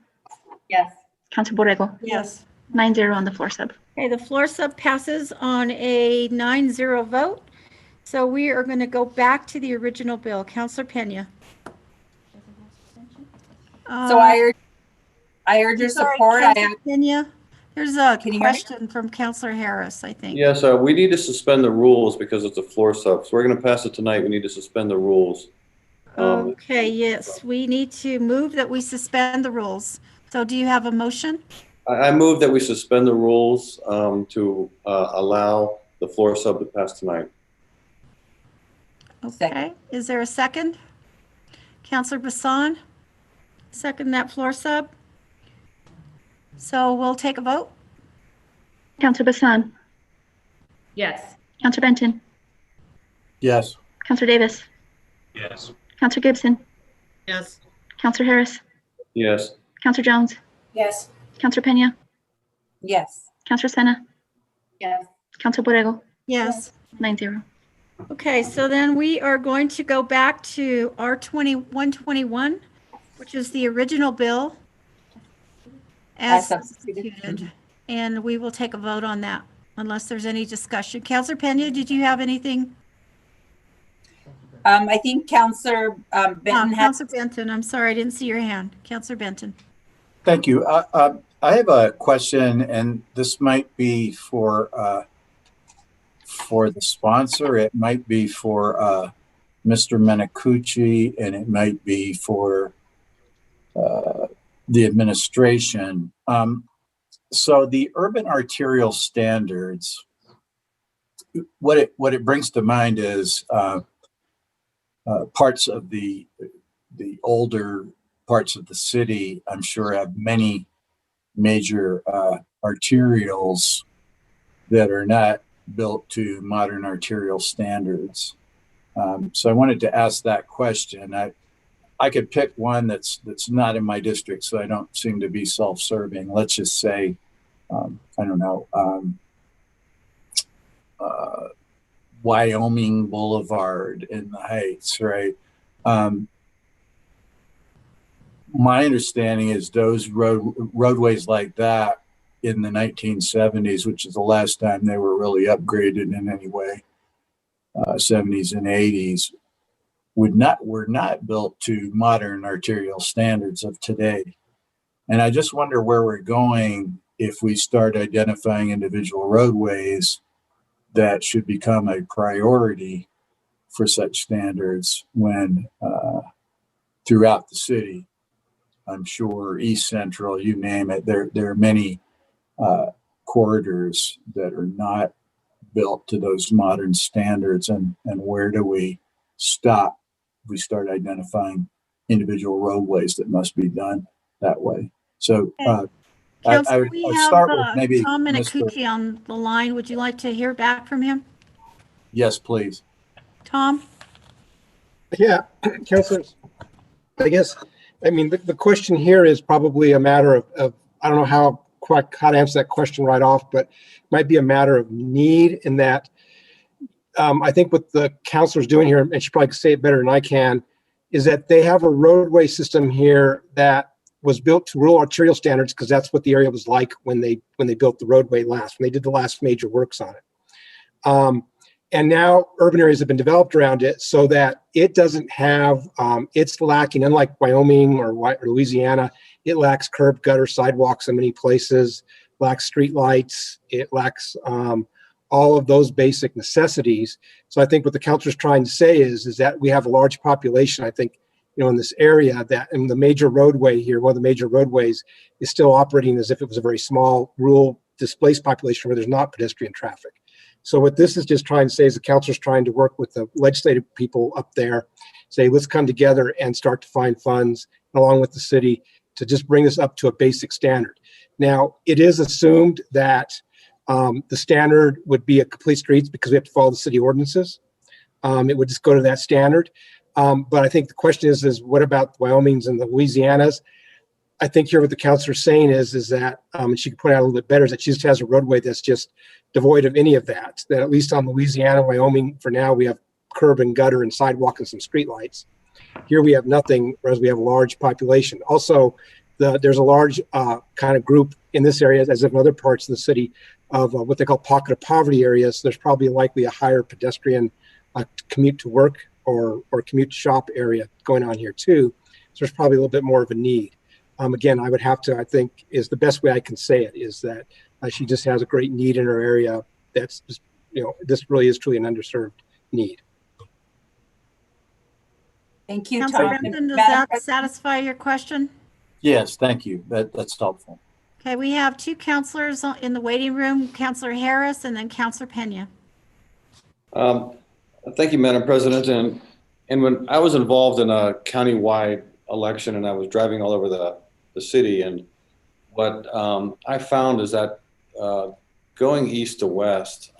Yes. Councilor Borrego. Yes. 9-0 on the floor sub. Okay, the floor sub passes on a 9-0 vote. So we are going to go back to the original bill. Councilor Pena. So I urge your support. Councilor Pena, there's a Can you hear me? question from Councilor Harris, I think. Yes, we need to suspend the rules because it's a floor sub. So we're going to pass it tonight. We need to suspend the rules. Okay, yes, we need to move that we suspend the rules. So do you have a motion? I move that we suspend the rules to allow the floor sub to pass tonight. Okay, is there a second? Councilor Bassan, second that floor sub. So we'll take a vote. Councilor Bassan. Yes. Councilor Benton. Yes. Councilor Davis. Yes. Councilor Gibson. Yes. Councilor Harris. Yes. Councilor Jones. Yes. Councilor Pena. Yes. Councilor Sena. Yes. Councilor Borrego. Yes. 9-0. Okay, so then we are going to go back to R2121, which is the original bill as substituted, and we will take a vote on that unless there's any discussion. Councilor Pena, did you have anything? I think Councilor Benton has. Councilor Benton, I'm sorry, I didn't see your hand. Councilor Benton. Thank you. I have a question, and this might be for the sponsor. It might be for Mr. Menacucci, and it might be for the administration. So the urban arterial standards, what it brings to mind is parts of the older parts of the city, I'm sure, have many major arterials that are not built to modern arterial standards. So I wanted to ask that question. I could pick one that's not in my district, so I don't seem to be self-serving. Let's just say, I don't know, Wyoming Boulevard in the Heights, right? My understanding is those roadways like that in the 1970s, which is the last time they were really upgraded in any way, 70s and 80s, were not built to modern arterial standards of today. And I just wonder where we're going if we start identifying individual roadways that should become a priority for such standards when throughout the city, I'm sure East Central, you name it, there are many corridors that are not built to those modern standards. And where do we stop? We start identifying individual roadways that must be done that way. So Councilor, I we would have start with maybe Tom Mr. Minicucci on the line. Would you like to hear back from him? Yes, please. Tom? Yeah, councilors, I guess, I mean, the question here is probably a matter of I don't know how to answer that question right off, but it might be a matter of need in that I think what the councilor's doing here, and she probably could say it better than I can, is that they have a roadway system here that was built to rural arterial standards because that's what the area was like when they built the roadway last, when they did the last major works on it. And now urban areas have been developed around it so that it doesn't have, it's lacking, unlike Wyoming or Louisiana, it lacks curb, gutter, sidewalks in many places, lacks street lights, it lacks all of those basic necessities. So I think what the councilor's trying to say is that we have a large population, I think, in this area that, and the major roadway here, one of the major roadways is still operating as if it was a very small rural displaced population where there's not pedestrian traffic. So what this is just trying to say is the councilor's trying to work with the legislative people up there, say, let's come together and start to find funds along with the city to just bring this up to a basic standard. Now, it is assumed that the standard would be a complete streets because we have to follow the city ordinances. It would just go to that standard. But I think the question is what about Wyoming's and the Louisiana's? I think here what the councilor's saying is that, and she can point out a little bit better, is that she just has a roadway that's just devoid of any of that. That at least on Louisiana, Wyoming, for now, we have curb and gutter and sidewalk and some street lights. Here we have nothing, whereas we have a large population. Also, there's a large kind of group in this area, as in other parts of the city, of what they call pocket of poverty areas. So there's probably likely a higher pedestrian commute to work or commute to shop area going on here too. So there's probably a little bit more of a need. Again, I would have to, I think, is the best way I can say it, is that she just has a great need in her area. That's just, this really is truly an underserved need. Thank you, Councilor Tom. Benton, does that satisfy your question? Yes, thank you. That's helpful. Okay, we have two councilors in the waiting room, Councilor Harris and then Councilor Pena. Thank you, Madam President. And when I was involved in a countywide election and I was driving all over the city, and what I found is that going east to west,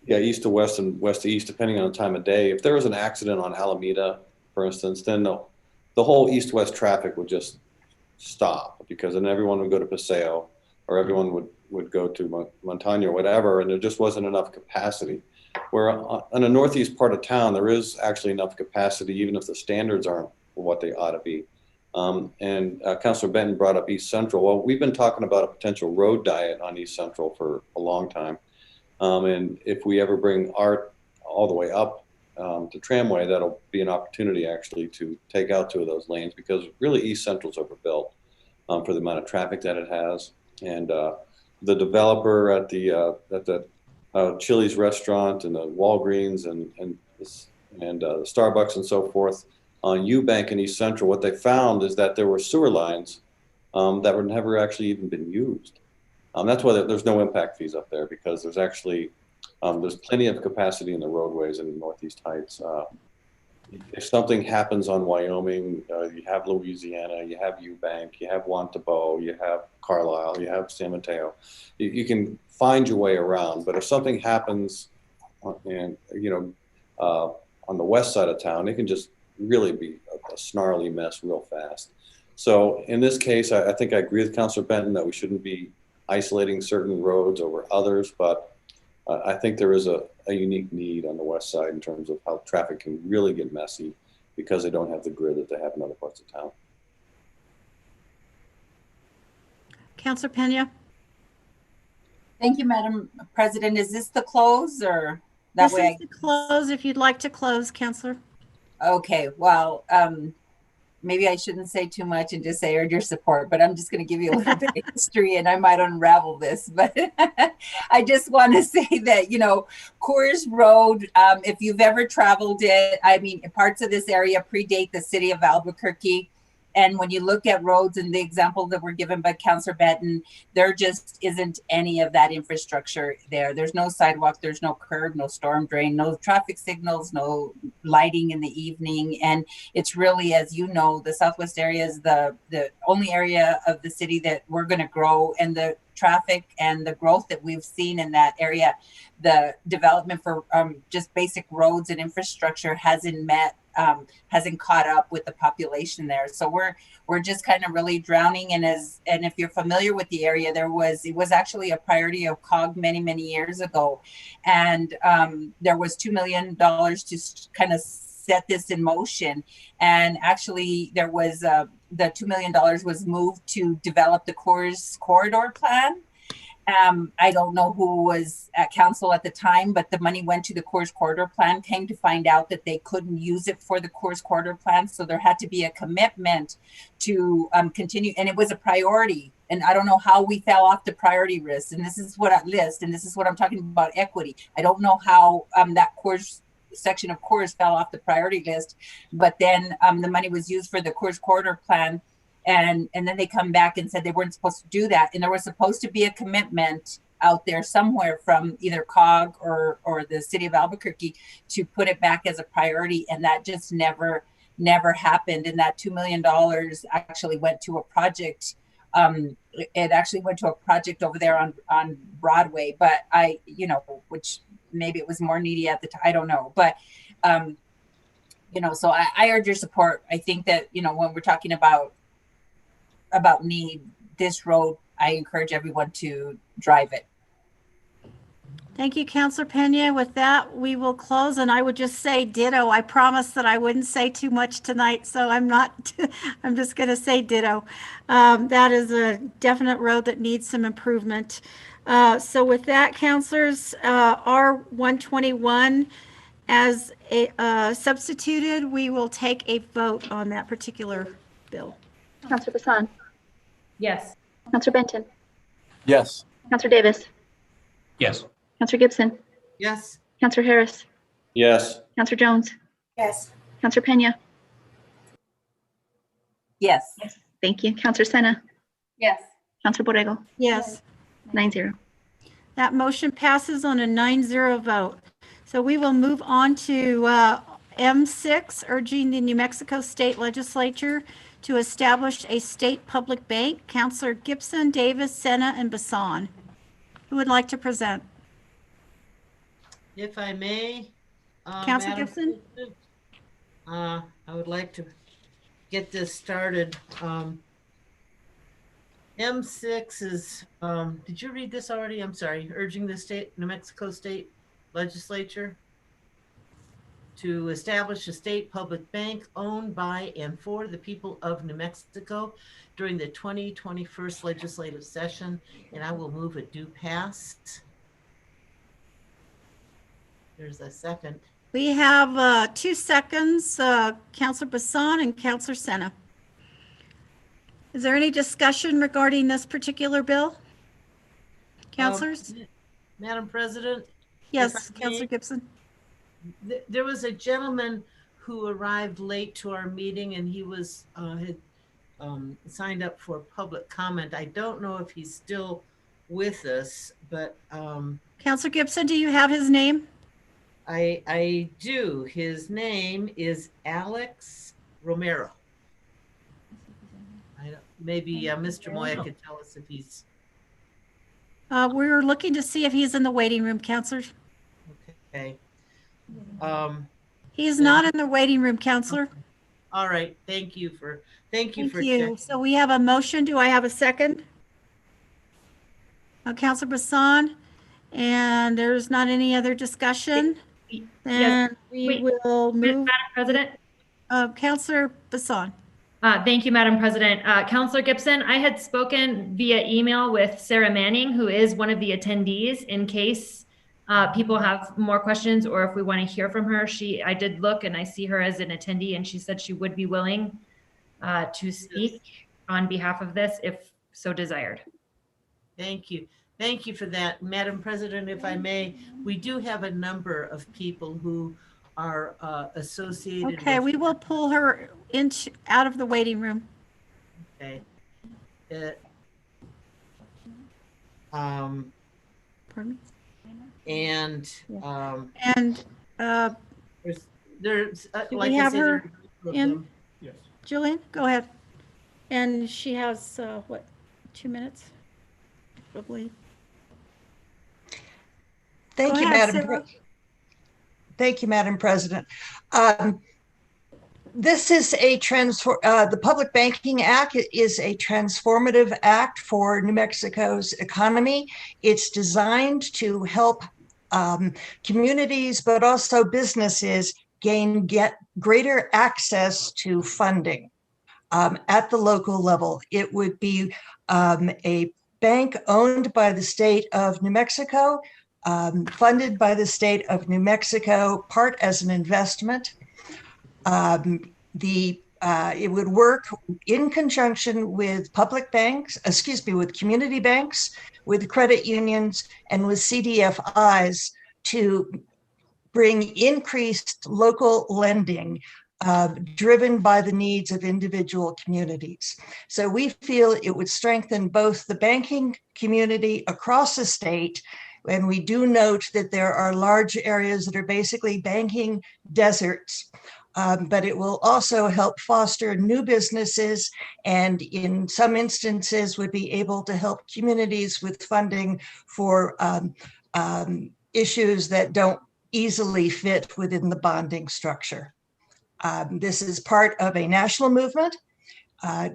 east to west and west to east, depending on the time of day, if there was an accident on Alameda, for instance, then the whole east-west traffic would just stop, because then everyone would go to Paseo, or everyone would go to Montana or whatever, and there just wasn't enough capacity. Where in the northeast part of town, there is actually enough capacity, even if the standards aren't what they ought to be. And Councilor Benton brought up East Central. Well, we've been talking about a potential road diet on East Central for a long time. And if we ever bring ART all the way up to Tramway, that'll be an opportunity actually to take out 2 of those lanes, because really East Central's overbuilt for the amount of traffic that it has. And the developer at the Chili's restaurant and the Walgreens and the Starbucks and so forth on Eubank and East Central, what they found is that there were sewer lines that were never actually even been used. That's why there's no impact fees up there, because there's actually There's plenty of capacity in the roadways in Northeast Heights. If something happens on Wyoming, you have Louisiana, you have Eubank, you have Wantabo, you have Carlisle, you have San Mateo. You can find your way around. But if something happens on the west side of town, it can just really be a snarly mess real fast. So in this case, I think I agree with Councilor Benton that we shouldn't be isolating certain roads over others, but I think there is a unique need on the west side in terms of how traffic can really get messy because they don't have the grid that they have in other parts of town. Councilor Pena? Thank you, Madam President. Is this the close or that This way? is the close, if you'd like to close, Councilor. Okay, well, maybe I shouldn't say too much and just say urge your support, but I'm just going to give you a little bit of history and I might unravel this. But I just want to say that, Coors Road, if you've ever traveled it, I mean, parts of this area predate the city of Albuquerque. And when you look at roads and the example that were given by Councilor Benton, there just isn't any of that infrastructure there. There's no sidewalk, there's no curb, no storm drain, no traffic signals, no lighting in the evening. And it's really, as you know, the Southwest area is the only area of the city that we're going to grow, and the traffic and the growth that we've seen in that area, the development for just basic roads and infrastructure hasn't caught up with the population there. So we're just kind of really drowning. And if you're familiar with the area, it was actually a priority of COG many years ago, and there was $2 million to kind of set this in motion. And actually, there was the $2 million was moved to develop the Coors Corridor Plan. I don't know who was at council at the time, but the money went to the Coors Corridor Plan. Came to find out that they couldn't use it for the Coors Corridor Plan, so there had to be a commitment to continue, and it was a priority. And I don't know how we fell off the priority list. And this is what I list, and this is what I'm talking about, equity. I don't know how that Coors section of Coors fell off the priority list, but then the money was used for the Coors Corridor Plan. And then they come back and said they weren't supposed to do that. And there was supposed to be a commitment out there somewhere from either COG or the city of Albuquerque to put it back as a priority. And that just never happened. And that $2 million actually went to a project. It actually went to a project over there on Broadway, but which maybe it was more needy at the time. I don't know. But, so I urge your support. I think that, when we're talking about need, this road, I encourage everyone to drive it. Thank you, Councilor Pena. With that, we will close, and I would just say ditto. I promised that I wouldn't say too much tonight, so I'm just going to say ditto. That is a definite road that needs some improvement. So with that, councilors, R121 as substituted, we will take a vote on that particular bill. Councilor Bassan. Yes. Councilor Benton. Yes. Councilor Davis. Yes. Councilor Gibson. Yes. Councilor Harris. Yes. Councilor Jones. Yes. Councilor Pena. Yes. Thank you. Councilor Sena. Yes. Councilor Borrego. Yes. 9-0. That motion passes on a 9-0 vote. So we will move on to M6, urging the New Mexico State Legislature to establish a state public bank. Councilor Gibson, Davis, Sena, and Bassan. Who would like to present? If I may. Councilor Madam Gibson? President, I would like to get this started. M6 is, did you read this already? I'm sorry. Urging the New Mexico State Legislature to establish a state public bank owned by and for the people of New Mexico during the 2021 legislative session, and I will move it do pass. There's a second. We have 2 seconds, Councilor Bassan and Councilor Sena. Is there any discussion regarding this particular bill? Councilors? Madam President? Yes, Councilor Gibson. There was a gentleman who arrived late to our meeting, and he was had signed up for public comment. I don't know if he's still with us, but Counselor Gibson, do you have his name? I do. His name is Alex Romero. Maybe Mr. Moya could tell us if he's. We're looking to see if he's in the waiting room, Counselor. Okay. He's not in the waiting room, Counselor. All right. Thank you for checking. So we have a motion. Do I have a second? Counselor Bassan, and there's not any other discussion. Then we will move. Madam President. Counselor Bassan. Thank you, Madam President. Counselor Gibson, I had spoken via email with Sarah Manning, who is one of the attendees, in case people have more questions or if we want to hear from her. I did look and I see her as an attendee, and she said she would be willing to speak on behalf of this if so desired. Thank you. Thank you for that. Madam President, if I may, we do have a number of people who are associated. Okay, with, we will pull her out of the waiting room. Okay. Pardon me? And there's do like we I have said, her there are a number of in? them. Yes. Jillian, go ahead. And she has what, 2 minutes? Probably. Thank Go you, ahead, Madam. Sarah. Thank you, Madam President. This is the Public Banking Act is a transformative act for New Mexico's economy. It's designed to help communities, but also businesses get greater access to funding at the local level. It would be a bank owned by the state of New Mexico, funded by the state of New Mexico, part as an investment. It would work in conjunction with with community banks, with credit unions, and with CDFIs to bring increased local lending driven by the needs of individual communities. So we feel it would strengthen both the banking community across the state. And we do note that there are large areas that are basically banking deserts, but it will also help foster new businesses, and in some instances would be able to help communities with funding for issues that don't easily fit within the bonding structure. This is part of a national movement.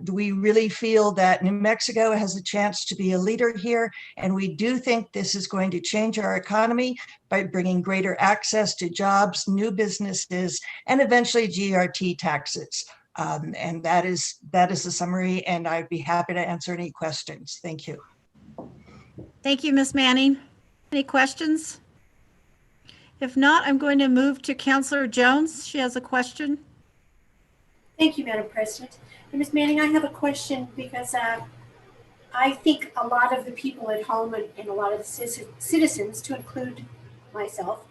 We really feel that New Mexico has a chance to be a leader here, and we do think this is going to change our economy by bringing greater access to jobs, new businesses, and eventually GRT taxes. And that is the summary, and I'd be happy to answer any questions. Thank you. Thank you, Ms. Manning. Any questions? If not, I'm going to move to Councilor Jones. She has a question. Thank you, Madam President. And Ms. Manning, I have a question because I think a lot of the people at home and a lot of the citizens, to include myself,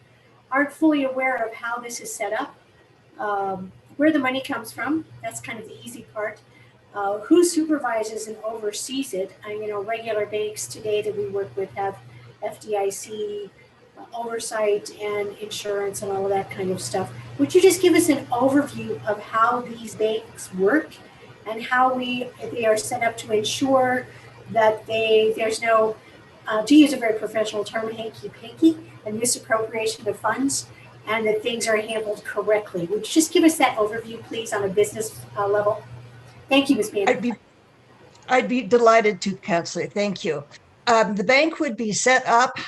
aren't fully aware of how this is set up, where the money comes from. That's kind of the easy part. Who supervises and oversees it? Regular banks today that we work with have FDIC oversight and insurance and all of that kind of stuff. Would you just give us an overview of how these banks work and how they are set up to ensure that there's no, to use a very professional term, hanky-panky and misappropriation of funds, and that things are handled correctly? Would you just give us that overview, please, on a business level? Thank you, Ms. Manning. I'd be delighted to, Councilor. Thank you. The bank would be set up.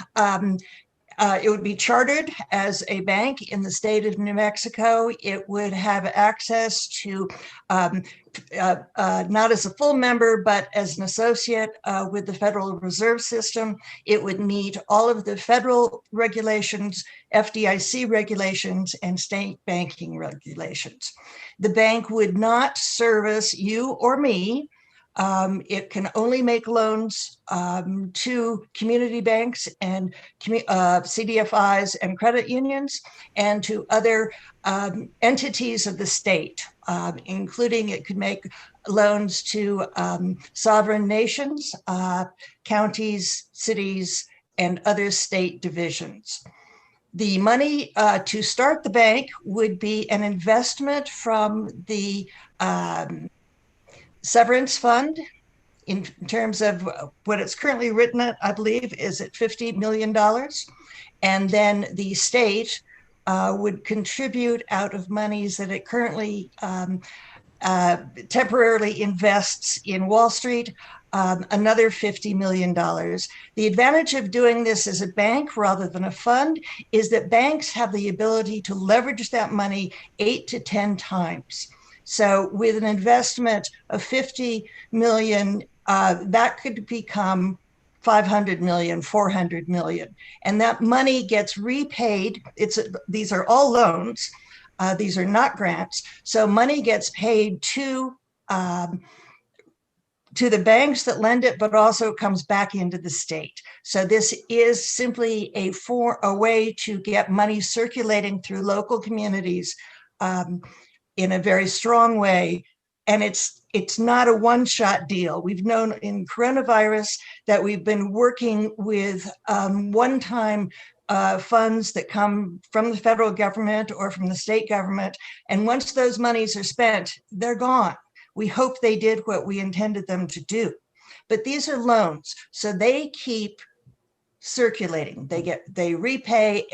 It would be chartered as a bank in the state of New Mexico. It would have access to, not as a full member, but as an associate with the Federal Reserve System. It would meet all of the federal regulations, FDIC regulations, and state banking regulations. The bank would not service you or me. It can only make loans to community banks and CDFIs and credit unions, and to other entities of the state, including it could make loans to sovereign nations, counties, cities, and other state divisions. The money to start the bank would be an investment from the severance fund in terms of what it's currently written at, I believe, is at $50 million. And then the state would contribute out of monies that it currently temporarily invests in Wall Street, another $50 million. The advantage of doing this as a bank rather than a fund is that banks have the ability to leverage that money 8 to 10 times. So with an investment of 50 million, that could become 500 million, 400 million. And that money gets repaid. These are all loans. These are not grants. So money gets paid to the banks that lend it, but also comes back into the state. So this is simply a way to get money circulating through local communities in a very strong way. And it's not a one-shot deal. We've known in coronavirus that we've been working with one-time funds that come from the federal government or from the state government. And once those monies are spent, they're gone. We hope they did what we intended them to do. But these are loans, so they keep circulating. They repay,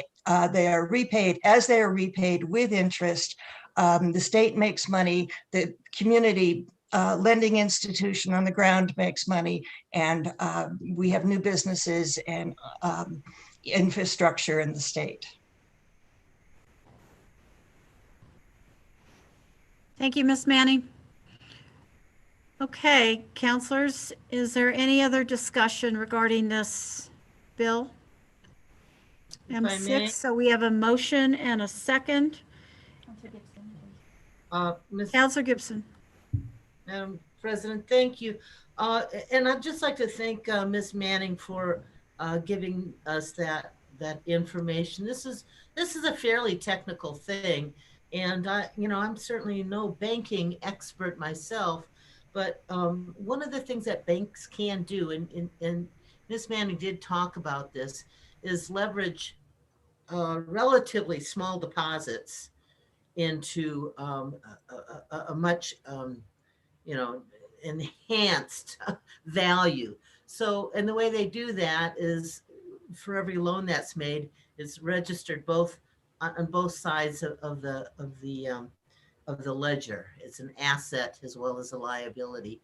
they are repaid as they are repaid with interest. The state makes money, the community lending institution on the ground makes money, and we have new businesses and infrastructure in the state. Thank you, Ms. Manning. Okay, counselors, is there any other discussion regarding this bill? If I may. M6, so we have a motion and a second. Counselor Gibson. Madam President, thank you. And I'd just like to thank Ms. Manning for giving us that information. This is a fairly technical thing, and I'm certainly no banking expert myself, but one of the things that banks can do, and Ms. Manning did talk about this, is leverage relatively small deposits into a much enhanced value. So, and the way they do that is for every loan that's made, it's registered on both sides of the ledger. It's an asset as well as a liability.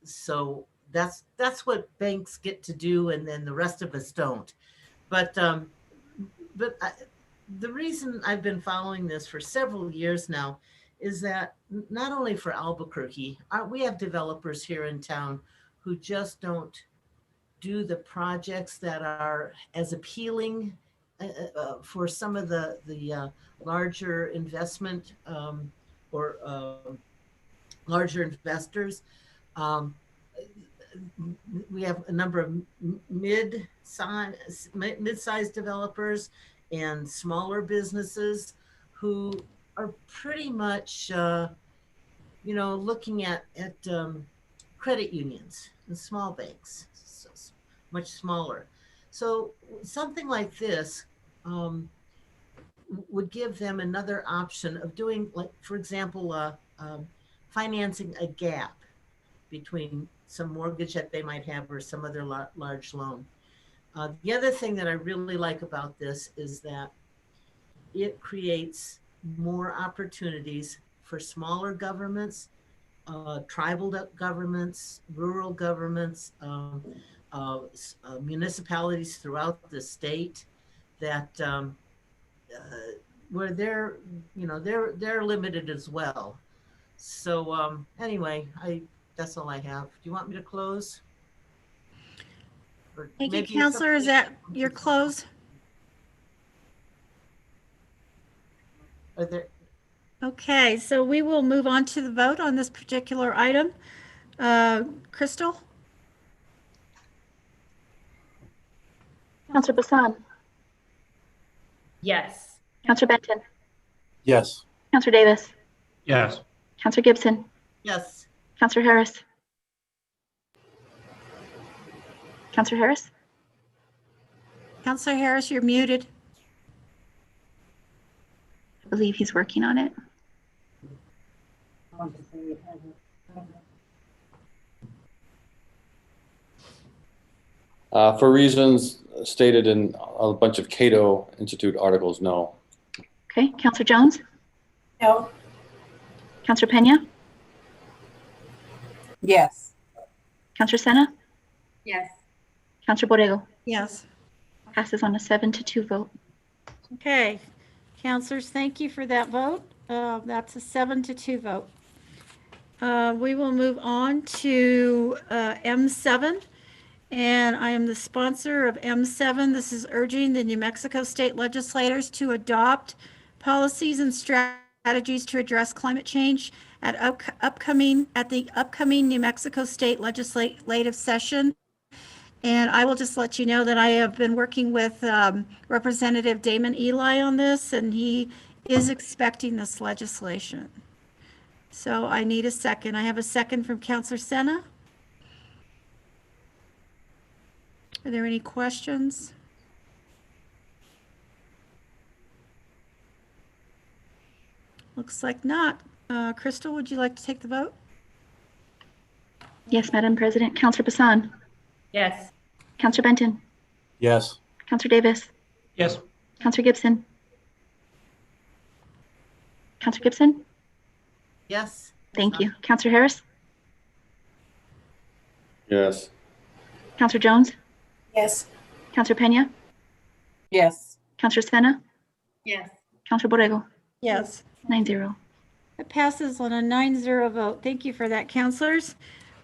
So that's what banks get to do, and then the rest of us don't. But the reason I've been following this for several years now is that not only for Albuquerque, we have developers here in town who just don't do the projects that are as appealing for some of the larger investment or larger investors. We have a number of mid-sized developers and smaller businesses who are pretty much, looking at credit unions and small banks, so much smaller. So something like this would give them another option of doing, like, for example, financing a gap between some mortgage that they might have or some other large loan. The other thing that I really like about this is that it creates more opportunities for smaller governments, tribal governments, rural governments, municipalities throughout the state that where they're limited as well. So anyway, that's all I have. Do you want me to close? Thank you, Counselor. Is that your close? Are there? Okay, so we will move on to the vote on this particular item. Crystal? Counselor Bassan. Yes. Counselor Benton. Yes. Counselor Davis. Yes. Counselor Gibson. Yes. Counselor Harris. Counselor Harris. Counselor Harris, you're muted. I believe he's working on it. For reasons stated in a bunch of Cato Institute articles, no. Okay, Counselor Jones, No. Counselor Pena, Yes. Counselor Sena, Yes. Counselor Borrego. Yes. Passes on a 7-2 vote. Okay, counselors, thank you for that vote. That's a 7-2 vote. We will move on to M7, and I am the sponsor of M7. This is urging the New Mexico state legislators to adopt policies and strategies to address climate change at the upcoming New Mexico state legislative session. And I will just let you know that I have been working with Representative Damon Eli on this, and he is expecting this legislation. So I need a second. I have a second from Counselor Sena. Are there any questions? Looks like not. Crystal, would you like to take the vote? Yes, Madam President. Counselor Bassan, Yes. Counselor Benton, Yes. Counselor Davis, Yes. Counselor Gibson, Counselor Gibson. Yes. Thank you. Counselor Harris, Yes. Counselor Jones, Yes. Counselor Pena, Yes. Counselor Sena, Yes. Counselor Borrego. Yes. 9-0. It passes on a 9-0 vote. Thank you for that, counselors.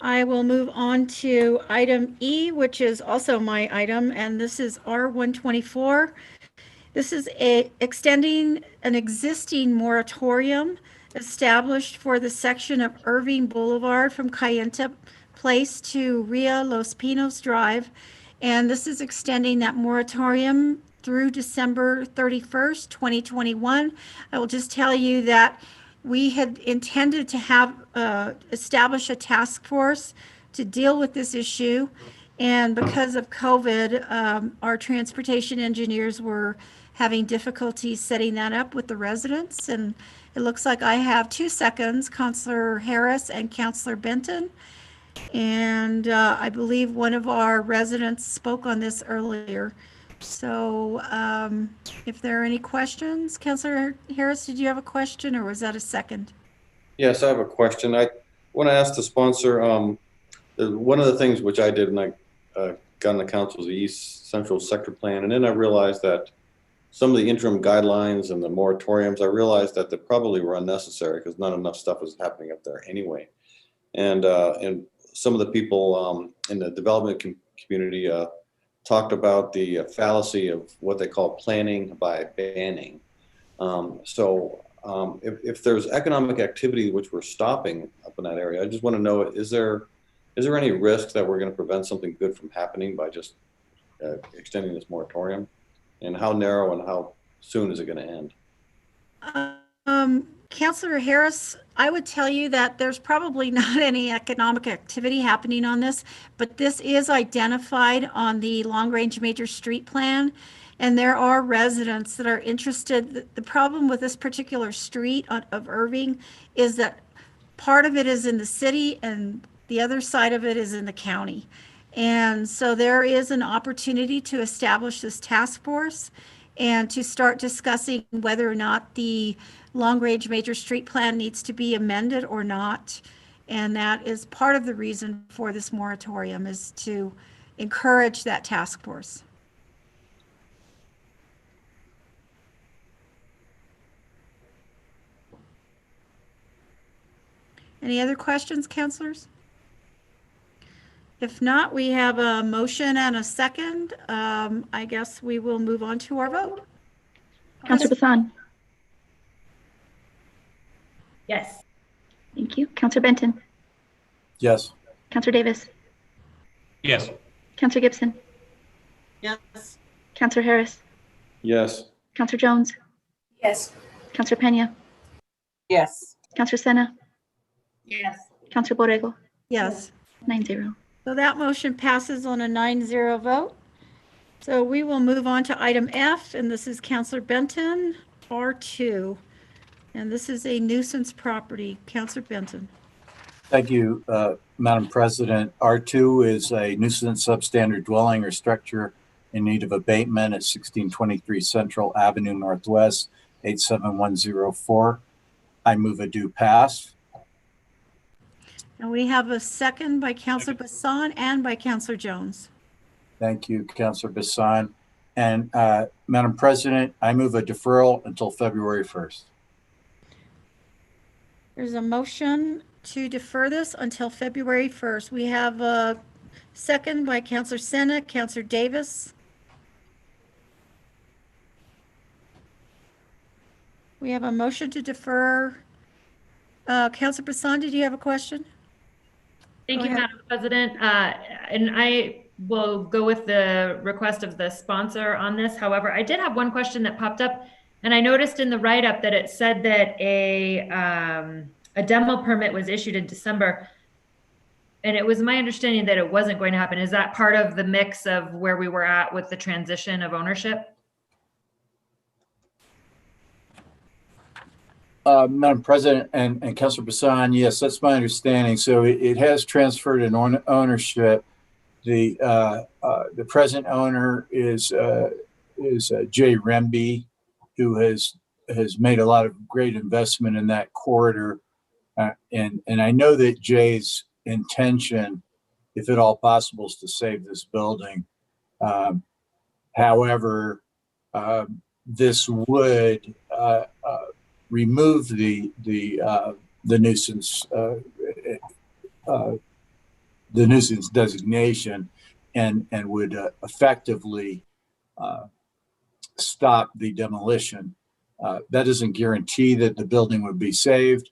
I will move on to item E, which is also my item, and this is R124. This is extending an existing moratorium established for the section of Irving Boulevard from Cayenta Place to Ria Los Pinos Drive. And this is extending that moratorium through December 31st, 2021. I will just tell you that we had intended to have establish a task force to deal with this issue. And because of COVID, our transportation engineers were having difficulty setting that up with the residents. And it looks like I have 2 seconds, Counselor Harris and Counselor Benton. And I believe one of our residents spoke on this earlier. So if there are any questions, Counselor Harris, did you have a question or was that a second? Yes, I have a question. I want to ask the sponsor, one of the things which I did when I got on the council was the East Central Sector Plan. And then I realized that some of the interim guidelines and the moratoriums, I realized that they probably were unnecessary because not enough stuff was happening up there anyway. And some of the people in the development community talked about the fallacy of what they call planning by banning. If there's economic activity which we're stopping up in that area, I just want to know, is there any risk that we're going to prevent something good from happening by just extending this moratorium? And how narrow and how soon is it going to end? Counselor Harris, I would tell you that there's probably not any economic activity happening on this, but this is identified on the long-range major street plan, and there are residents that are interested. The problem with this particular street of Irving is that part of it is in the city and the other side of it is in the county. And so there is an opportunity to establish this task force and to start discussing whether or not the long-range major street plan needs to be amended or not. And that is part of the reason for this moratorium, is to encourage that task force. Any other questions, counselors? If not, we have a motion and a second. I guess we will move on to our vote. Counselor Bassan. Yes. Thank you. Counselor Benton, Yes. Counselor Davis, Yes. Counselor Gibson, Yes. Counselor Harris, Yes. Counselor Jones, Yes. Counselor Pena, Yes. Counselor Sena, Yes. Counselor Borrego. Yes. 9-0. So that motion passes on a 9-0 vote. So we will move on to item F, and this is Counselor Benton, R2. And this is a nuisance property. Counselor Benton. Thank you, Madam President. R2 is a nuisance substandard dwelling or structure in need of abatement at 1623 Central Avenue Northwest, 87104. I move a due pass. And we have a second by Counselor Bassan and by Counselor Jones. Thank you, Councilor Bassan. And Madam President, I move a deferral until February 1st. There's a motion to defer this until February 1st. We have a second by Counselor Sena, Counselor Davis. We have a motion to defer. Counselor Bassan, did you have a question? Thank Go you, ahead. Madam President. And I will go with the request of the sponsor on this. However, I did have one question that popped up, and I noticed in the write-up that it said that a demo permit was issued in December. And it was my understanding that it wasn't going to happen. Is that part of the mix of where we were at with the transition of ownership? Madam President and Councilor Bassan, yes, that's my understanding. So it has transferred in ownership. The present owner is Jay Remby, who has made a lot of great investment in that corridor. And I know that Jay's intention, if at all possible, is to save this building. However, this would remove the nuisance designation and would effectively stop the demolition. That doesn't guarantee that the building would be saved.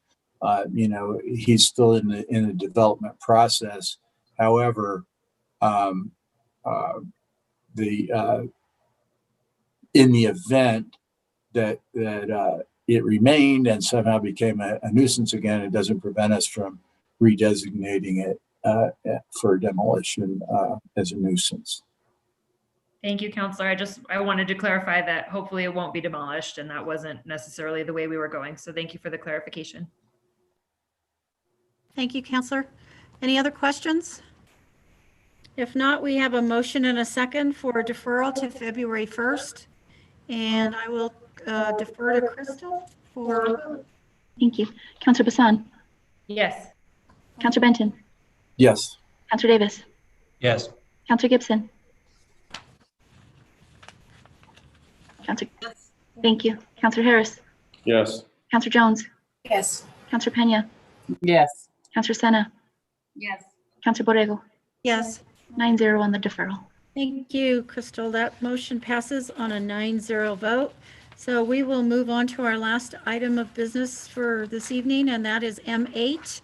He's still in the development process. However, in the event that it remained and somehow became a nuisance again, it doesn't prevent us from redesignating it for demolition as a nuisance. Thank you, Counselor. I wanted to clarify that hopefully it won't be demolished, and that wasn't necessarily the way we were going. So thank you for the clarification. Thank you, Counselor. Any other questions? If not, we have a motion and a second for deferral to February 1st. And I will defer to Crystal for. Thank you. Counselor Bassan, Yes. Counselor Benton, Yes. Counselor Davis, Yes. Counselor Gibson. Counselor, thank you. Counselor Harris, Yes. Counselor Jones, Yes. Counselor Pena, Yes. Counselor Sena, Yes. Counselor Borrego, Yes. 9-0 on the deferral. Thank you, Crystal. That motion passes on a 9-0 vote. So we will move on to our last item of business for this evening, and that is M8.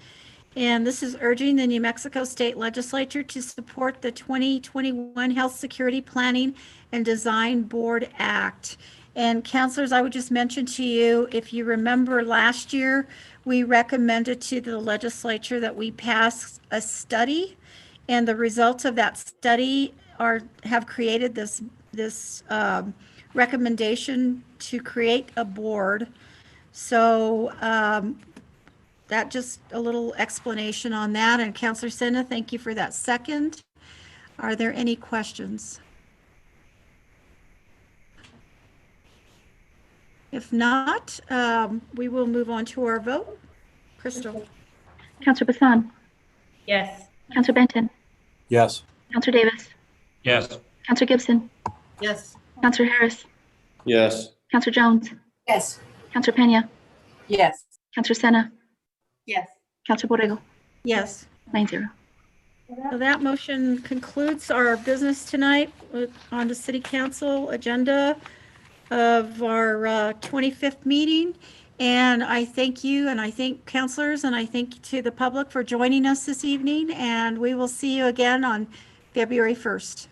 And this is urging the New Mexico State Legislature to support the 2021 Health Security Planning and Design Board Act. And counselors, I would just mention to you, if you remember last year, we recommended to the legislature that we pass a study, and the results of that study have created this recommendation to create a board. So that just a little explanation on that. And Counselor Sena, thank you for that second. Are there any questions? If not, we will move on to our vote. Crystal. Counselor Bassan, Yes. Counselor Benton, Yes. Counselor Davis, Yes. Counselor Gibson, Yes. Counselor Harris, Yes. Counselor Jones, Yes. Counselor Pena, Yes. Counselor Sena, Yes. Counselor Borrego, Yes. 9-0. So that motion concludes our business tonight on the City Council agenda of our 25th meeting. And I thank you, and I thank counselors, and I thank to the public for joining us this evening. And we will see you again on February 1st.